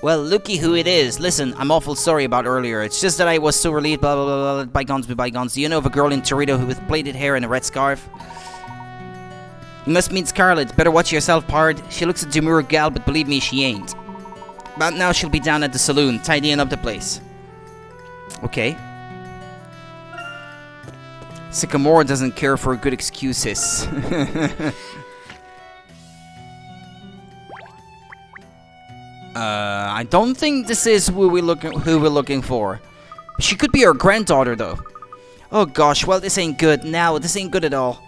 Well, looky who it is. Listen, I'm awful sorry about earlier. It's just that I was so relieved, blah, blah, blah, blah, bygones be bygones. Do you know of a girl in Torito who with plaited hair and a red scarf? You must meet Scarlet. Better watch yourself, pard. She looks a demure gal, but believe me, she ain't. But now she'll be down at the saloon, tidying up the place. Okay. Sycamore doesn't care for good excuses. I don't think this is who we're looking for. She could be her granddaughter, though. Oh gosh, well this ain't good. Now this ain't good at all.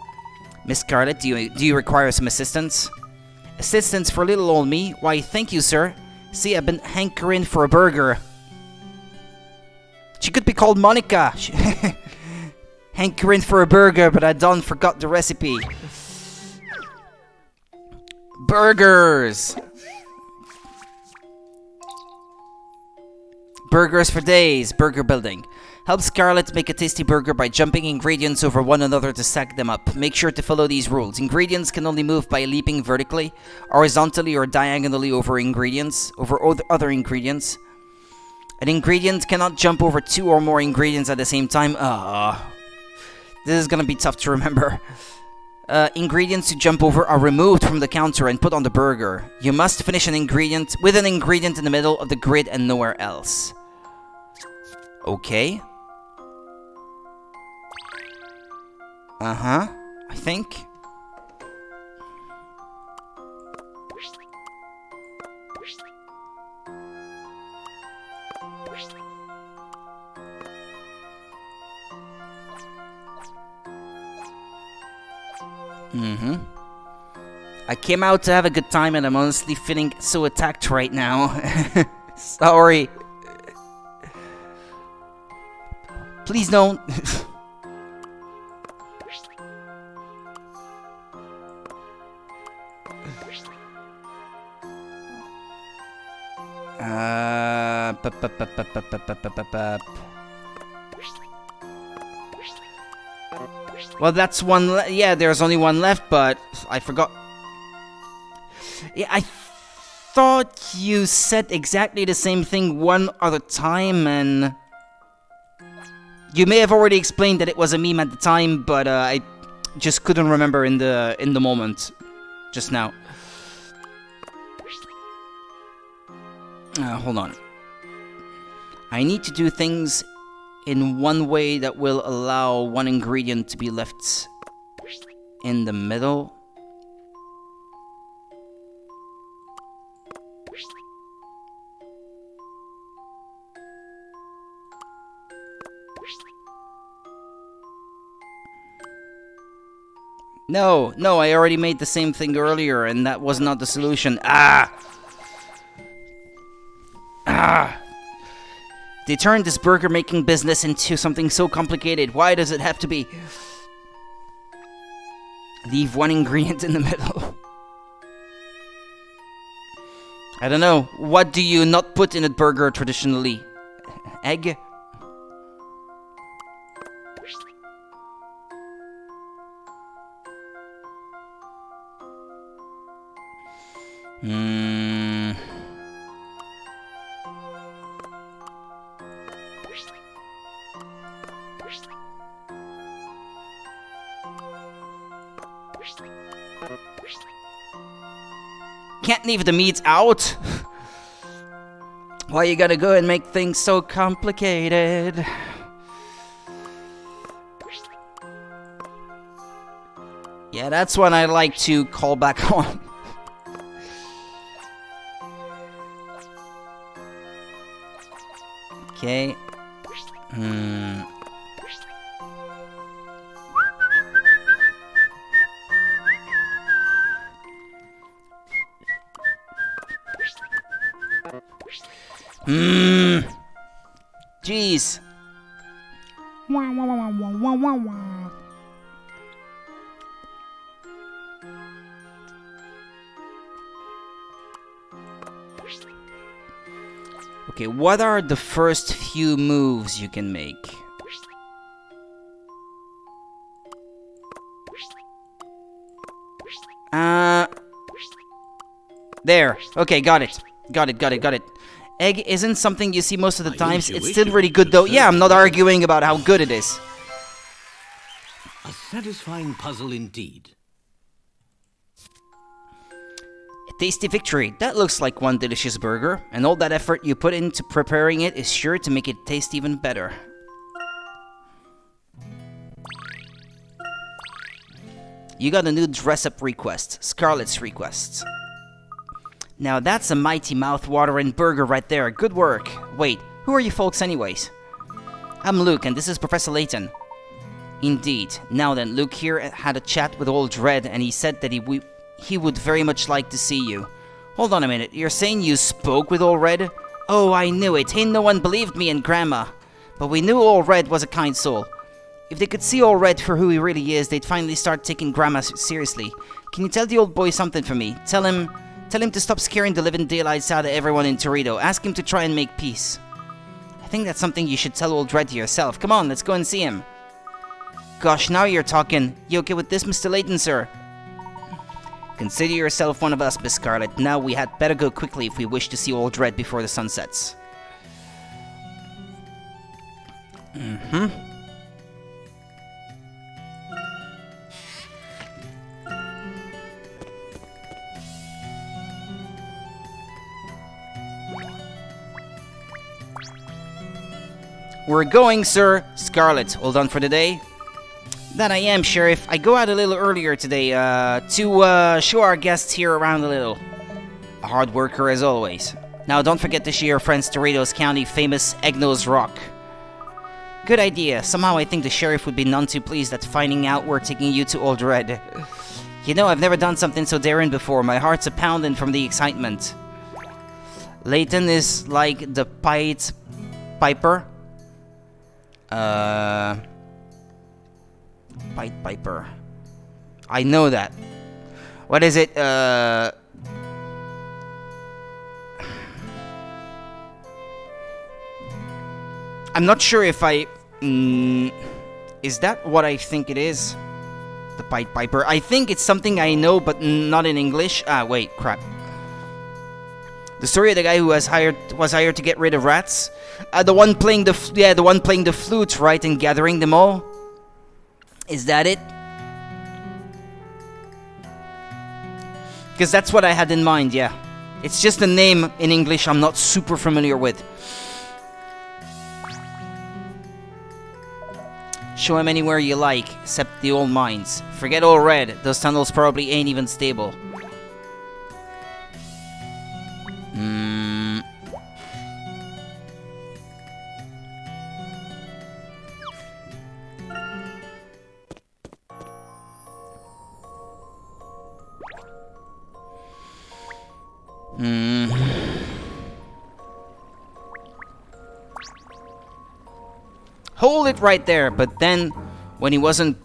Miss Scarlet, do you require some assistance? Assistance for little old me? Why, thank you, sir. See, I've been hankering for a burger. She could be called Monica. Hankering for a burger, but I done forgot the recipe. Burgers! Burgers for days. Burger building. Help Scarlet make a tasty burger by jumping ingredients over one another to stack them up. Make sure to follow these rules. Ingredients can only move by leaping vertically, horizontally, or diagonally over other ingredients. An ingredient cannot jump over 2 or more ingredients at the same time. This is gonna be tough to remember. Ingredients to jump over are removed from the counter and put on the burger. You must finish an ingredient with an ingredient in the middle of the grid and nowhere else. Okay. I think. I came out to have a good time and I'm honestly feeling so attacked right now. Sorry. Please don't. Well, that's one. Yeah, there's only one left, but I forgot. Yeah, I thought you said exactly the same thing one other time, and you may have already explained that it was a meme at the time, but I just couldn't remember in the moment, just now. Hold on. I need to do things in one way that will allow one ingredient to be left in the middle. No, I already made the same thing earlier, and that was not the solution. They turned this burger making business into something so complicated. Why does it have to be? Leave one ingredient in the middle. I don't know. What do you not put in a burger traditionally? Egg? Can't leave the meat out. Why you gotta go and make things so complicated? Yeah, that's one I like to call back on. Okay. Jeez. Okay, what are the first few moves you can make? There. Okay, got it. Got it. Egg isn't something you see most of the times. It's still really good though. Yeah, I'm not arguing about how good it is. A satisfying puzzle indeed. A tasty victory. That looks like one delicious burger, and all that effort you put into preparing it is sure to make it taste even better. You got a new dress-up request. Scarlett's request. Now that's a mighty mouth-watering burger right there. Good work. Wait, who are you folks anyways? I'm Luke, and this is Professor Layton. Indeed. Now then, Luke here had a chat with old Red, and he said that he would very much like to see you. Hold on a minute, you're saying you spoke with old Red? Oh, I knew it. Ain't no one believed me and Grandma. But we knew old Red was a kind soul. If they could see old Red for who he really is, they'd finally start taking Grandma seriously. Can you tell the old boy something for me? Tell him to stop scaring the living daylights out of everyone in Torito. Ask him to try and make peace. I think that's something you should tell old Red to yourself. Come on, let's go and see him. Gosh, now you're talking. You okay with this, Mr. Layton, sir? Consider yourself one of us, Miss Scarlet. Now we had better go quickly if we wish to see old Red before the sun sets. We're going, sir. Scarlet, all done for the day? That I am, Sheriff. I go out a little earlier today, to show our guests here around a little. A hard worker as always. Now don't forget to show your friends Doritos County famous Eggnose Rock. Good idea. Somehow I think the Sheriff would be none too pleased at finding out we're taking you to Old Red. You know, I've never done something so daring before. My heart's a-pounding from the excitement. Layton is like the Pied Piper. Pied Piper. I know that. What is it? I'm not sure if I... is that what I think it is? The Pied Piper. I think it's something I know, but not in English. Ah, wait, crap. The story of the guy who was hired to get rid of rats. The one playing the flute, right, and gathering them all. Is that it? Because that's what I had in mind, yeah. It's just a name in English I'm not super familiar with. Show him anywhere you like, except the old mines. Forget Old Red, those tunnels probably ain't even stable. Hold it right there, but then, when he wasn't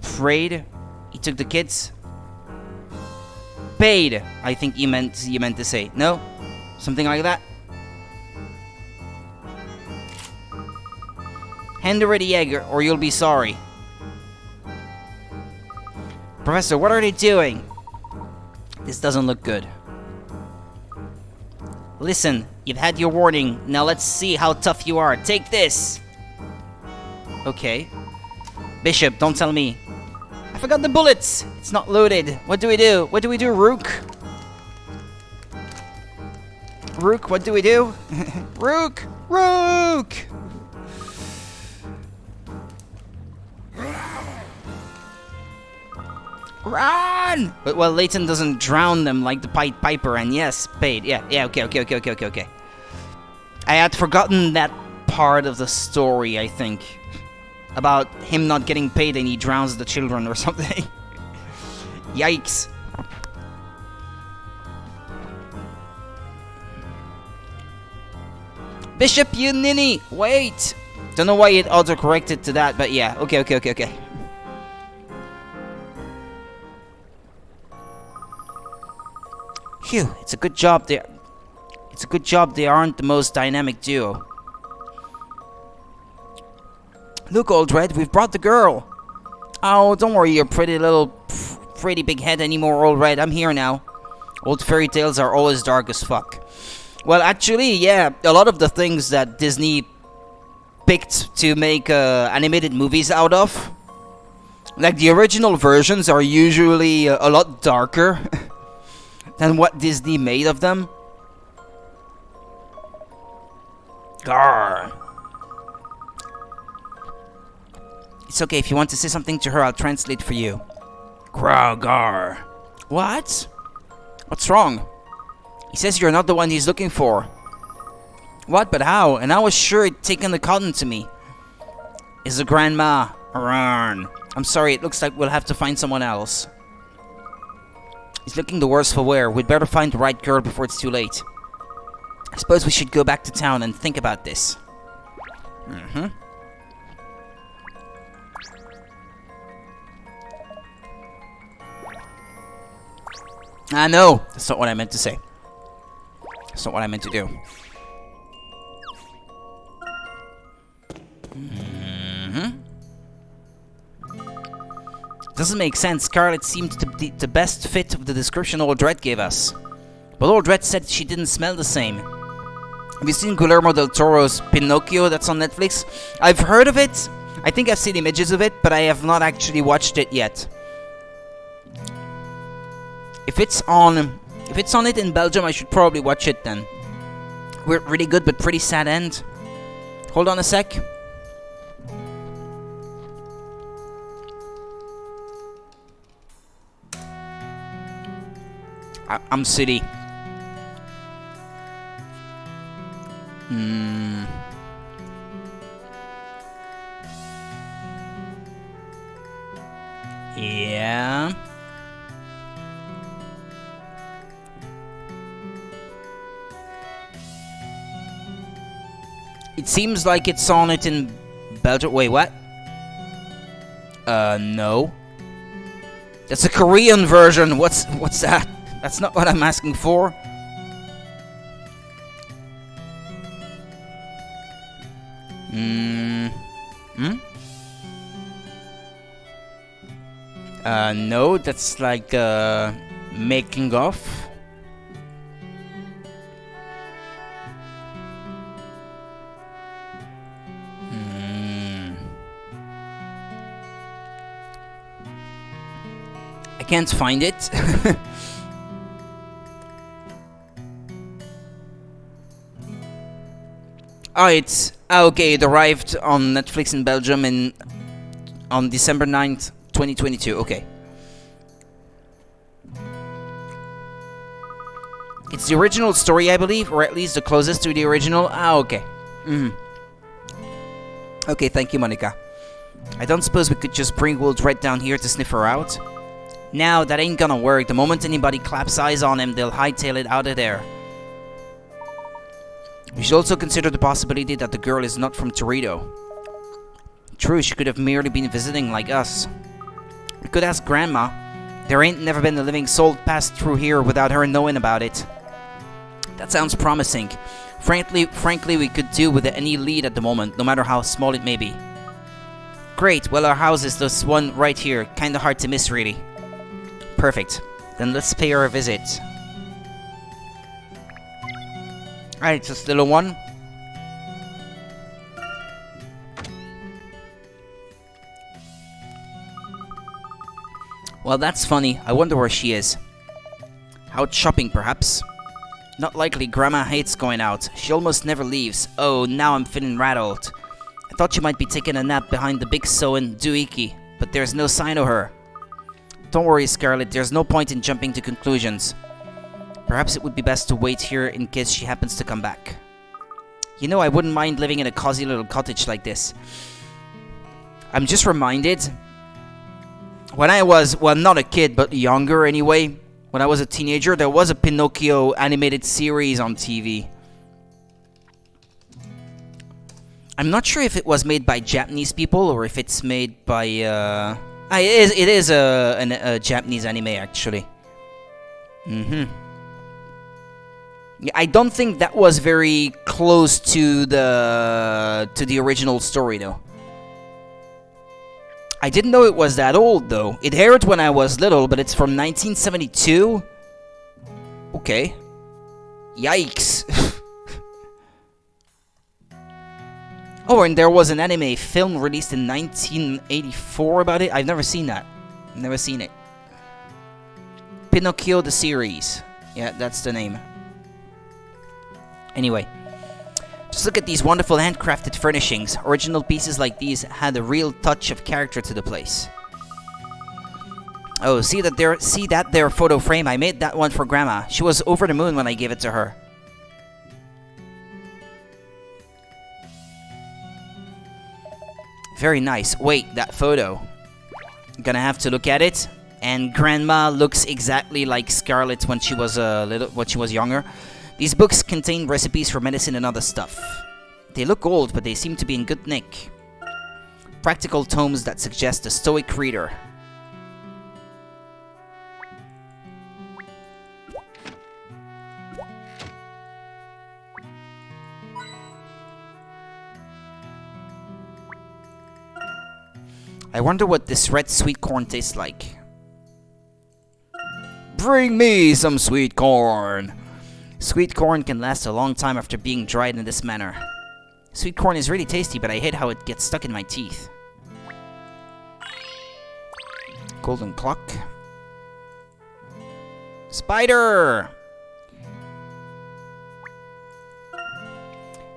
afraid, he took the kids. Paid, I think you meant to say. No? Something like that? Hand over the egg, or you'll be sorry. Professor, what are they doing? This doesn't look good. Listen, you've had your warning. Now let's see how tough you are. Take this! Okay. Bishop, don't tell me. I forgot the bullets! It's not loaded. What do we do? What do we do, Rook? Rook, what do we do? Rook! Rook! Run! But well, Layton doesn't drown them like the Pied Piper, and yes, paid. Yeah, okay. I had forgotten that part of the story, I think. About him not getting paid and he drowns the children or something. Yikes. Bishop, you ninny! Wait! Don't know why it auto-corrected to that, but yeah. Okay. Phew, it's a good job they aren't the most dynamic duo. Look, Old Red, we've brought the girl. Oh, don't worry your pretty big head anymore, Old Red. I'm here now. Old fairy tales are always dark as fuck. Well, actually, yeah, a lot of the things that Disney picked to make animated movies out of, like the original versions, are usually a lot darker than what Disney made of them. Garr. It's okay, if you want to say something to her, I'll translate for you. Gar. What? What's wrong? He says you're not the one he's looking for. What? But how? And I was sure he'd taken the cotton to me. Is the grandma? Run. I'm sorry, it looks like we'll have to find someone else. He's looking the worse for wear. We'd better find the right girl before it's too late. I suppose we should go back to town and think about this. No, that's not what I meant to say. That's not what I meant to do. Doesn't make sense. Scarlet seemed to be the best fit of the description Old Red gave us. But Old Red said she didn't smell the same. Have you seen Guillermo del Toro's Pinocchio that's on Netflix? I've heard of it. I think I've seen images of it, but I have not actually watched it yet. If it's on it in Belgium, I should probably watch it then. We're really good, but pretty sad end. Hold on a sec. I'm city. Yeah. It seems like it's on it in Belgium. Wait, what? No. That's a Korean version. What's that? That's not what I'm asking for. No, that's like making of. I can't find it. Oh, it's okay. It arrived on Netflix in Belgium on December 9th, 2022. Okay. It's the original story, I believe, or at least the closest to the original. Okay. Okay, thank you, Monica. I don't suppose we could just bring Old Red down here to sniff her out? Now, that ain't gonna work. The moment anybody claps eyes on him, they'll hightail it out of there. We should also consider the possibility that the girl is not from Torito. True, she could have merely been visiting like us. We could ask Grandma. There ain't never been a living soul passed through here without her knowing about it. That sounds promising. Frankly, we could do with any lead at the moment, no matter how small it may be. Great, well our house is this one right here. Kinda hard to miss, really. Perfect. Then let's pay her a visit. Alright, just little one. Well, that's funny. I wonder where she is. Out shopping, perhaps? Not likely. Grandma hates going out. She almost never leaves. Oh, now I'm feeling rattled. I thought she might be taking a nap behind the big Soen Doohickey, but there's no sign of her. Don't worry, Scarlet. There's no point in jumping to conclusions. Perhaps it would be best to wait here in case she happens to come back. You know, I wouldn't mind living in a cozy little cottage like this. I'm just reminded, when I was, well, not a kid, but younger anyway, when I was a teenager, there was a Pinocchio animated series on TV. I'm not sure if it was made by Japanese people or if it's made by it is a Japanese anime actually. Yeah, I don't think that was very close to the original story though. I didn't know it was that old though. It aired when I was little, but it's from 1972. Okay. Yikes. Oh, and there was an anime film released in 1984 about it. I've never seen that. Never seen it. Pinocchio the series. Yeah, that's the name. Anyway. Just look at these wonderful handcrafted furnishings. Original pieces like these had a real touch of character to the place. Oh, see that there photo frame? I made that one for Grandma. She was over the moon when I gave it to her. Very nice. Wait, that photo. I'm gonna have to look at it. And Grandma looks exactly like Scarlett when she was younger. These books contain recipes for medicine and other stuff. They look old, but they seem to be in good nick. Practical tomes that suggest a stoic reader. I wonder what this red sweet corn tastes like. Bring me some sweet corn! Sweet corn can last a long time after being dried in this manner. Sweet corn is really tasty, but I hate how it gets stuck in my teeth. Golden clock. Spider!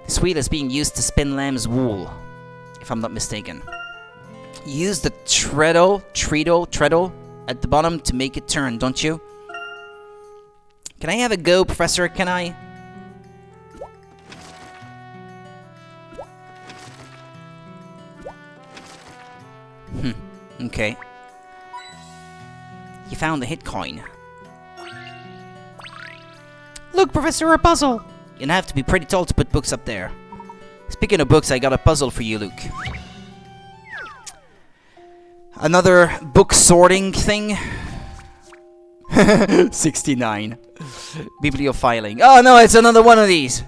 This wheel is being used to spin lamb's wool, if I'm not mistaken. Use the treadle at the bottom to make it turn, don't you? Can I have a go, Professor? Can I? Okay. You found the hit coin. Look, Professor, a puzzle! You'd have to be pretty tall to put books up there. Speaking of books, I got a puzzle for you, Luke. Another book sorting thing. 69. Bibliophiling. Oh no, it's another one of these.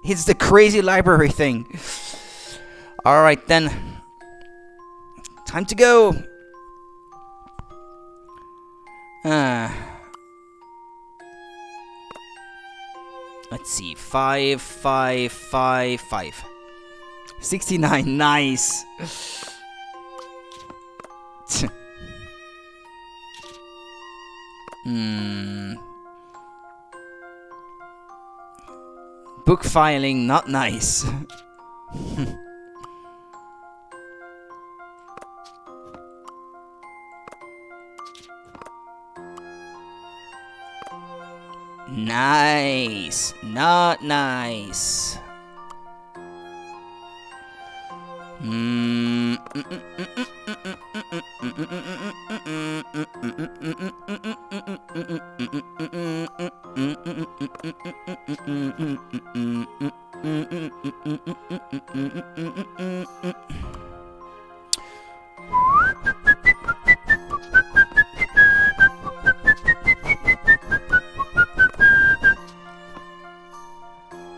It's the crazy library thing. Alright then. Time to go. Let's see. 5, 5, 5, 5. 69. Nice. Book filing, not nice. Nice, not nice.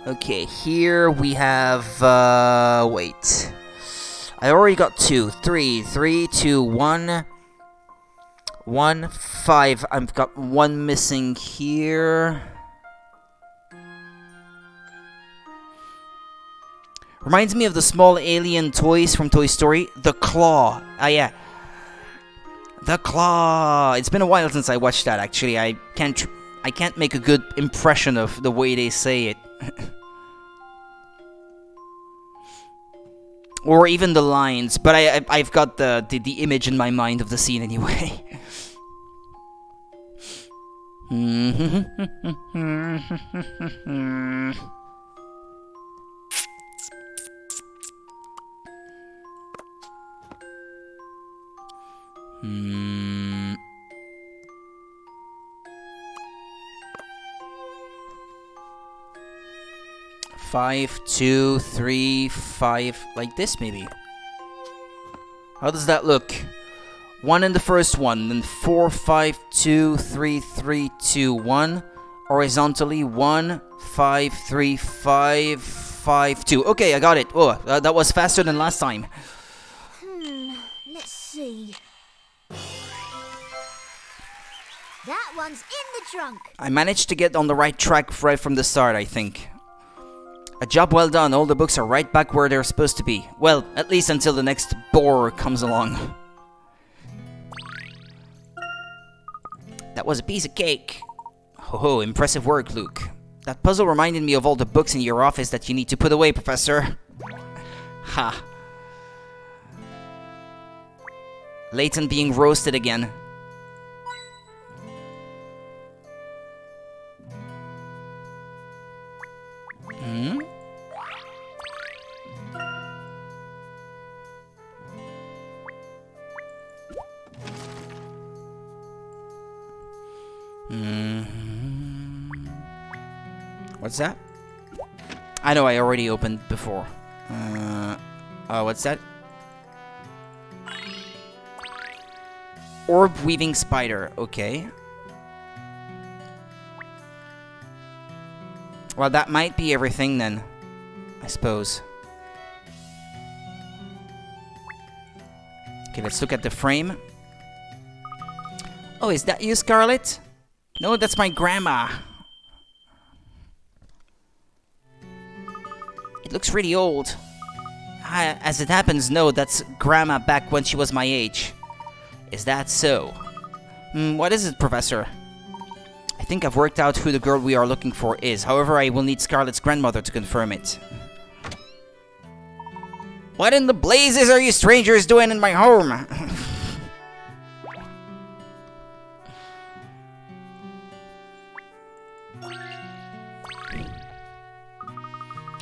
Okay, here we have, wait. I already got 2, 3, 3, 2, 1, 1, 5. I've got 1 missing here. Reminds me of the small alien toys from Toy Story. The Claw. Ah, yeah. The Claw. It's been a while since I watched that, actually. I can't make a good impression of the way they say it. Or even the lines, but I've got the image in my mind of the scene anyway. 5, 2, 3, 5, like this maybe. How does that look? 1 in the first one, then 4, 5, 2, 3, 3, 2, 1. Horizontally, 1, 5, 3, 5, 5, 2. Okay, I got it. Oh, that was faster than last time. Let's see. That one's in the trunk. I managed to get on the right track right from the start, I think. A job well done. All the books are right back where they're supposed to be. Well, at least until the next bore comes along. That was a piece of cake. Ho ho, impressive work, Luke. That puzzle reminded me of all the books in your office that you need to put away, Professor. Ha. Layton being roasted again. Hmm? What's that? I know I already opened before. What's that? Orb weaving spider. Okay. Well, that might be everything then, I suppose. Okay, let's look at the frame. Oh, is that you, Scarlet? No, that's my grandma. It looks really old. As it happens, no, that's Grandma back when she was my age. Is that so? What is it, Professor? I think I've worked out who the girl we are looking for is. However, I will need Scarlet's grandmother to confirm it. What in the blazes are you strangers doing in my home?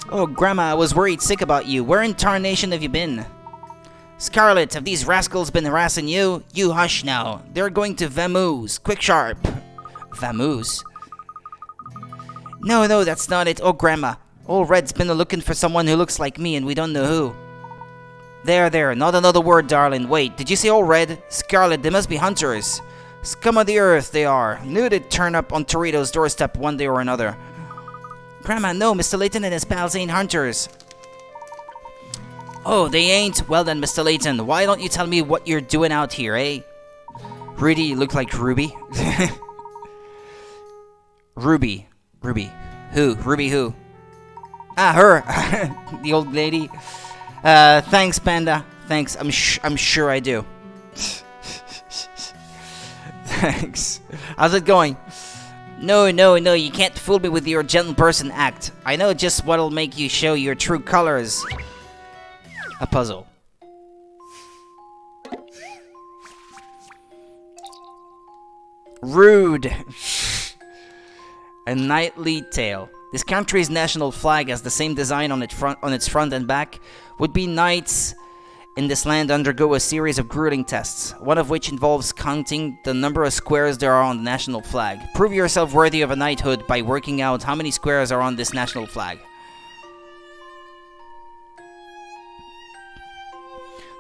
Oh, Grandma, I was worried sick about you. Where in tarnation have you been? Scarlet, have these rascals been harassing you? You hush now. They're going to Vamoose. Quick sharp. Vamoose? No, that's not it. Oh, Grandma. Old Red's been looking for someone who looks like me and we don't know who. There. Not another word, darling. Wait, did you say Old Red? Scarlet, they must be hunters. Scum of the earth, they are. Knew they'd turn up on Torito's doorstep one day or another. Grandma, no, Mr. Layton and his pals ain't hunters. Oh, they ain't? Well then, Mr. Layton, why don't you tell me what you're doing out here, eh? Rudy, you look like Ruby. Ruby. Who? Ruby who? Ah, her! The old lady. Thanks, Panda. Thanks, I'm sure I do. Thanks. How's it going? No, you can't fool me with your gentle person act. I know just what'll make you show your true colors. A puzzle. Rude. A knightly tale. This country's national flag has the same design on its front and back. Would-be knights in this land undergo a series of grueling tests, one of which involves counting the number of squares there are on the national flag. Prove yourself worthy of a knighthood by working out how many squares are on this national flag.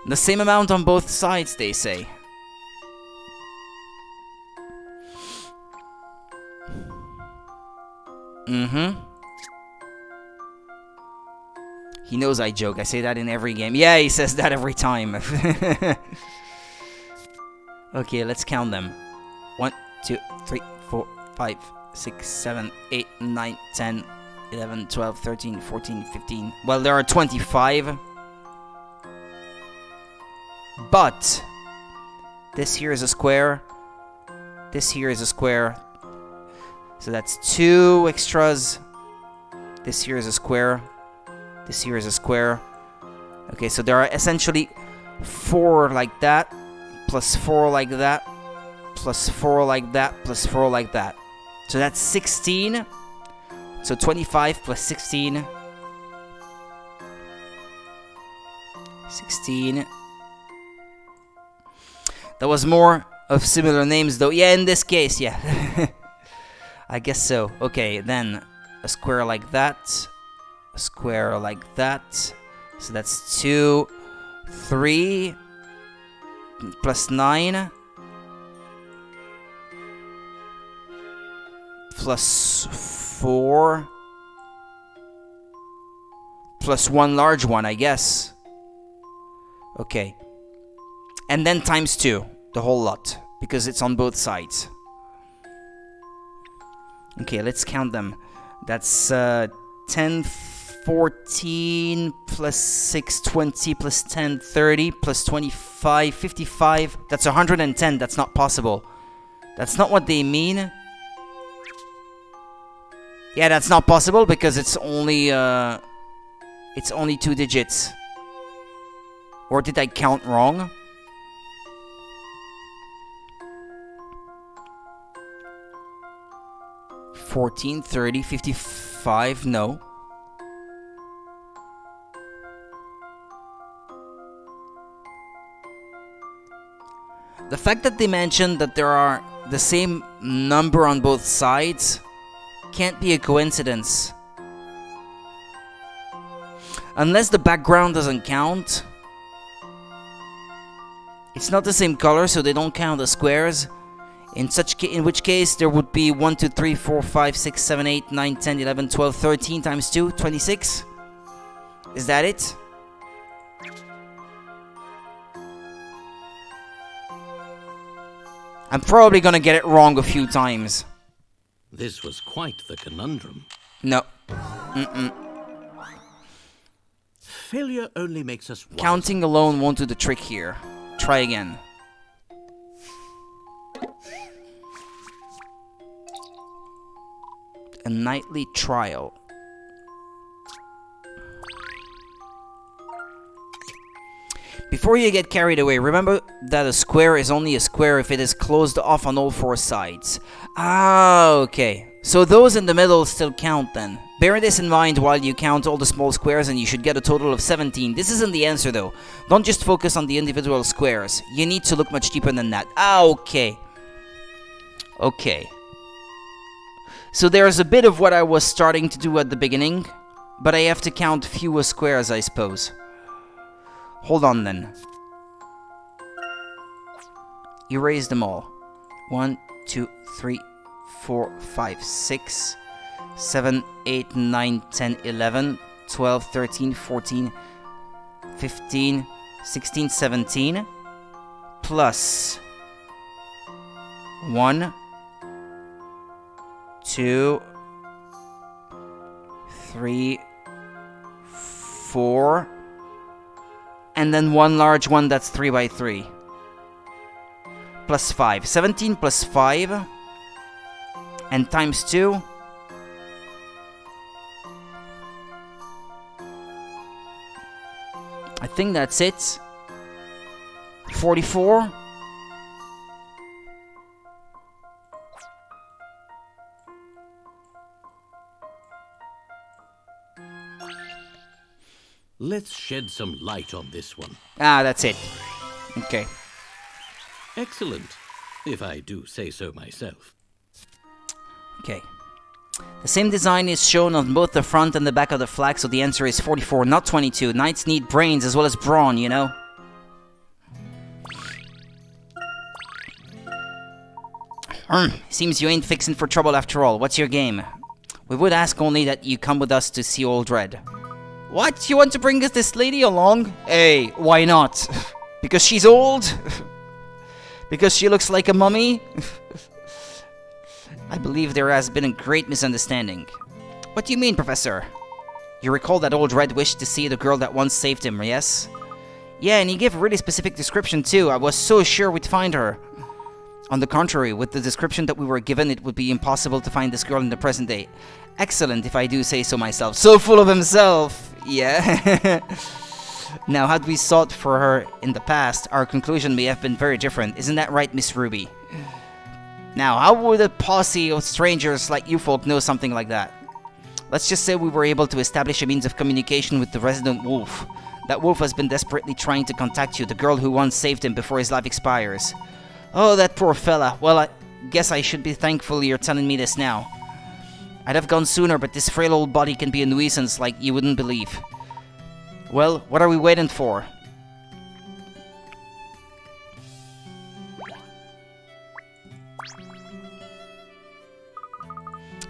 The same amount on both sides, they say. He knows I joke. I say that in every game. Yeah, he says that every time. Okay, let's count them. 1, 2, 3, 4, 5, 6, 7, 8, 9, 10, 11, 12, 13, 14, 15. Well, there are 25. But this here is a square. This here is a square. So that's 2 extras. This here is a square. This here is a square. Okay, so there are essentially 4 like that, plus 4 like that, plus 4 like that, plus 4 like that. So that's 16. So 25 plus 16. 16. That was more of similar names though. Yeah, in this case, yeah. I guess so. Okay, then a square like that. a square like that. So that's 2, 3, plus 9, plus 4, plus 1 large one, I guess. Okay. And then times 2, the whole lot, because it's on both sides. Okay, let's count them. That's 10, 14, plus 6, 20, plus 10, 30, plus 25, 55. That's 110. That's not possible. That's not what they mean. Yeah, that's not possible because it's only 2 digits. Or did I count wrong? $14, $30, $55, no. The fact that they mentioned that there are the same number on both sides can't be a coincidence. Unless the background doesn't count. It's not the same color, so they don't count the squares. In which case there would be 1, 2, 3, 4, 5, 6, 7, 8, 9, 10, 11, 12, 13 times 2, 26. Is that it? I'm probably gonna get it wrong a few times. This was quite the conundrum. No. Failure only makes us wiser. Counting alone won't do the trick here. Try again. A nightly trial. Before you get carried away, remember that a square is only a square if it is closed off on all 4 sides. Ah, okay. So those in the middle still count then. Bear this in mind while you count all the small squares and you should get a total of 17. This isn't the answer though. Don't just focus on the individual squares. You need to look much deeper than that. Ah, okay. Okay. So there's a bit of what I was starting to do at the beginning, but I have to count fewer squares, I suppose. Hold on then. Erase them all. 1, 2, 3, 4, 5, 6, 7, 8, 9, 10, 11, 12, 13, 14, 15, 16, 17, plus 1, 2, 3, 4, and then 1 large one that's 3 by 3. Plus 5. 17 plus 5. And times 2. I think that's it. 44. Let's shed some light on this one. Ah, that's it. Okay. Excellent, if I do say so myself. Okay. The same design is shown on both the front and the back of the flag, so the answer is 44, not 22. Knights need brains as well as brawn, you know? Seems you ain't fixing for trouble after all. What's your game? We would ask only that you come with us to see Old Red. What? You want to bring us this lady along? Hey, why not? Because she's old? Because she looks like a mummy? I believe there has been a great misunderstanding. What do you mean, Professor? You recall that Old Red wished to see the girl that once saved him, yes? Yeah, and he gave a really specific description too. I was so sure we'd find her. On the contrary, with the description that we were given, it would be impossible to find this girl in the present day. Excellent, if I do say so myself. So full of himself! Yeah. Now, had we sought for her in the past, our conclusion may have been very different. Isn't that right, Miss Ruby? Now, how would a posse of strangers like you folk know something like that? Let's just say we were able to establish a means of communication with the resident wolf. That wolf has been desperately trying to contact you, the girl who once saved him before his life expires. Oh, that poor fella. Well, I guess I should be thankful you're telling me this now. I'd have gone sooner, but this frail old body can be a nuisance like you wouldn't believe. Well, what are we waiting for?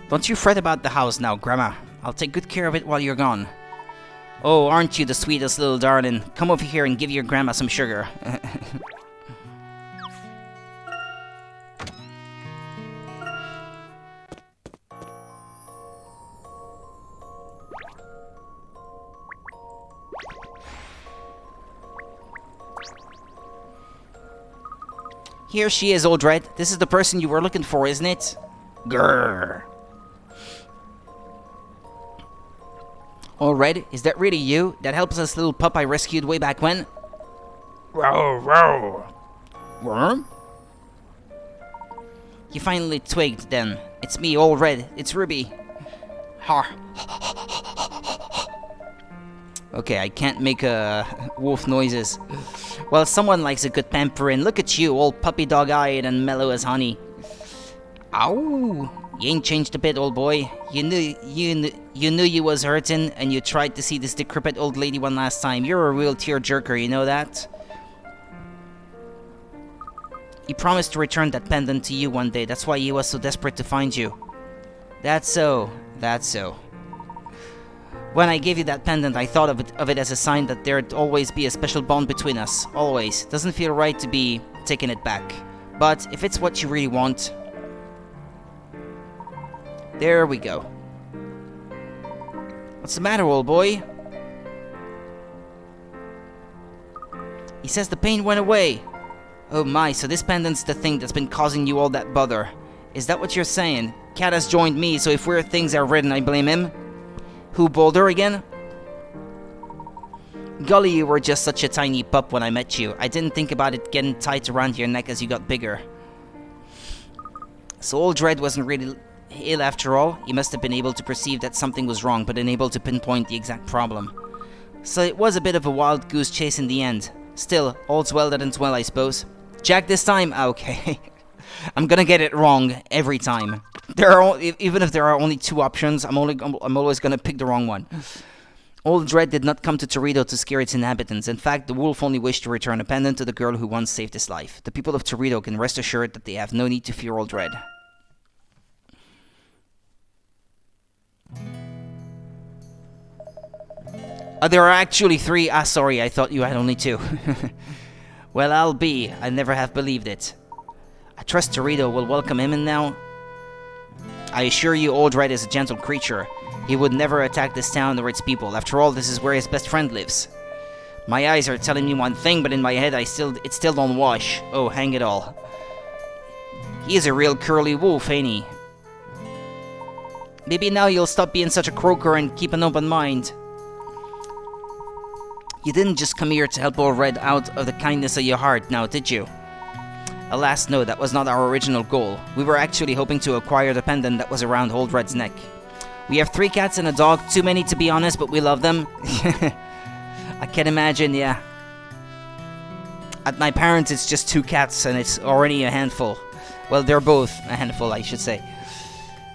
Don't you fret about the house now, Grandma. I'll take good care of it while you're gone. Oh, aren't you the sweetest little darling? Come over here and give your grandma some sugar. Here she is, Old Red. This is the person you were looking for, isn't it? Grrr. Old Red, is that really you? That helpless little pup I rescued way back when? Row, row. Worm? You finally twigged, then. It's me, Old Red. It's Ruby. Har. Okay, I can't make wolf noises. Well, someone likes a good pampering. Look at you, all puppy dog-eyed and mellow as honey. Ow! You ain't changed a bit, old boy. You knew you was hurting, and you tried to see this decrepit old lady one last time. You're a real tear-jerker, you know that? He promised to return that pendant to you one day. That's why he was so desperate to find you. That's so. That's so. When I gave you that pendant, I thought of it as a sign that there'd always be a special bond between us. Always. Doesn't feel right to be taking it back. But if it's what you really want... There we go. What's the matter, old boy? He says the pain went away. Oh my, so this pendant's the thing that's been causing you all that bother. Is that what you're saying? Cat has joined me, so if weird things are written, I blame him? Who, Boulder again? Golly, you were just such a tiny pup when I met you. I didn't think about it getting tight around your neck as you got bigger. So Old Red wasn't really ill after all. He must have been able to perceive that something was wrong, but unable to pinpoint the exact problem. So it was a bit of a wild goose chase in the end. Still, all's well that ends well, I suppose. Jack this time? Okay. I'm gonna get it wrong every time. Even if there are only two options, I'm always gonna pick the wrong one. Old Red did not come to Torito to scare its inhabitants. In fact, the wolf only wished to return a pendant to the girl who once saved his life. The people of Torito can rest assured that they have no need to fear Old Red. There are actually three. Ah, sorry, I thought you had only two. Well, I'll be. I never have believed it. I trust Torito will welcome him in now. I assure you, Old Red is a gentle creature. He would never attack this town or its people. After all, this is where his best friend lives. My eyes are telling me one thing, but in my head, it still don't wash. Oh, hang it all. He is a real curly wolf, ain't he? Maybe now you'll stop being such a croaker and keep an open mind. You didn't just come here to help Old Red out of the kindness of your heart, now did you? Alas, no, that was not our original goal. We were actually hoping to acquire the pendant that was around Old Red's neck. We have 3 cats and a dog, too many to be honest, but we love them. I can imagine, yeah. At my parents, it's just 2 cats, and it's already a handful. Well, they're both a handful, I should say.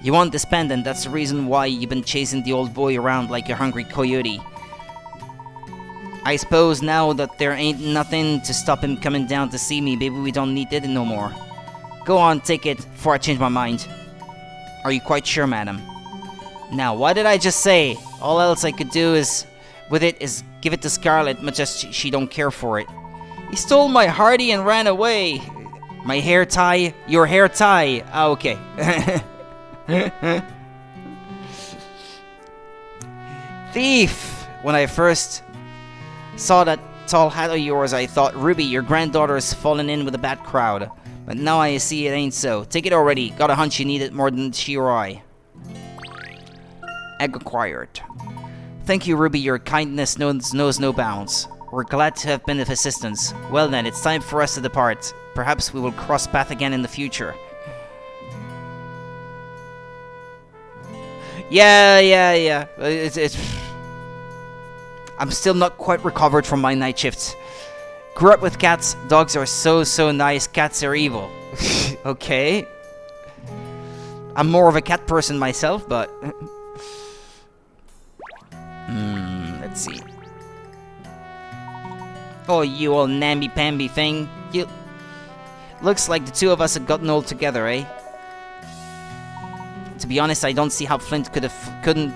You want this pendant, that's the reason why you've been chasing the old boy around like a hungry coyote. I suppose now that there ain't nothing to stop him coming down to see me, maybe we don't need it no more. Go on, take it, before I change my mind. Are you quite sure, madam? Now, what did I just say? All else I could do with it is give it to Scarlet, much as she don't care for it. He stole my Hardy and ran away. My hair tie? Your hair tie? Ah, okay. Thief! When I first saw that tall hat of yours, I thought, Ruby, your granddaughter's fallen in with a bad crowd. But now I see it ain't so. Take it already. Got a hunch you need it more than she or I. Egg acquired. Thank you, Ruby. Your kindness knows no bounds. We're glad to have been of assistance. Well then, it's time for us to depart. Perhaps we will cross path again in the future. Yeah. I'm still not quite recovered from my night shifts. Grew up with cats. Dogs are so nice. Cats are evil. Okay. I'm more of a cat person myself, but... let's see. Oh, you old namby-pamby thing. You... Looks like the two of us have gotten old together, eh? To be honest, I don't see how Flint couldn't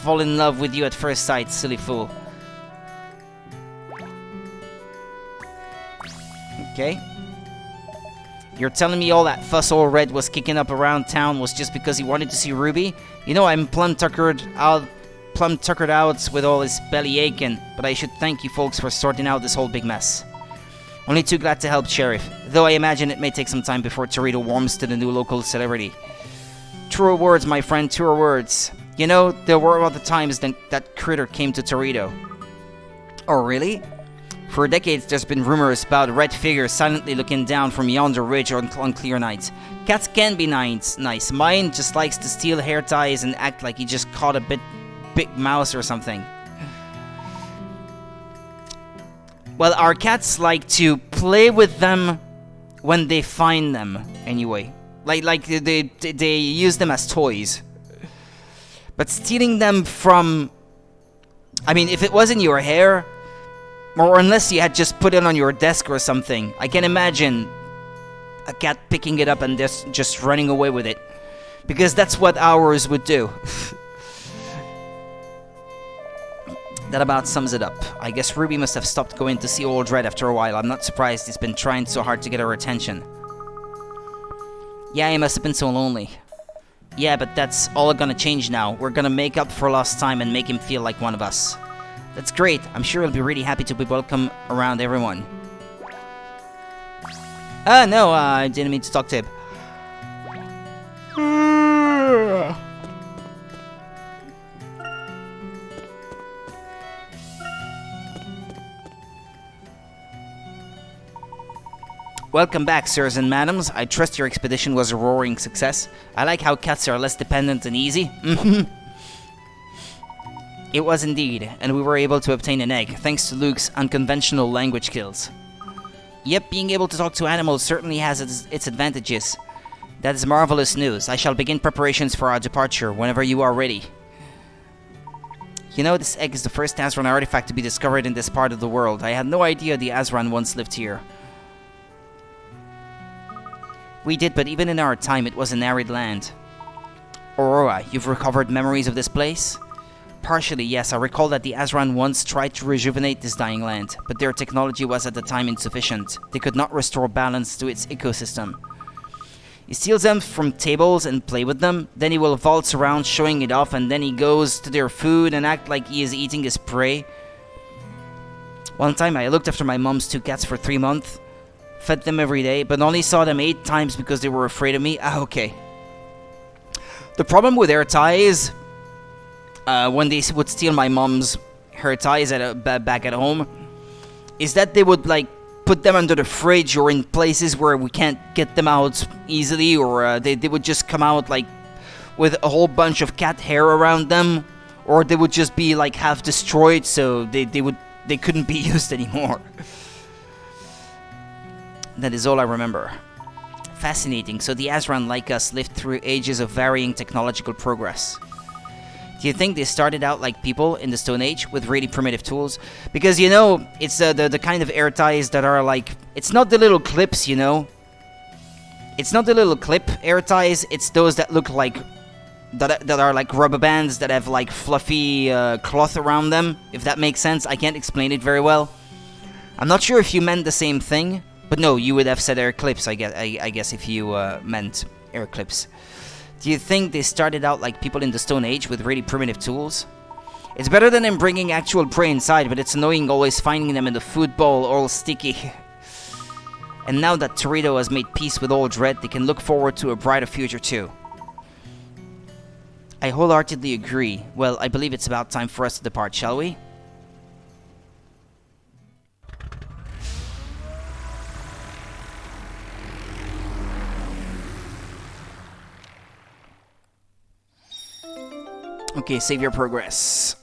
fall in love with you at first sight, silly fool. Okay. You're telling me all that fuss old Red was kicking up around town was just because he wanted to see Ruby? You know I'm plumb tuckered out with all his belly aching, but I should thank you folks for sorting out this whole big mess. Only too glad to help, Sheriff, though I imagine it may take some time before Torito warms to the new local celebrity. Truer words, my friend, truer words. You know, there were other times that critter came to Torito. Oh, really? For decades, there's been rumors about red figures silently looking down from yonder ridge on clear nights. Cats can be nice. Mine just likes to steal hair ties and act like he just caught a big mouse or something. Well, our cats like to play with them when they find them, anyway. Like they use them as toys. But stealing them from... I mean, if it wasn't your hair... Or unless you had just put it on your desk or something. I can imagine a cat picking it up and just running away with it. Because that's what ours would do. That about sums it up. I guess Ruby must have stopped going to see old Red after a while. I'm not surprised he's been trying so hard to get her attention. Yeah, he must have been so lonely. Yeah, but that's all gonna change now. We're gonna make up for lost time and make him feel like one of us. That's great. I'm sure he'll be really happy to be welcome around everyone. No, I didn't mean to talk to him. Welcome back, sirs and madams. I trust your expedition was a roaring success. I like how cats are less dependent and easy. It was indeed, and we were able to obtain an egg, thanks to Luke's unconventional language skills. Yep, being able to talk to animals certainly has its advantages. That is marvelous news. I shall begin preparations for our departure whenever you are ready. You know, this egg is the first Azran artifact to be discovered in this part of the world. I had no idea the Azran once lived here. We did, but even in our time, it was an arid land. Aurora, you've recovered memories of this place? Partially, yes. I recall that the Azran once tried to rejuvenate this dying land, but their technology was at the time insufficient. They could not restore balance to its ecosystem. He steals them from tables and play with them, then he will waltz around showing it off, and then he goes to their food and act like he is eating his prey. One time I looked after my mom's 2 cats for 3 months, fed them every day, but only saw them 8 times because they were afraid of me. Okay. The problem with hair ties, when they would steal my mom's hair ties back at home, is that they would like put them under the fridge or in places where we can't get them out easily, or they would just come out like with a whole bunch of cat hair around them, or they would just be like half destroyed, so they couldn't be used anymore. That is all I remember. Fascinating. So the Azran, like us, lived through ages of varying technological progress. Do you think they started out like people in the Stone Age with really primitive tools? Because, you know, it's the kind of air ties that are like... It's not the little clips, you know? It's not the little clip air ties, it's those that look like... That are like rubber bands that have like fluffy cloth around them, if that makes sense. I can't explain it very well. I'm not sure if you meant the same thing, but no, you would have said air clips, I guess if you meant air clips. Do you think they started out like people in the Stone Age with really primitive tools? It's better than them bringing actual prey inside, but it's annoying always finding them in the food bowl all sticky. And now that Torito has made peace with old Red, they can look forward to a brighter future too. I wholeheartedly agree. Well, I believe it's about time for us to depart, shall we? Okay, save your progress.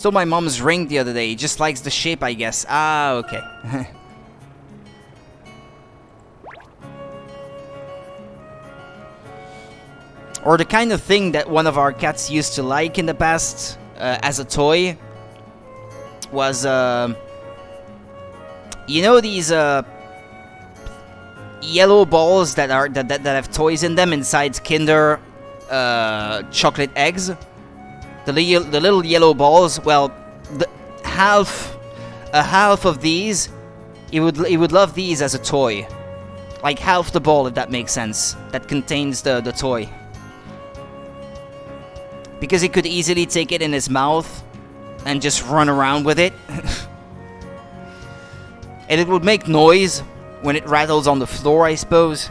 Stole my mom's ring the other day. He just likes the shape, I guess. Ah, okay. Or the kind of thing that one of our cats used to like in the past as a toy was, you know, these yellow balls that have toys in them inside Kinder chocolate eggs. The little yellow balls. Well, half of these, he would love these as a toy, like half the ball, if that makes sense. That contains the toy. Because he could easily take it in his mouth and just run around with it. And it would make noise when it rattles on the floor, I suppose.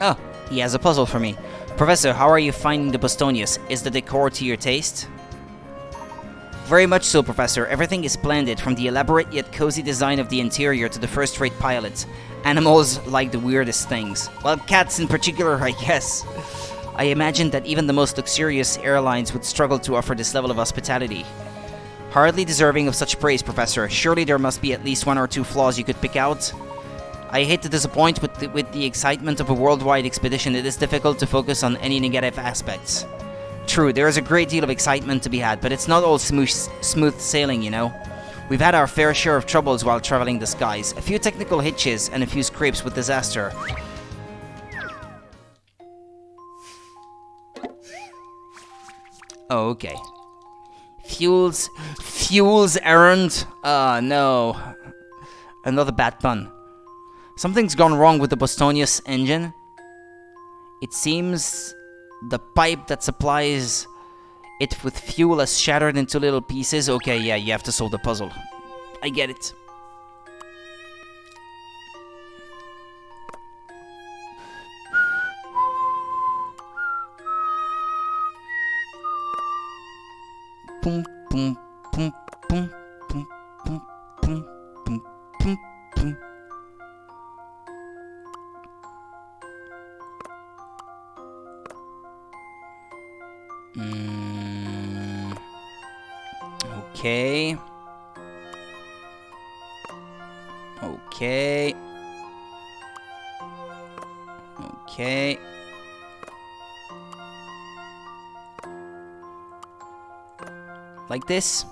Oh, he has a puzzle for me. Professor, how are you finding the Bostonius? Is the decor to your taste? Very much so, Professor. Everything is splendid, from the elaborate yet cozy design of the interior to the first-rate pilots. Animals like the weirdest things. Well, cats in particular, I guess. I imagine that even the most luxurious airlines would struggle to offer this level of hospitality. Hardly deserving of such praise, Professor. Surely there must be at least one or two flaws you could pick out. I hate to disappoint, with the excitement of a worldwide expedition, it is difficult to focus on any negative aspects. True, there is a great deal of excitement to be had, but it's not all smooth sailing, you know. We've had our fair share of troubles while traveling the skies, a few technical hitches and a few scrapes with disaster. Oh, okay. Fuels errand? No. Another bad pun. Something's gone wrong with the Bostonius engine. It seems the pipe that supplies it with fuel has shattered into little pieces. Okay, yeah, you have to solve the puzzle. I get it. Boom, boom, boom, boom, boom, boom, boom, boom, boom, boom. Okay. Okay. Okay. Like this?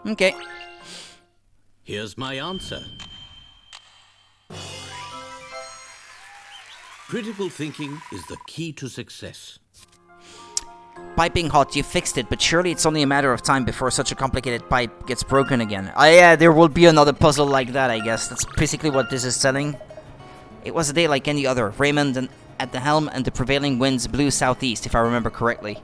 Okay. Here's my answer. Critical thinking is the key to success. Piping hot, you fixed it, but surely it's only a matter of time before such a complicated pipe gets broken again. Oh yeah, there will be another puzzle like that, I guess. That's basically what this is telling. It was a day like any other. Raymond at the helm and the prevailing winds blew southeast, if I remember correctly.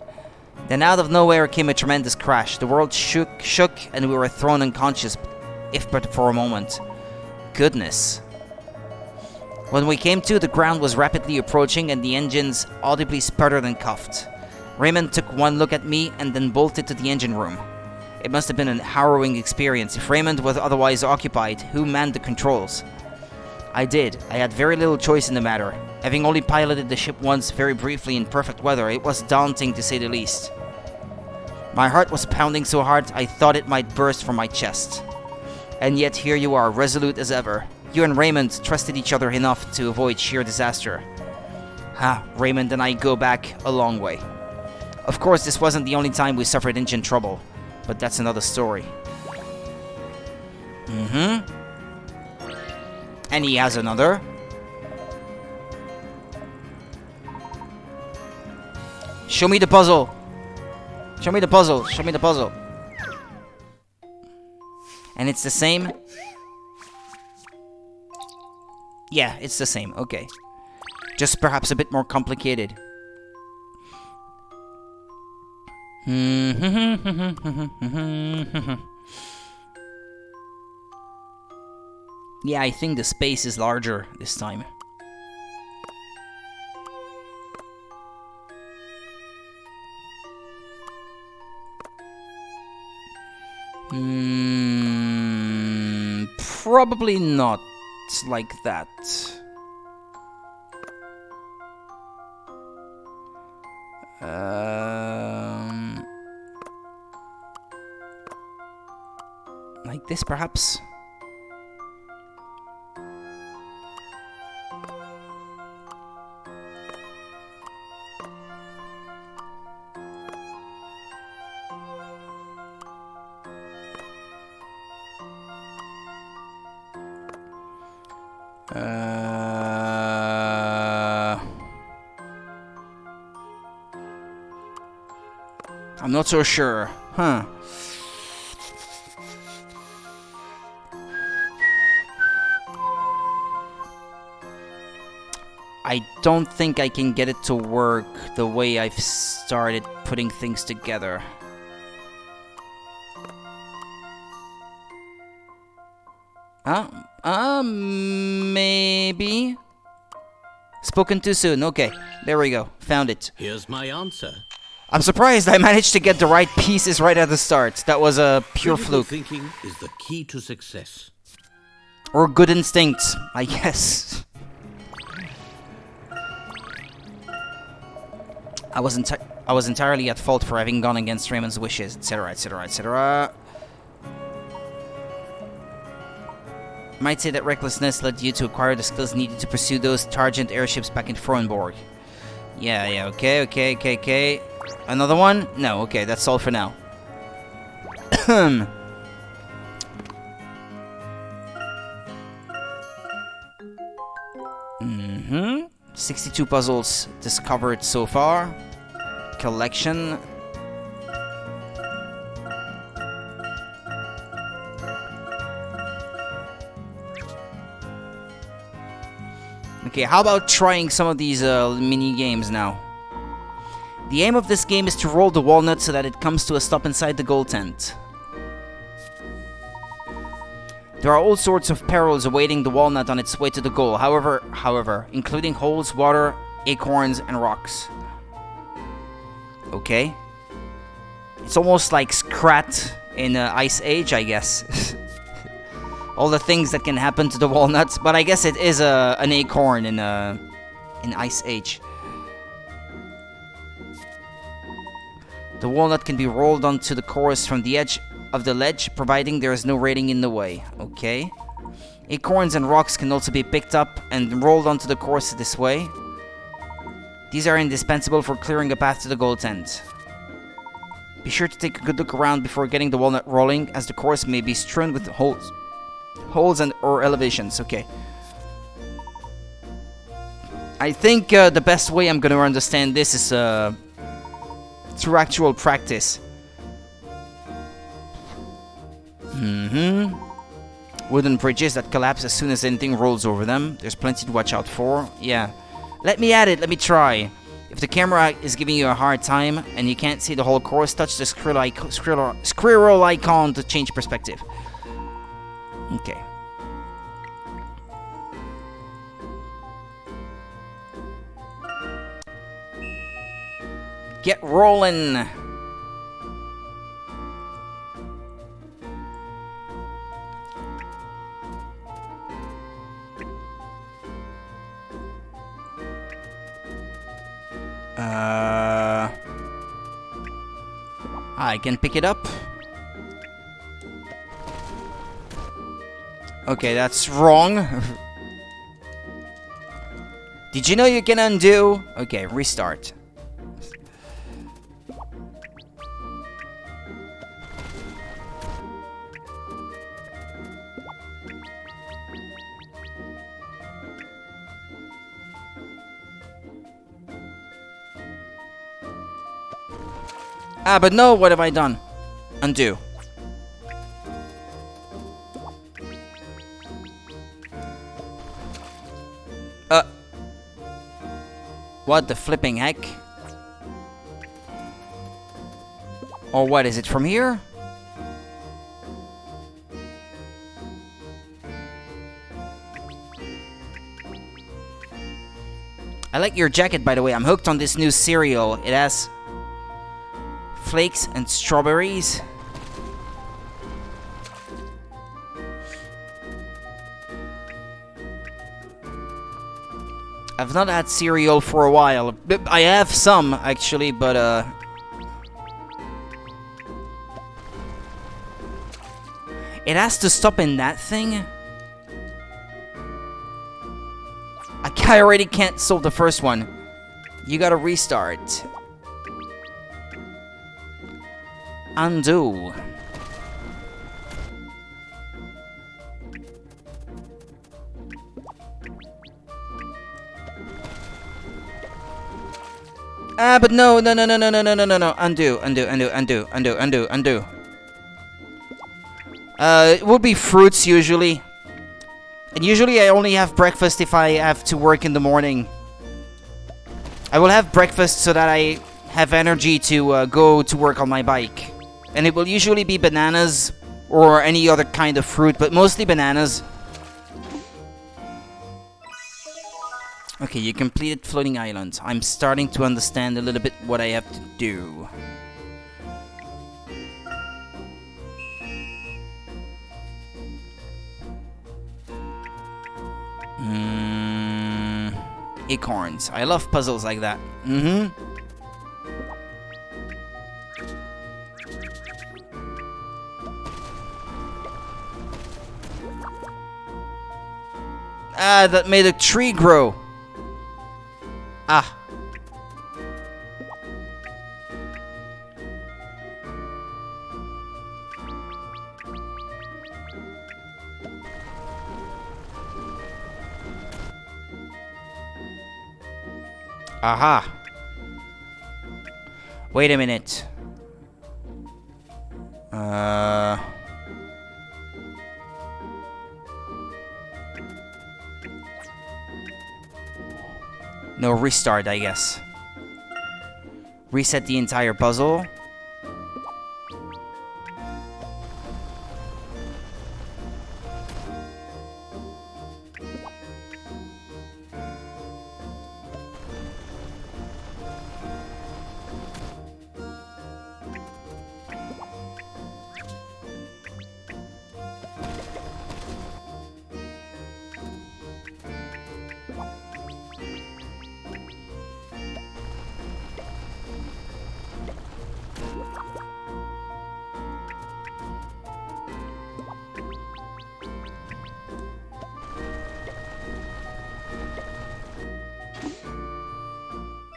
Then out of nowhere came a tremendous crash. The world shook, and we were thrown unconscious, if but for a moment. Goodness. When we came to, the ground was rapidly approaching, and the engines audibly sputtered and coughed. Raymond took one look at me and then bolted to the engine room. It must have been a harrowing experience. If Raymond was otherwise occupied, who manned the controls? I did. I had very little choice in the matter. Having only piloted the ship once very briefly in perfect weather, it was daunting to say the least. My heart was pounding so hard I thought it might burst from my chest. And yet here you are, resolute as ever. You and Raymond trusted each other enough to avoid sheer disaster. Raymond and I go back a long way. Of course, this wasn't the only time we suffered engine trouble, but that's another story. And he has another. Show me the puzzle. Show me the puzzle. Show me the puzzle. And it's the same? Yeah, it's the same. Okay. Just perhaps a bit more complicated. Yeah, I think the space is larger this time. Probably not like that. Like this, perhaps? I'm not so sure. Huh. I don't think I can get it to work the way I've started putting things together. Maybe. Spoken too soon. Okay, there we go. Found it. Here's my answer. I'm surprised I managed to get the right pieces right at the start. That was a pure Critical fluke. thinking is the key to success. Or good instincts, I guess. I was entirely at fault for having gone against Raymond's wishes, etc., etc., etc. Might say that recklessness led you to acquire the skills needed to pursue those Targent airships back in Frohnborg. Yeah, okay. Another one? No, okay, that's all for now. 62 puzzles discovered so far. Collection. Okay, how about trying some of these mini games now? The aim of this game is to roll the walnut so that it comes to a stop inside the gold tent. There are all sorts of perils awaiting the walnut on its way to the goal, however, including holes, water, acorns, and rocks. Okay. It's almost like Scrat in Ice Age, I guess. All the things that can happen to the walnuts, but I guess it is an acorn in Ice Age. The walnut can be rolled onto the course from the edge of the ledge, providing there is no railing in the way. Okay. Acorns and rocks can also be picked up and rolled onto the course this way. These are indispensable for clearing a path to the gold tent. Be sure to take a good look around before getting the walnut rolling, as the course may be strewn with holes and or elevations. Okay. I think the best way I'm going to understand this is through actual practice. Wooden bridges that collapse as soon as anything rolls over them. There's plenty to watch out for. Yeah. Let me at it. Let me try. If the camera is giving you a hard time and you can't see the whole course, touch the squirrel icon to change perspective. Okay. Get rolling. I can pick it up. Okay, that's wrong. Did you know you can undo? Okay, restart. Ah, but no, what have I done? Undo. What the flipping heck? Or what, is it from here? I like your jacket, by the way. I'm hooked on this new cereal. It has flakes and strawberries. I've not had cereal for a while. I have some, actually, but, it has to stop in that thing? I already can't solve the first one. You gotta restart. Undo. But no. Undo. It would be fruits usually. And usually I only have breakfast if I have to work in the morning. I will have breakfast so that I have energy to go to work on my bike. And it will usually be bananas or any other kind of fruit, but mostly bananas. Okay, you completed Floating Island. I'm starting to understand a little bit what I have to do. Acorns. I love puzzles like that. Ah, that made a tree grow. Ah. Aha. Wait a minute. No, restart, I guess. Reset the entire puzzle.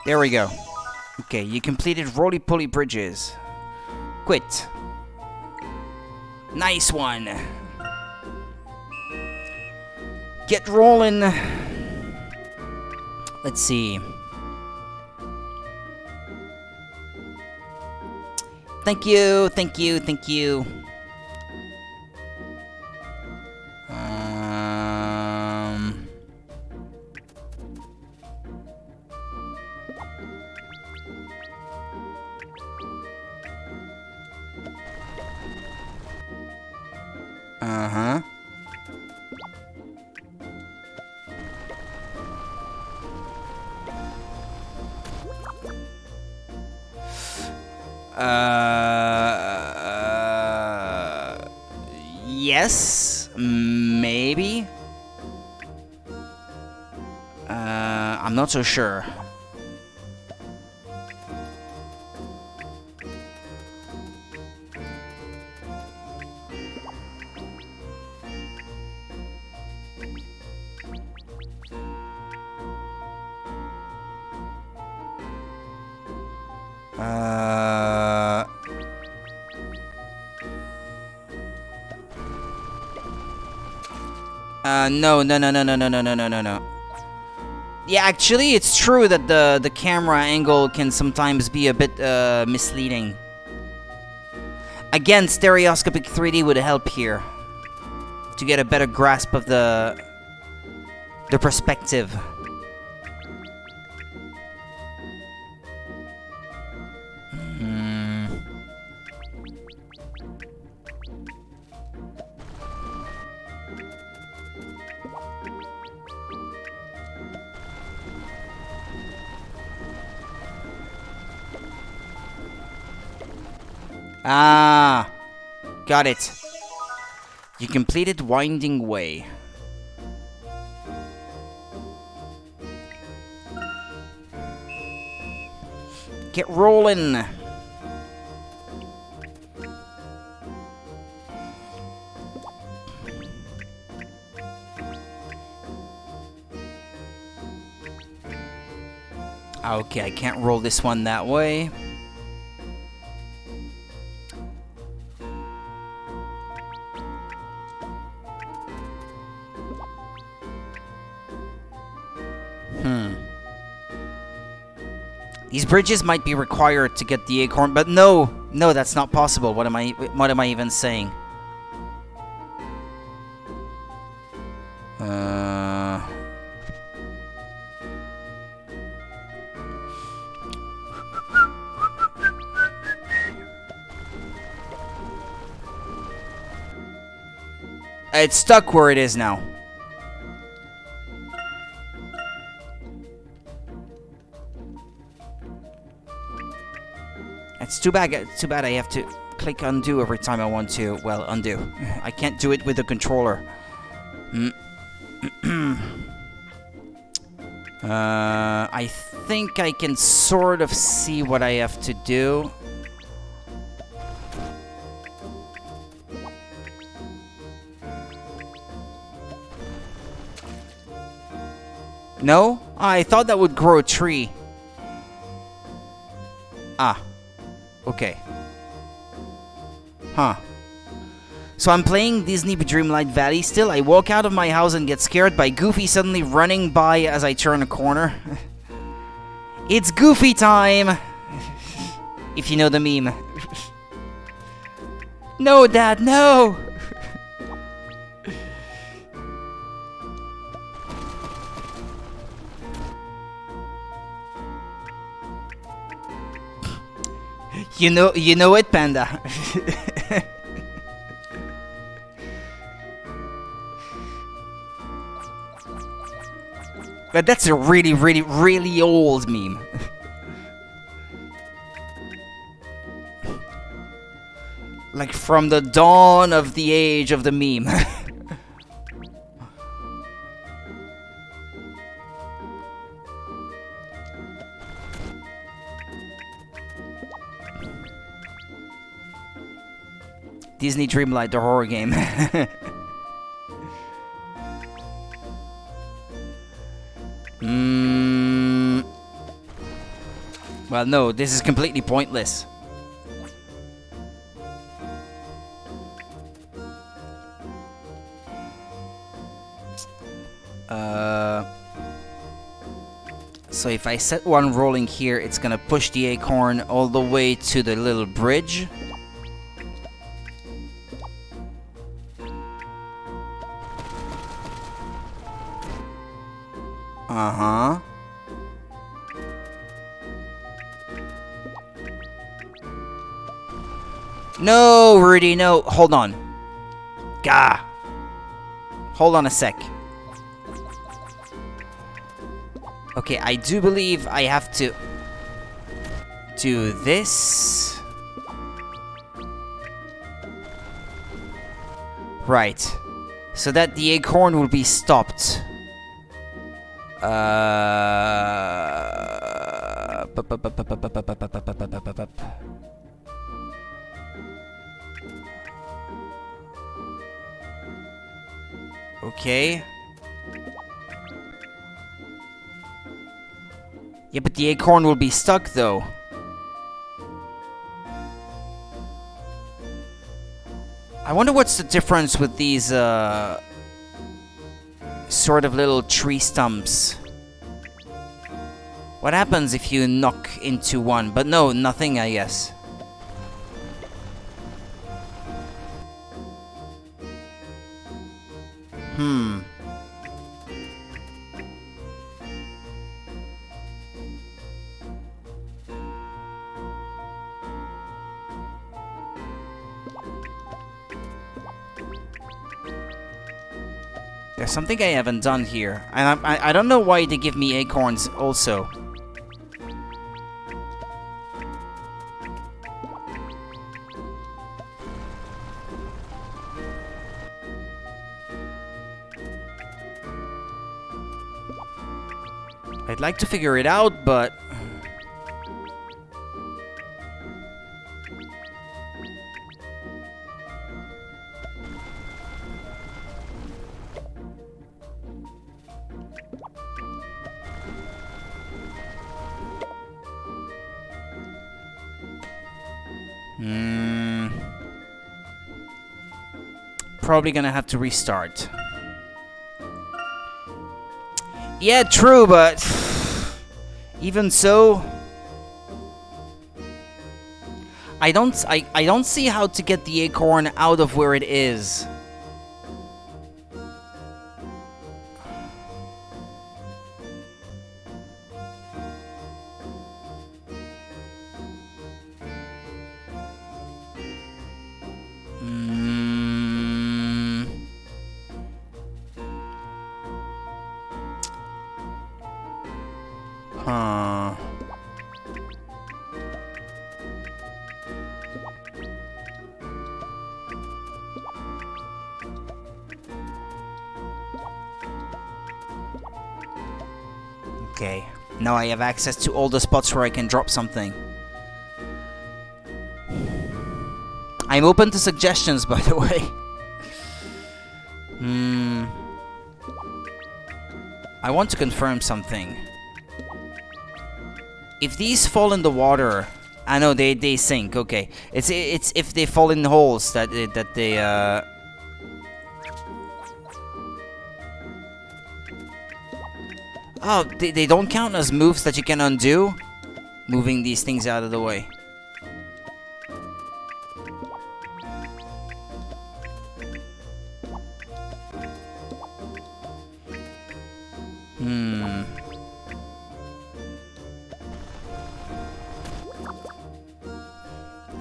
There we go. Okay, you completed roly-poly bridges. Quit. Nice one. Get rolling. Let's see. Thank you. Uh-huh. Yes, maybe. I'm not so sure. No. Yeah, actually, it's true that the camera angle can sometimes be a bit misleading. Again, stereoscopic 3D would help here to get a better grasp of the perspective. Ah, got it. You completed Winding Way. Get rolling. Okay, I can't roll this one that way. These bridges might be required to get the acorn, but no, that's not possible. What am I even saying? It's stuck where it is now. It's too bad. Too bad I have to click undo every time I want to. Well, undo. I can't do it with the controller. I think I can sort of see what I have to do. No? I thought that would grow a tree. Ah. Okay. Huh. So I'm playing Disney Dreamlight Valley still. I walk out of my house and get scared by Goofy suddenly running by as I turn a corner. It's Goofy time! If you know the meme. No, Dad, no! You know it, Panda. But that's a really, really, really old meme. Like from the dawn of the age of the meme. Disney Dreamlight, the horror game. Well, no, this is completely pointless. So if I set one rolling here, it's gonna push the acorn all the way to the little bridge. Uh-huh. No, Rudy, no. Hold on. Gah. Hold on a sec. Okay, I do believe I have to do this. Right. So that the acorn will be stopped. Okay. Yeah, but the acorn will be stuck, though. I wonder what's the difference with these, sort of little tree stumps. What happens if you knock into one? But no, nothing, I guess. There's something I haven't done here, and I don't know why they give me acorns also. I'd like to figure it out, but probably gonna have to restart. Yeah, true, but even so, I don't see how to get the acorn out of where it is. Huh. Okay. Now I have access to all the spots where I can drop something. I'm open to suggestions, by the way. I want to confirm something. If these fall in the water, I know they sink. Okay, it's if they fall in holes that they Oh, they don't count as moves that you can undo. Moving these things out of the way.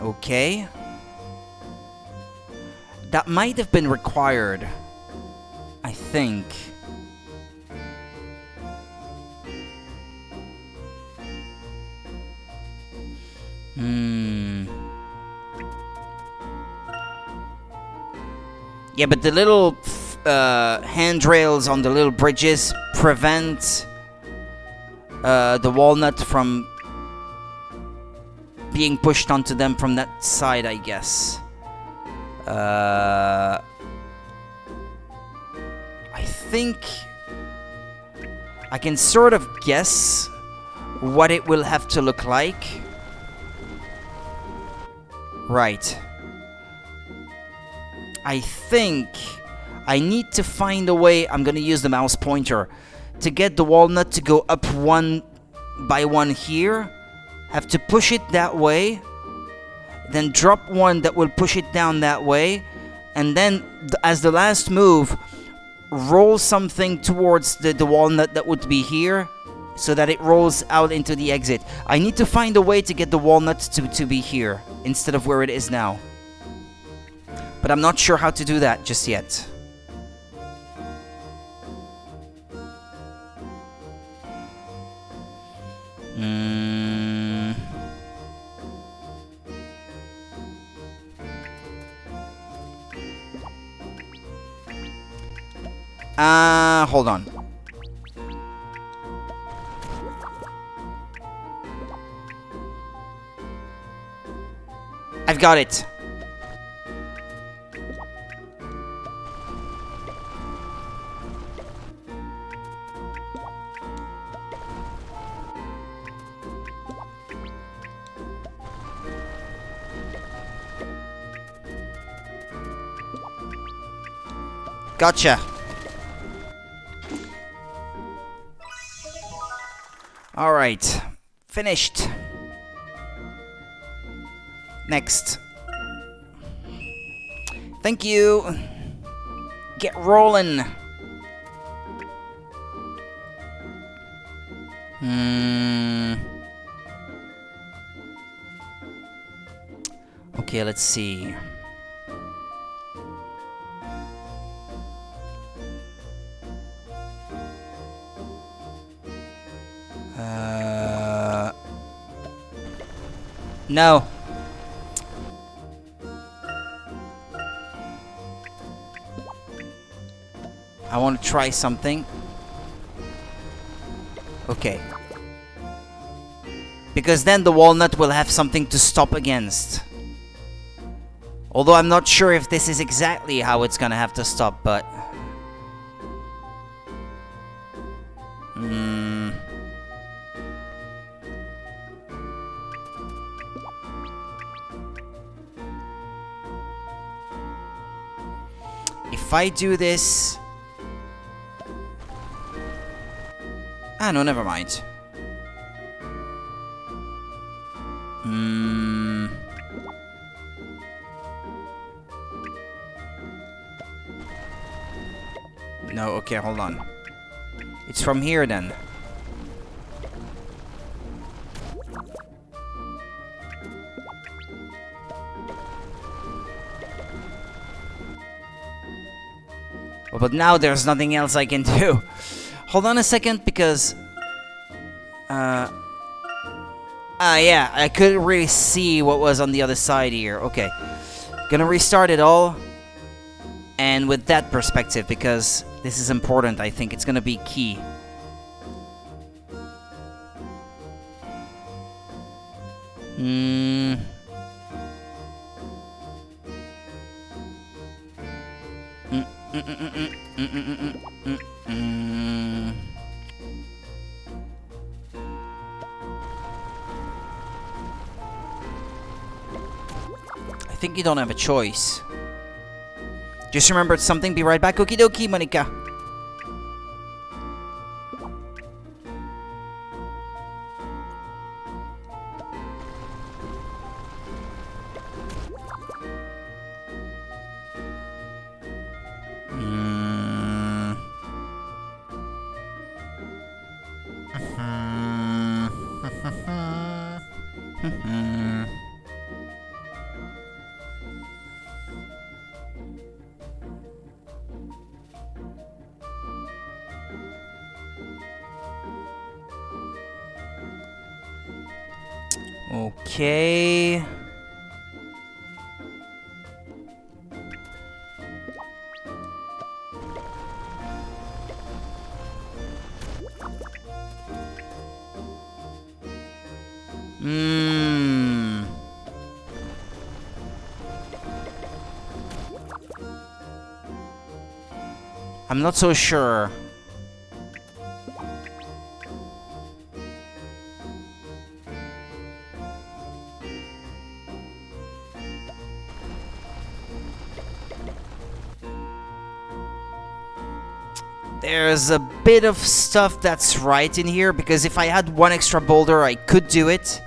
Okay. That might have been required, I think. Yeah, but the little handrails on the little bridges prevent the walnut from being pushed onto them from that side, I guess. I think I can sort of guess what it will have to look like. Right. I think I need to find a way, I'm gonna use the mouse pointer, to get the walnut to go up one by one here. Have to push it that way, then drop one that will push it down that way, and then as the last move, roll something towards the walnut that would be here, so that it rolls out into the exit. I need to find a way to get the walnut to be here, instead of where it is now. But I'm not sure how to do that just yet. Hold on. I've got it. Gotcha. All right, finished. Next. Thank you. Get rolling. Okay, let's see. No. I want to try something. Okay. Because then the walnut will have something to stop against. Although I'm not sure if this is exactly how it's gonna have to stop, but... I do this... Ah, no, never mind. No, okay, hold on. It's from here then. Well, but now there's nothing else I can do. Hold on a second, because... yeah, I couldn't really see what was on the other side here. Okay. Gonna restart it all. And with that perspective, because this is important, I think it's gonna be key. I think you don't have a choice. Just remembered something. Be right back. Okie dokie, Monica. Okay. I'm not so sure. There's a bit of stuff that's right in here, because if I had one extra boulder, I could do it.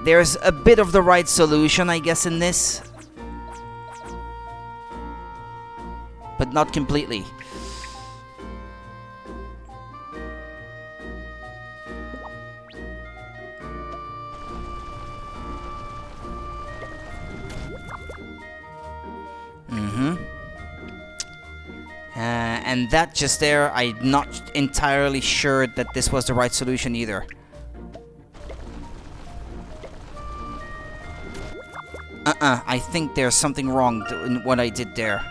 There's a bit of the right solution, I guess, in this. But not completely. And that just there, I'm not entirely sure that this was the right solution either. I think there's something wrong in what I did there.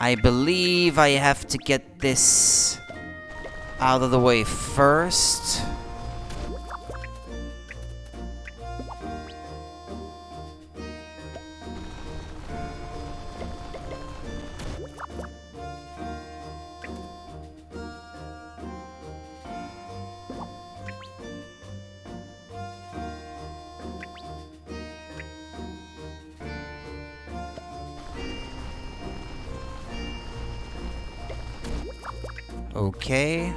I believe I have to get this out of the way first. Okay.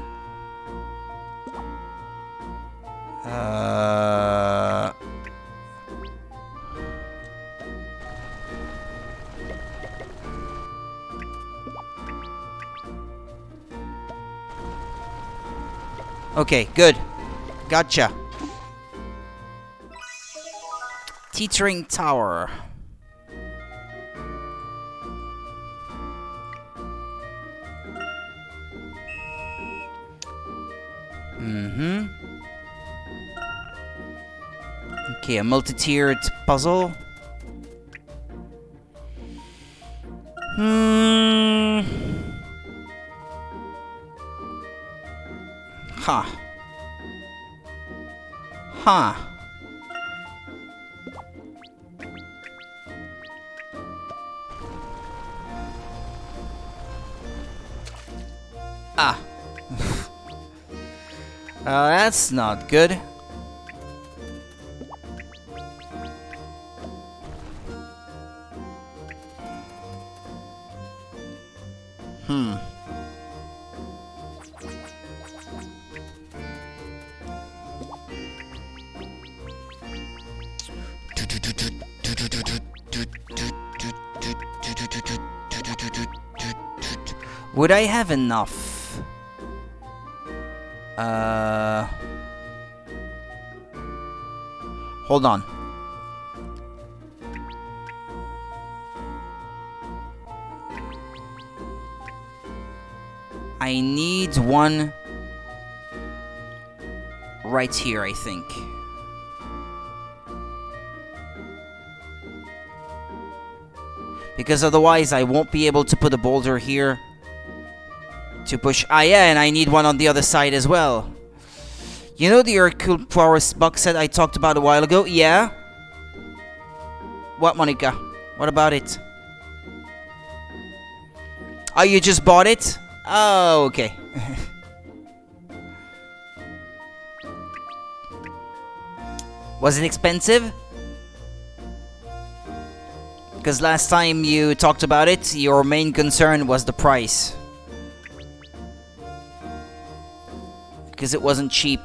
Okay, good. Gotcha. Teetering tower. Okay, a multi-tiered puzzle. Huh. Huh. Ah. That's not good. Would I have enough? Hold on. I need one right here, I think. Because otherwise I won't be able to put a boulder here to push. Ah, yeah, and I need one on the other side as well. You know the Hercule Poirot box set I talked about a while ago? Yeah? What, Monica? What about it? Oh, you just bought it? Oh, okay. Was it expensive? Because last time you talked about it, your main concern was the price. Because it wasn't cheap.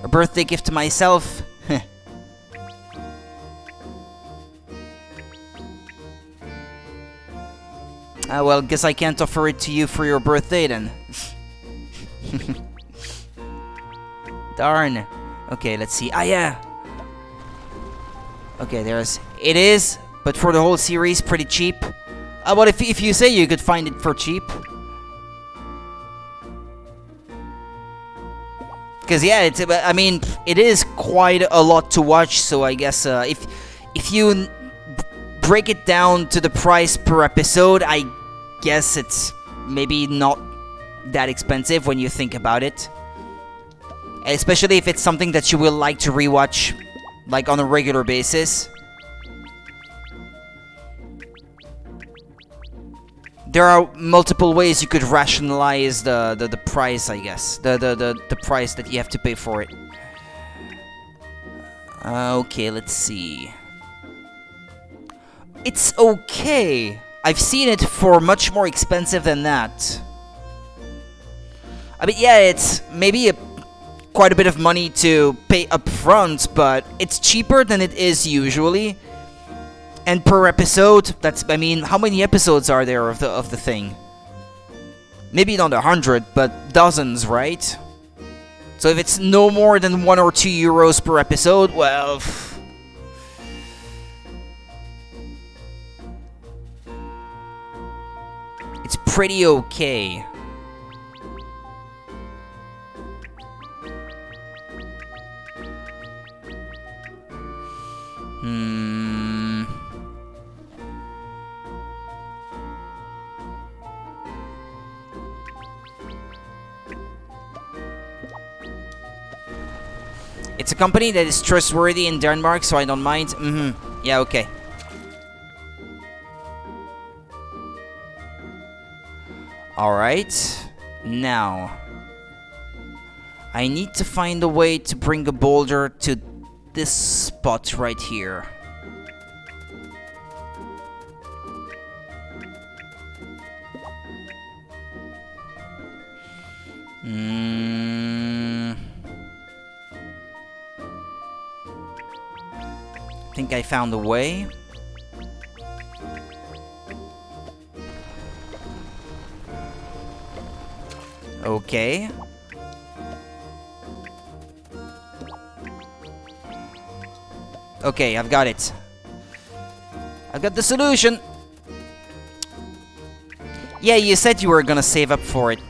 A birthday gift to myself? Well, guess I can't offer it to you for your birthday then. Darn. Okay, let's see. Ah, yeah. Okay, there's... It is, but for the whole series, pretty cheap. Well, if you say you could find it for cheap. Because, yeah, it's, I mean, it is quite a lot to watch, so I guess if you break it down to the price per episode, I guess it's maybe not that expensive when you think about it. Especially if it's something that you will like to rewatch, like, on a regular basis. There are multiple ways you could rationalize the price, I guess. The price that you have to pay for it. Okay, let's see. It's okay. I've seen it for much more expensive than that. I mean, yeah, it's maybe quite a bit of money to pay up front, but it's cheaper than it is usually. And per episode, that's, I mean, how many episodes are there of the thing? Maybe not 100, but dozens, right? So if it's no more than 1 or 2 euros per episode, well... It's pretty okay. It's a company that is trustworthy in Denmark, so I don't mind. Yeah, okay. Alright. Now, I need to find a way to bring a boulder to this spot right here. I think I found a way. Okay. Okay, I've got it. I've got the solution. Yeah, you said you were gonna save up for it.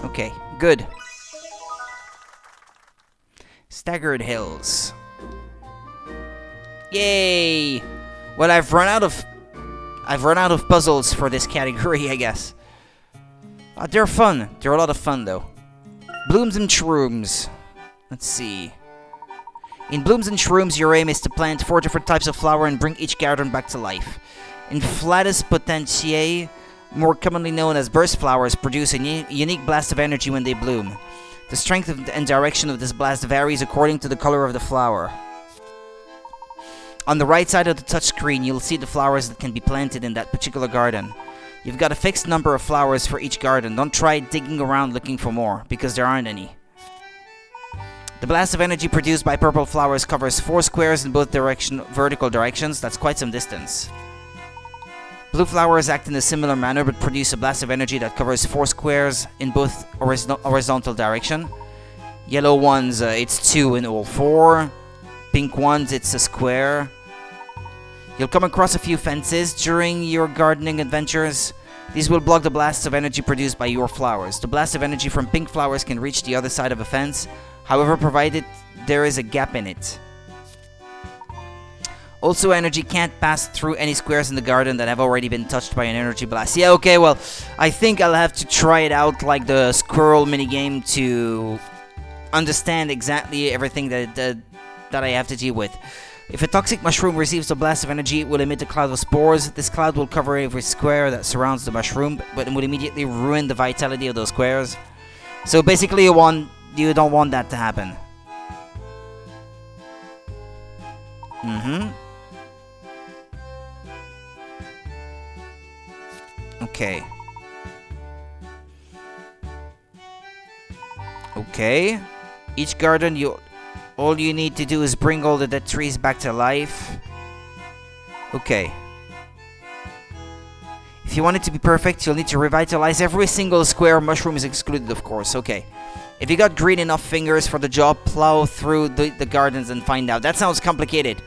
Okay, good. Staggered Hills. Yay! Well, I've run out of puzzles for this category, I guess. They're fun. They're a lot of fun, though. Blooms and Shrooms. Let's see. In Blooms and Shrooms, your aim is to plant 4 different types of flower and bring each garden back to life. Inflatus potentiae, more commonly known as burst flowers, produce a unique blast of energy when they bloom. The strength and direction of this blast varies according to the color of the flower. On the right side of the touchscreen, you'll see the flowers that can be planted in that particular garden. You've got a fixed number of flowers for each garden. Don't try digging around looking for more, because there aren't any. The blast of energy produced by purple flowers covers 4 squares in both vertical directions. That's quite some distance. Blue flowers act in a similar manner, but produce a blast of energy that covers 4 squares in both horizontal direction. Yellow ones, it's 2 in all 4. Pink ones, it's a square. You'll come across a few fences during your gardening adventures. These will block the blasts of energy produced by your flowers. The blast of energy from pink flowers can reach the other side of a fence, however, provided there is a gap in it. Also, energy can't pass through any squares in the garden that have already been touched by an energy blast. Yeah, okay, well, I think I'll have to try it out like the squirrel minigame to understand exactly everything that I have to deal with. If a toxic mushroom receives a blast of energy, it will emit a cloud of spores. This cloud will cover every square that surrounds the mushroom, but it will immediately ruin the vitality of those squares. So basically, you don't want that to happen. Okay. Okay. Each garden, all you need to do is bring all the dead trees back to life. Okay. If you want it to be perfect, you'll need to revitalize every single square. Mushroom is excluded, of course. Okay. If you got green enough fingers for the job, plow through the gardens and find out. That sounds complicated.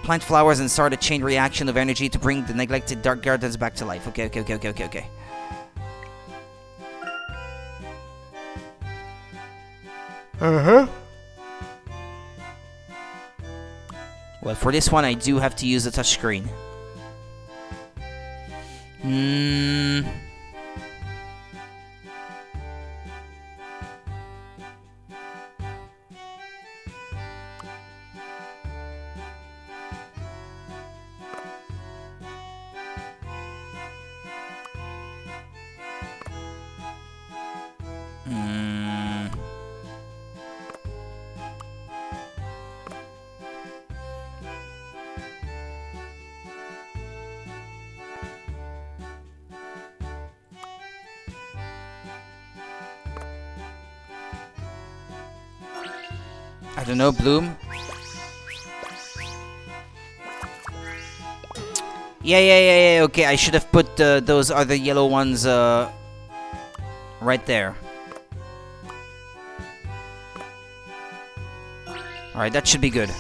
Plant flowers and start a chain reaction of energy to bring the neglected dark gardens back to life. Okay. Well, for this one, I do have to use the touchscreen. I don't know, Bloom? Yeah, okay, I should have put those other yellow ones right there. Alright, that should be good.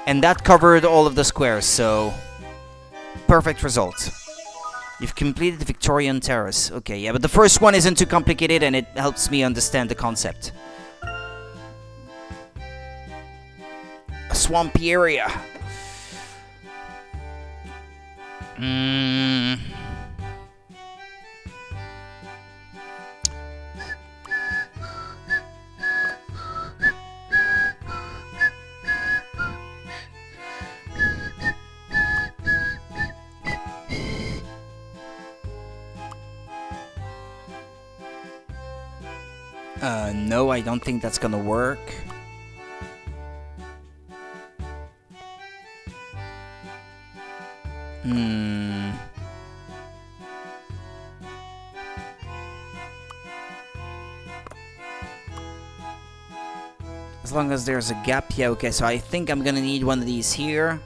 And that covered all of the squares, so perfect result. You've completed the Victorian Terrace. Okay, yeah, but the first one isn't too complicated and it helps me understand the concept. A swampy area. No, I don't think that's gonna work. As long as there's a gap, yeah, okay, so I think I'm gonna need one of these here.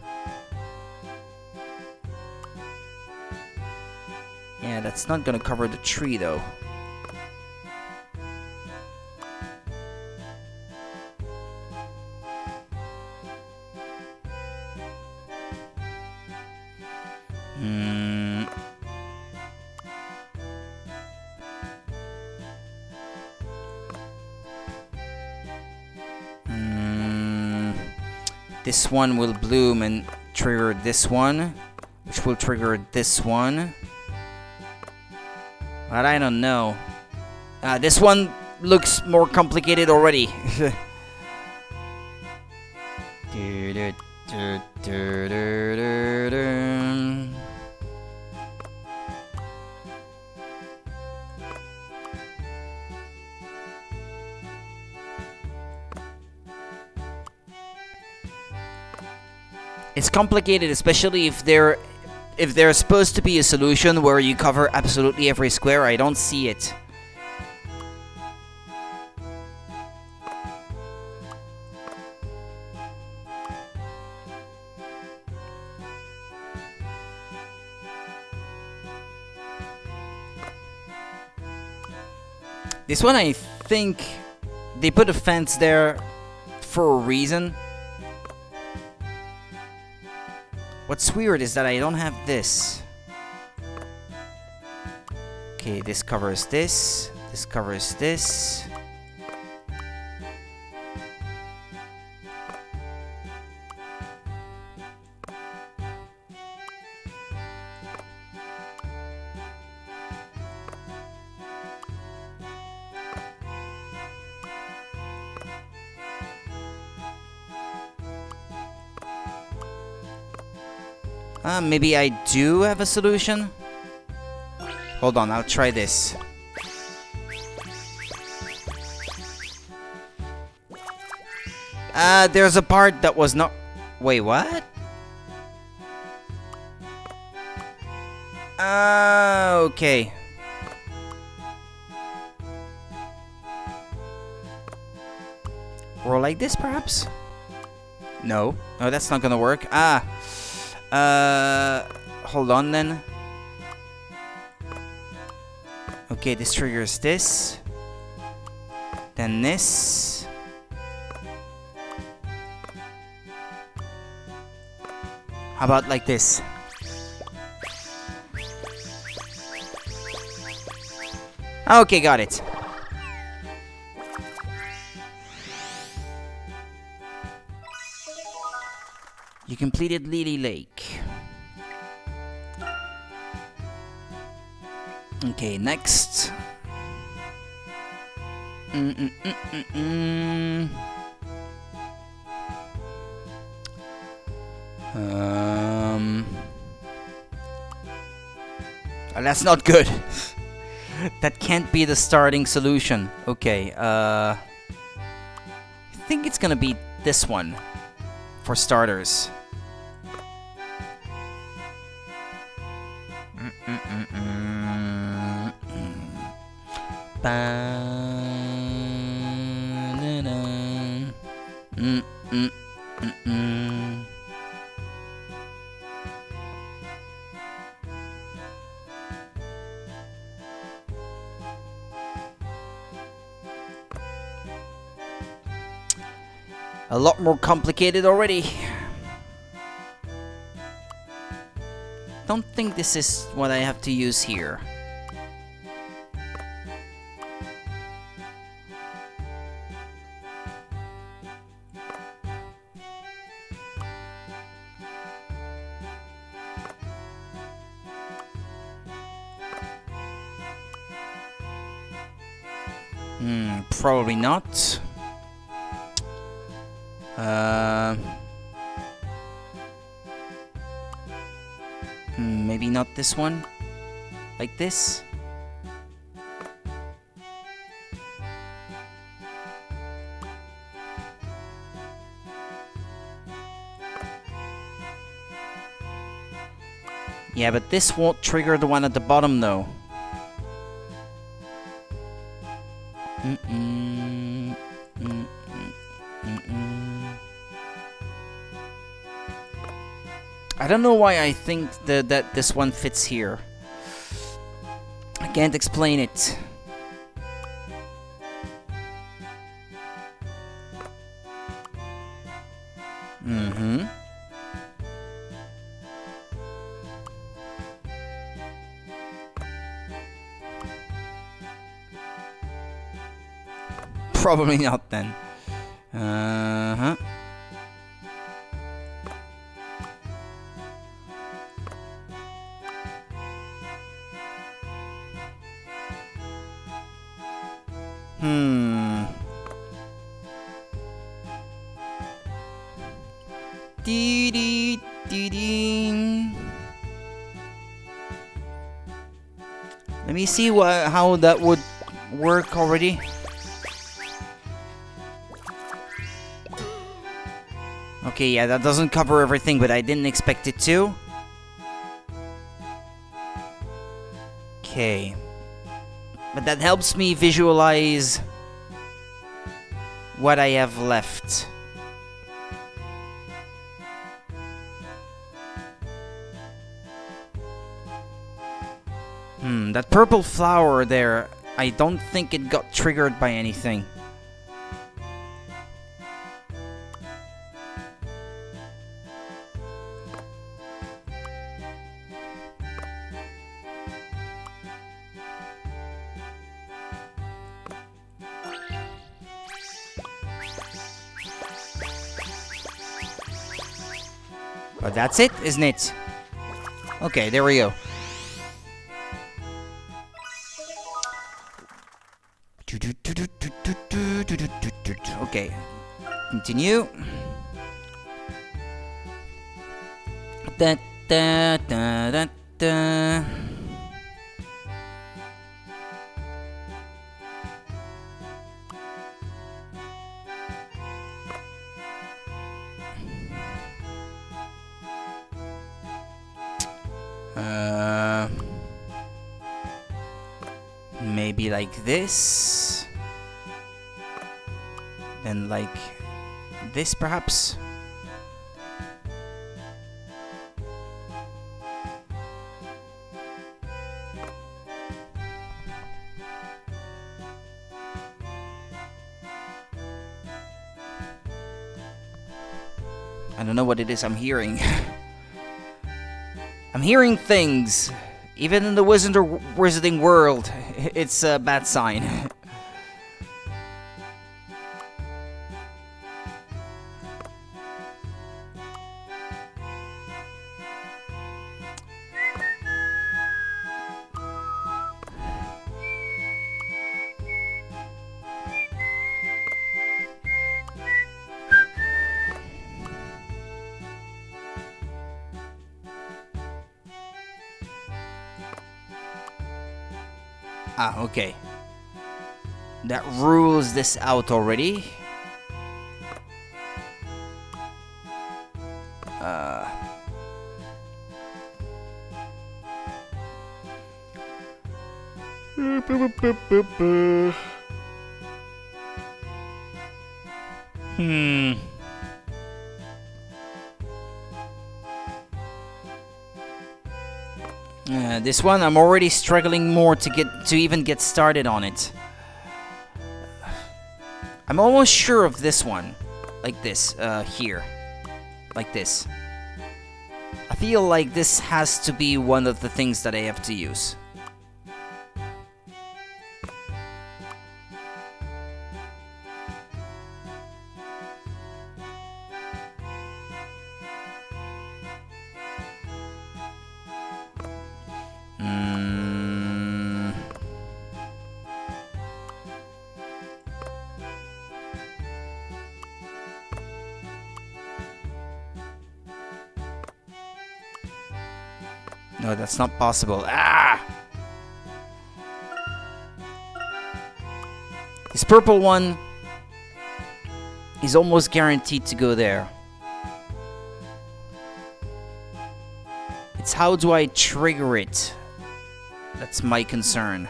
Yeah, that's not gonna cover the tree, though. This one will bloom and trigger this one, which will trigger this one. But I don't know. This one looks more complicated already. It's complicated, especially if there's supposed to be a solution where you cover absolutely every square. I don't see it. This one, I think they put a fence there for a reason. What's weird is that I don't have this. Okay, this covers this. This covers this. Maybe I do have a solution? Hold on, I'll try this. There's a part that was not... Wait, what? Okay. Or like this, perhaps? No. No, that's not gonna work. Hold on then. Okay, this triggers this. Then this. How about like this? Okay, got it. You completed Lily Lake. Okay, next. That's not good. That can't be the starting solution. Okay, I think it's gonna be this one for starters. A lot more complicated already. Don't think this is what I have to use here. Probably not. Maybe not this one. Like this. Yeah, but this won't trigger the one at the bottom though. I don't know why I think that this one fits here. I can't explain it. Probably not then. Let me see how that would work already. Okay, yeah, that doesn't cover everything, but I didn't expect it to. Okay. But that helps me visualize what I have left. That purple flower there, I don't think it got triggered by anything. But that's it, isn't it? Okay, there we go. Okay, continue. Da, da, da, da, da. Maybe like this. Then like this perhaps. I don't know what it is I'm hearing. I'm hearing things. Even in the wizarding world, it's a bad sign. Ah, okay. That rules this out already. This one, I'm already struggling more to even get started on it. I'm almost sure of this one, like this, here, like this. I feel like this has to be one of the things that I have to use. No, that's not possible. Ah! This purple one is almost guaranteed to go there. It's how do I trigger it? That's my concern.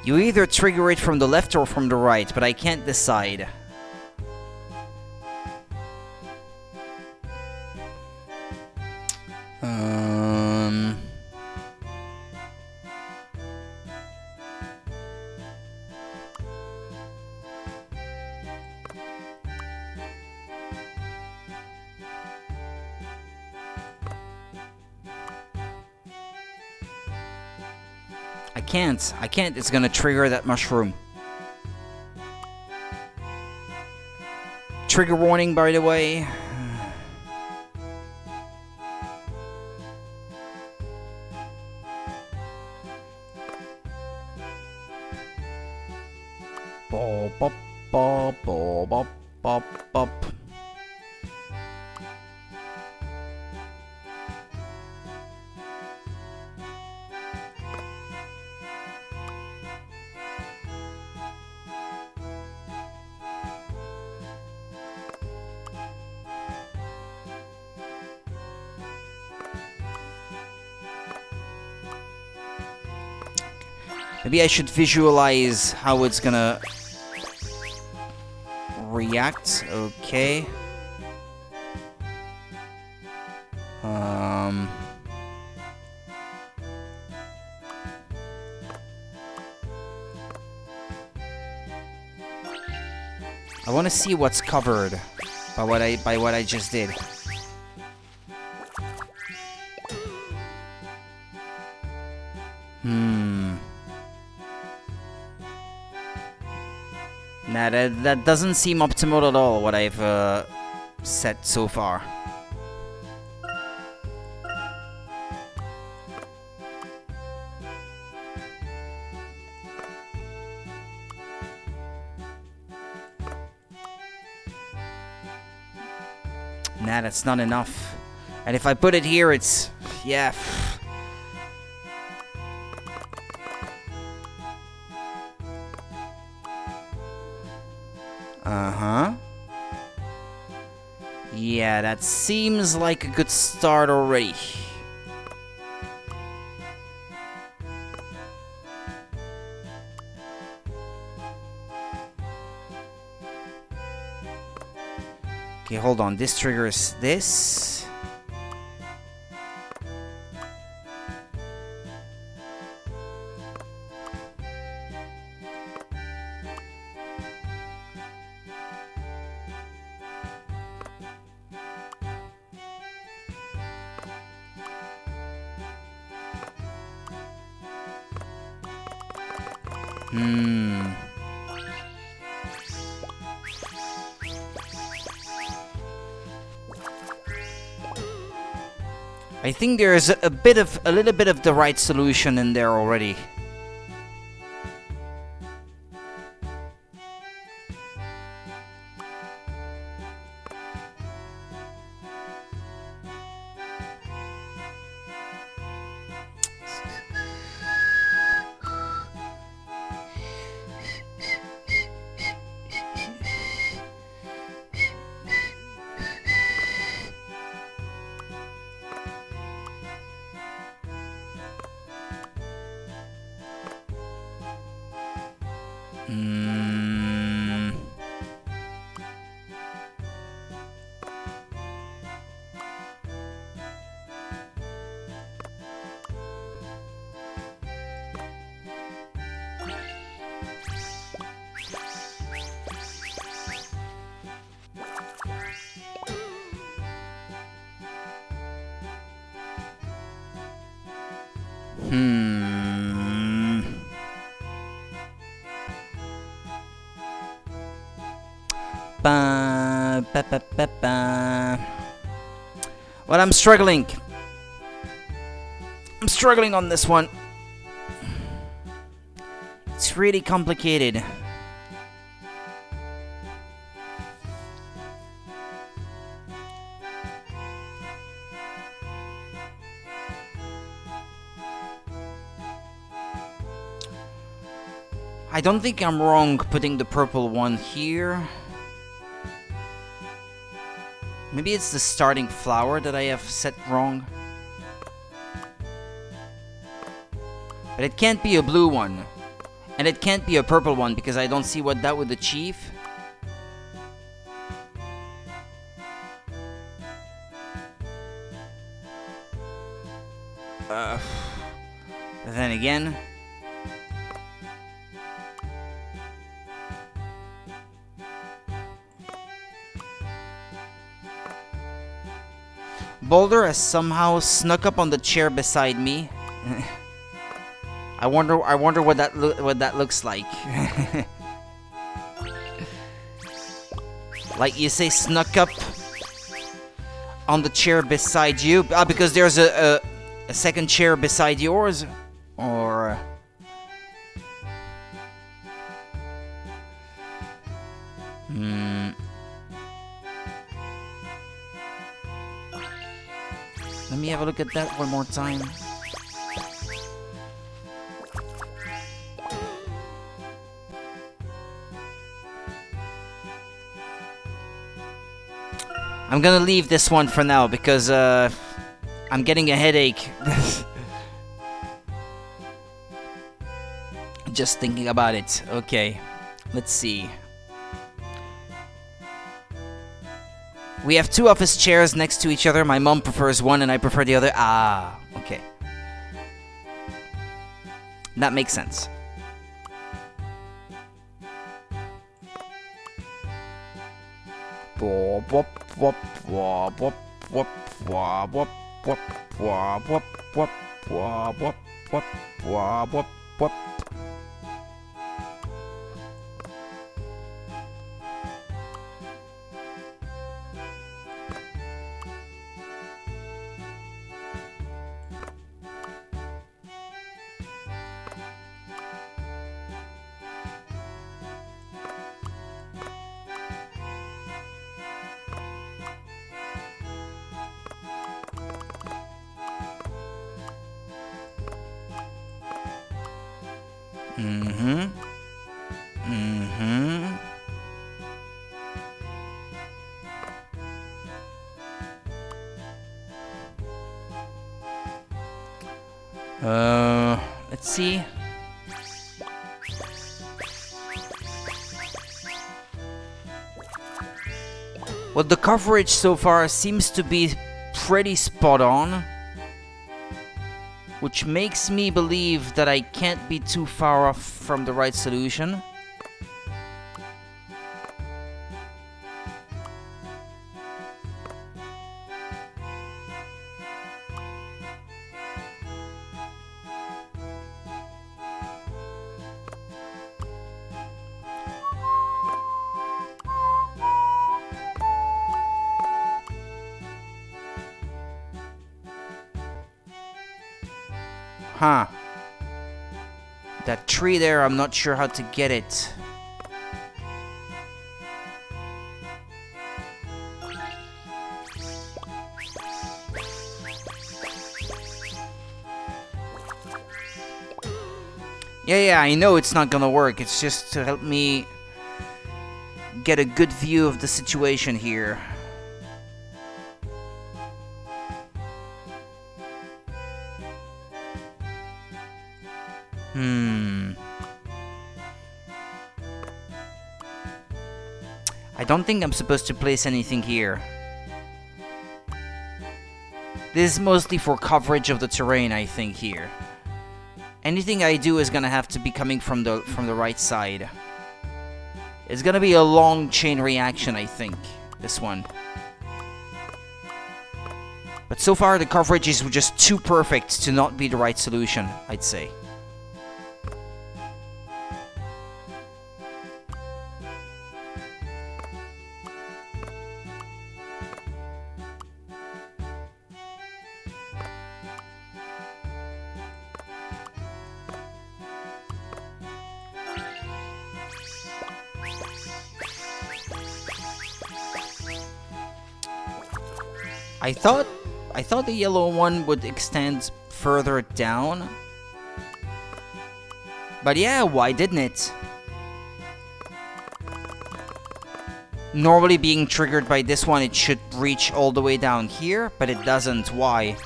You either trigger it from the left or from the right, but I can't decide. I can't. It's gonna trigger that mushroom. Trigger warning, by the way. Bop, bop, bop, bop, bop, bop, bop. Maybe I should visualize how it's gonna react. Okay. I want to see what's covered by what I just did. Nah, that doesn't seem optimal at all, what I've set so far. Nah, that's not enough. And if I put it here, it's... yeah. Uh-huh. Yeah, that seems like a good start already. Okay, hold on. This triggers this. I think there's a little bit of the right solution in there already. Well, I'm struggling. I'm struggling on this one. It's really complicated. I don't think I'm wrong putting the purple one here. Maybe it's the starting flower that I have set wrong. But it can't be a blue one. And it can't be a purple one because I don't see what that would achieve. But then again... Boulder has somehow snuck up on the chair beside me. I wonder what that looks like. Like you say, snuck up on the chair beside you, because there's a second chair beside yours, or. Let me have a look at that one more time. I'm gonna leave this one for now because I'm getting a headache. just thinking about it. Okay, let's see. We have 2 office chairs next to each other. My mom prefers one and I prefer the other. Ah, okay. That makes sense. Wop, wop, wop, wop, wop, wop, wop, wop, wop, wop, wop, wop, wop, wop, wop, wop, wop, wop. Mm-hmm. Mm-hmm. Let's see. Well, the coverage so far seems to be pretty spot on, which makes me believe that I can't be too far off from the right solution. Huh. That tree there, I'm not sure how to get it. Yeah, I know it's not gonna work. It's just to help me get a good view of the situation here. I don't think I'm supposed to place anything here. This is mostly for coverage of the terrain, I think, here. Anything I do is gonna have to be coming from the right side. It's gonna be a long chain reaction, I think, this one. But so far the coverage is just too perfect to not be the right solution, I'd say. I thought the yellow one would extend further down. But yeah, why didn't it? Normally being triggered by this one, it should reach all the way down here, but it doesn't. Why?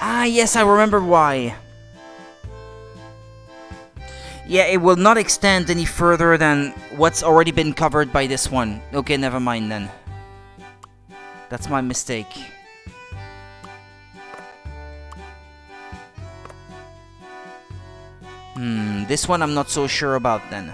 Ah, yes, I remember why. Yeah, it will not extend any further than what's already been covered by this one. Okay, never mind then. That's my mistake. This one I'm not so sure about then.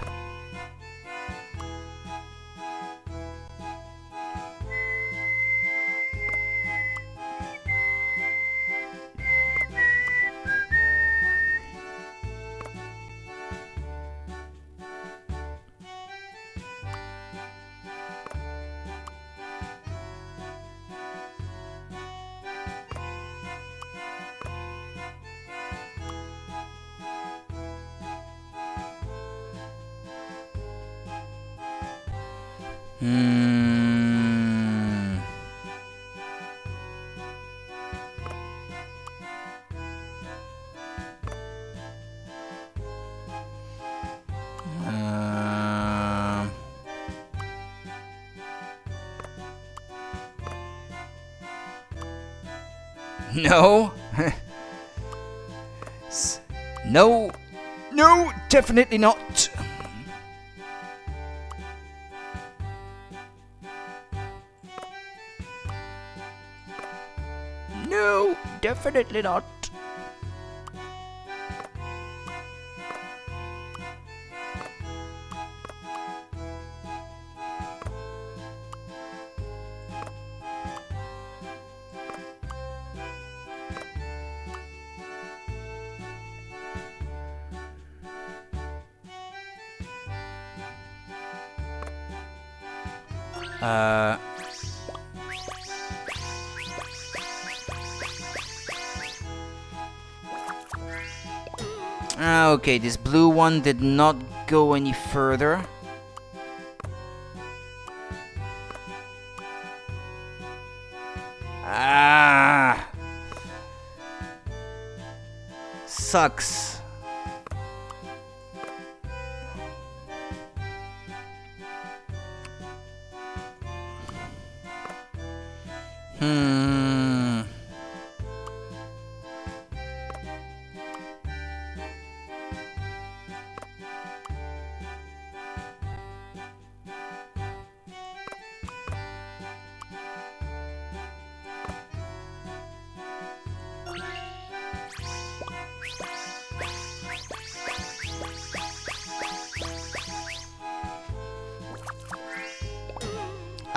No. No. No, definitely not. No, definitely not. Okay, this blue one did not go any further. Ah, sucks.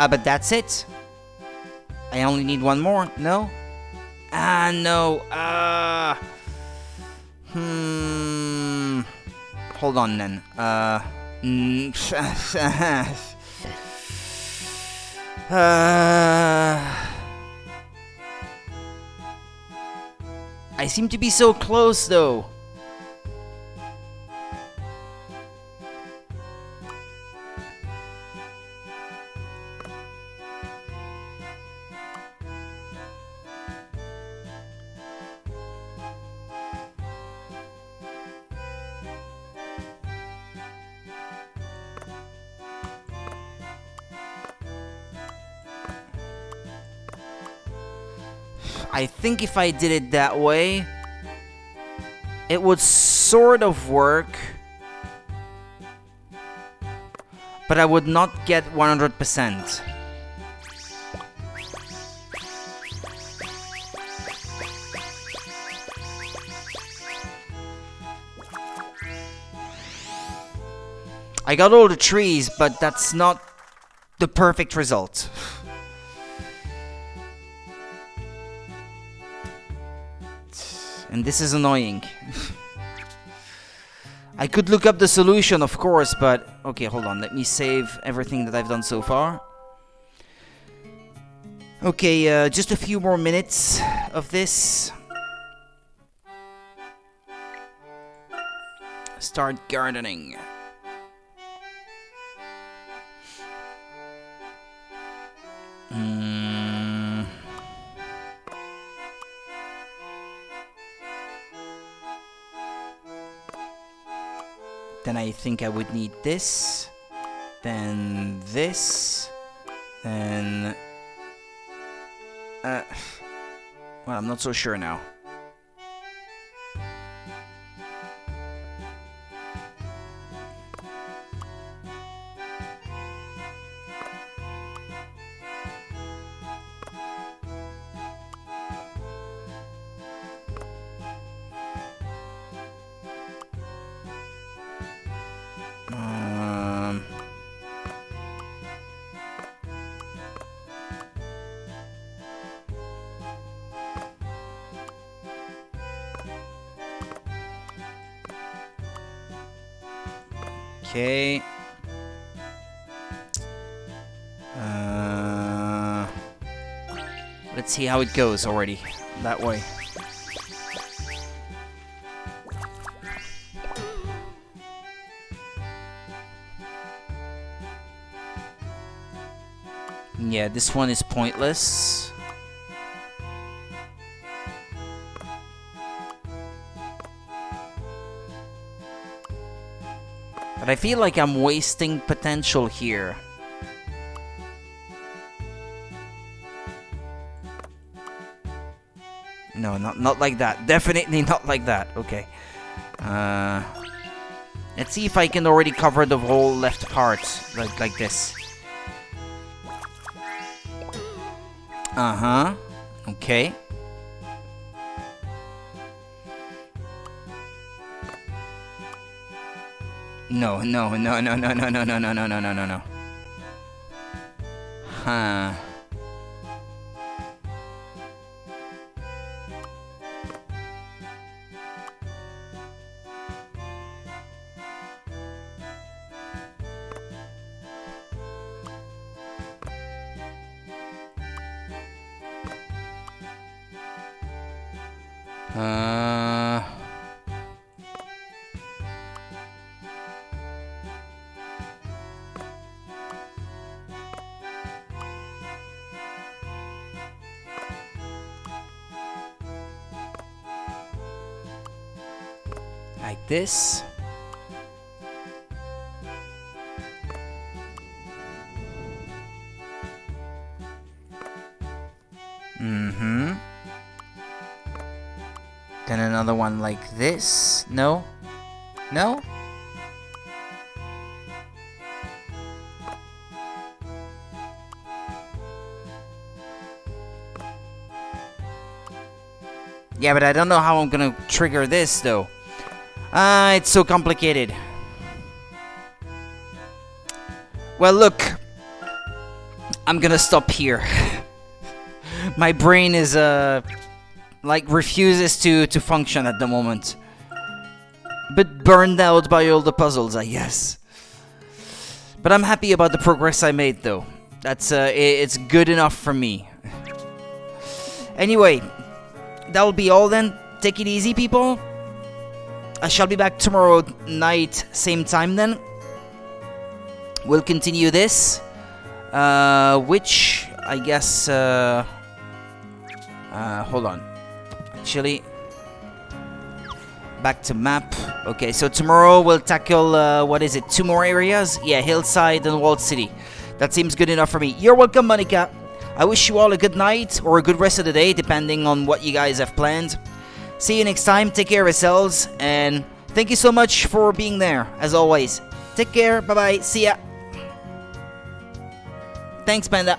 But that's it. I only need one more, no? No. Hold on then. I seem to be so close though. I think if I did it that way, it would sort of work, but I would not get 100%. I got all the trees, but that's not the perfect result. And this is annoying. I could look up the solution, of course, but... Okay, hold on. Let me save everything that I've done so far. Okay, just a few more minutes of this. Start gardening. Then I think I would need this, then this, then... well, I'm not so sure now. Okay. Let's see how it goes already. That way. Yeah, this one is pointless. But I feel like I'm wasting potential here. No, not like that. Definitely not like that. Okay. Let's see if I can already cover the whole left part like this. Uh-huh. Okay. No. Huh. Like this. Mm-hmm. Then another one like this. No? No? Yeah, but I don't know how I'm gonna trigger this though. It's so complicated. Well, look. I'm gonna stop here. My brain is, like, refuses to function at the moment. But burned out by all the puzzles, I guess. But I'm happy about the progress I made, though. That's, it's good enough for me. Anyway, that'll be all then. Take it easy, people. I shall be back tomorrow night, same time then. We'll continue this. Which, I guess, hold on. Actually, back to map. Okay, so tomorrow we'll tackle, what is it, 2 more areas? Yeah, Hillside and Walled City. That seems good enough for me. You're welcome, Monica. I wish you all a good night or a good rest of the day, depending on what you guys have planned. See you next time. Take care of yourselves. And thank you so much for being there, as always. Take care. Bye-bye. See ya. Thanks, Panda.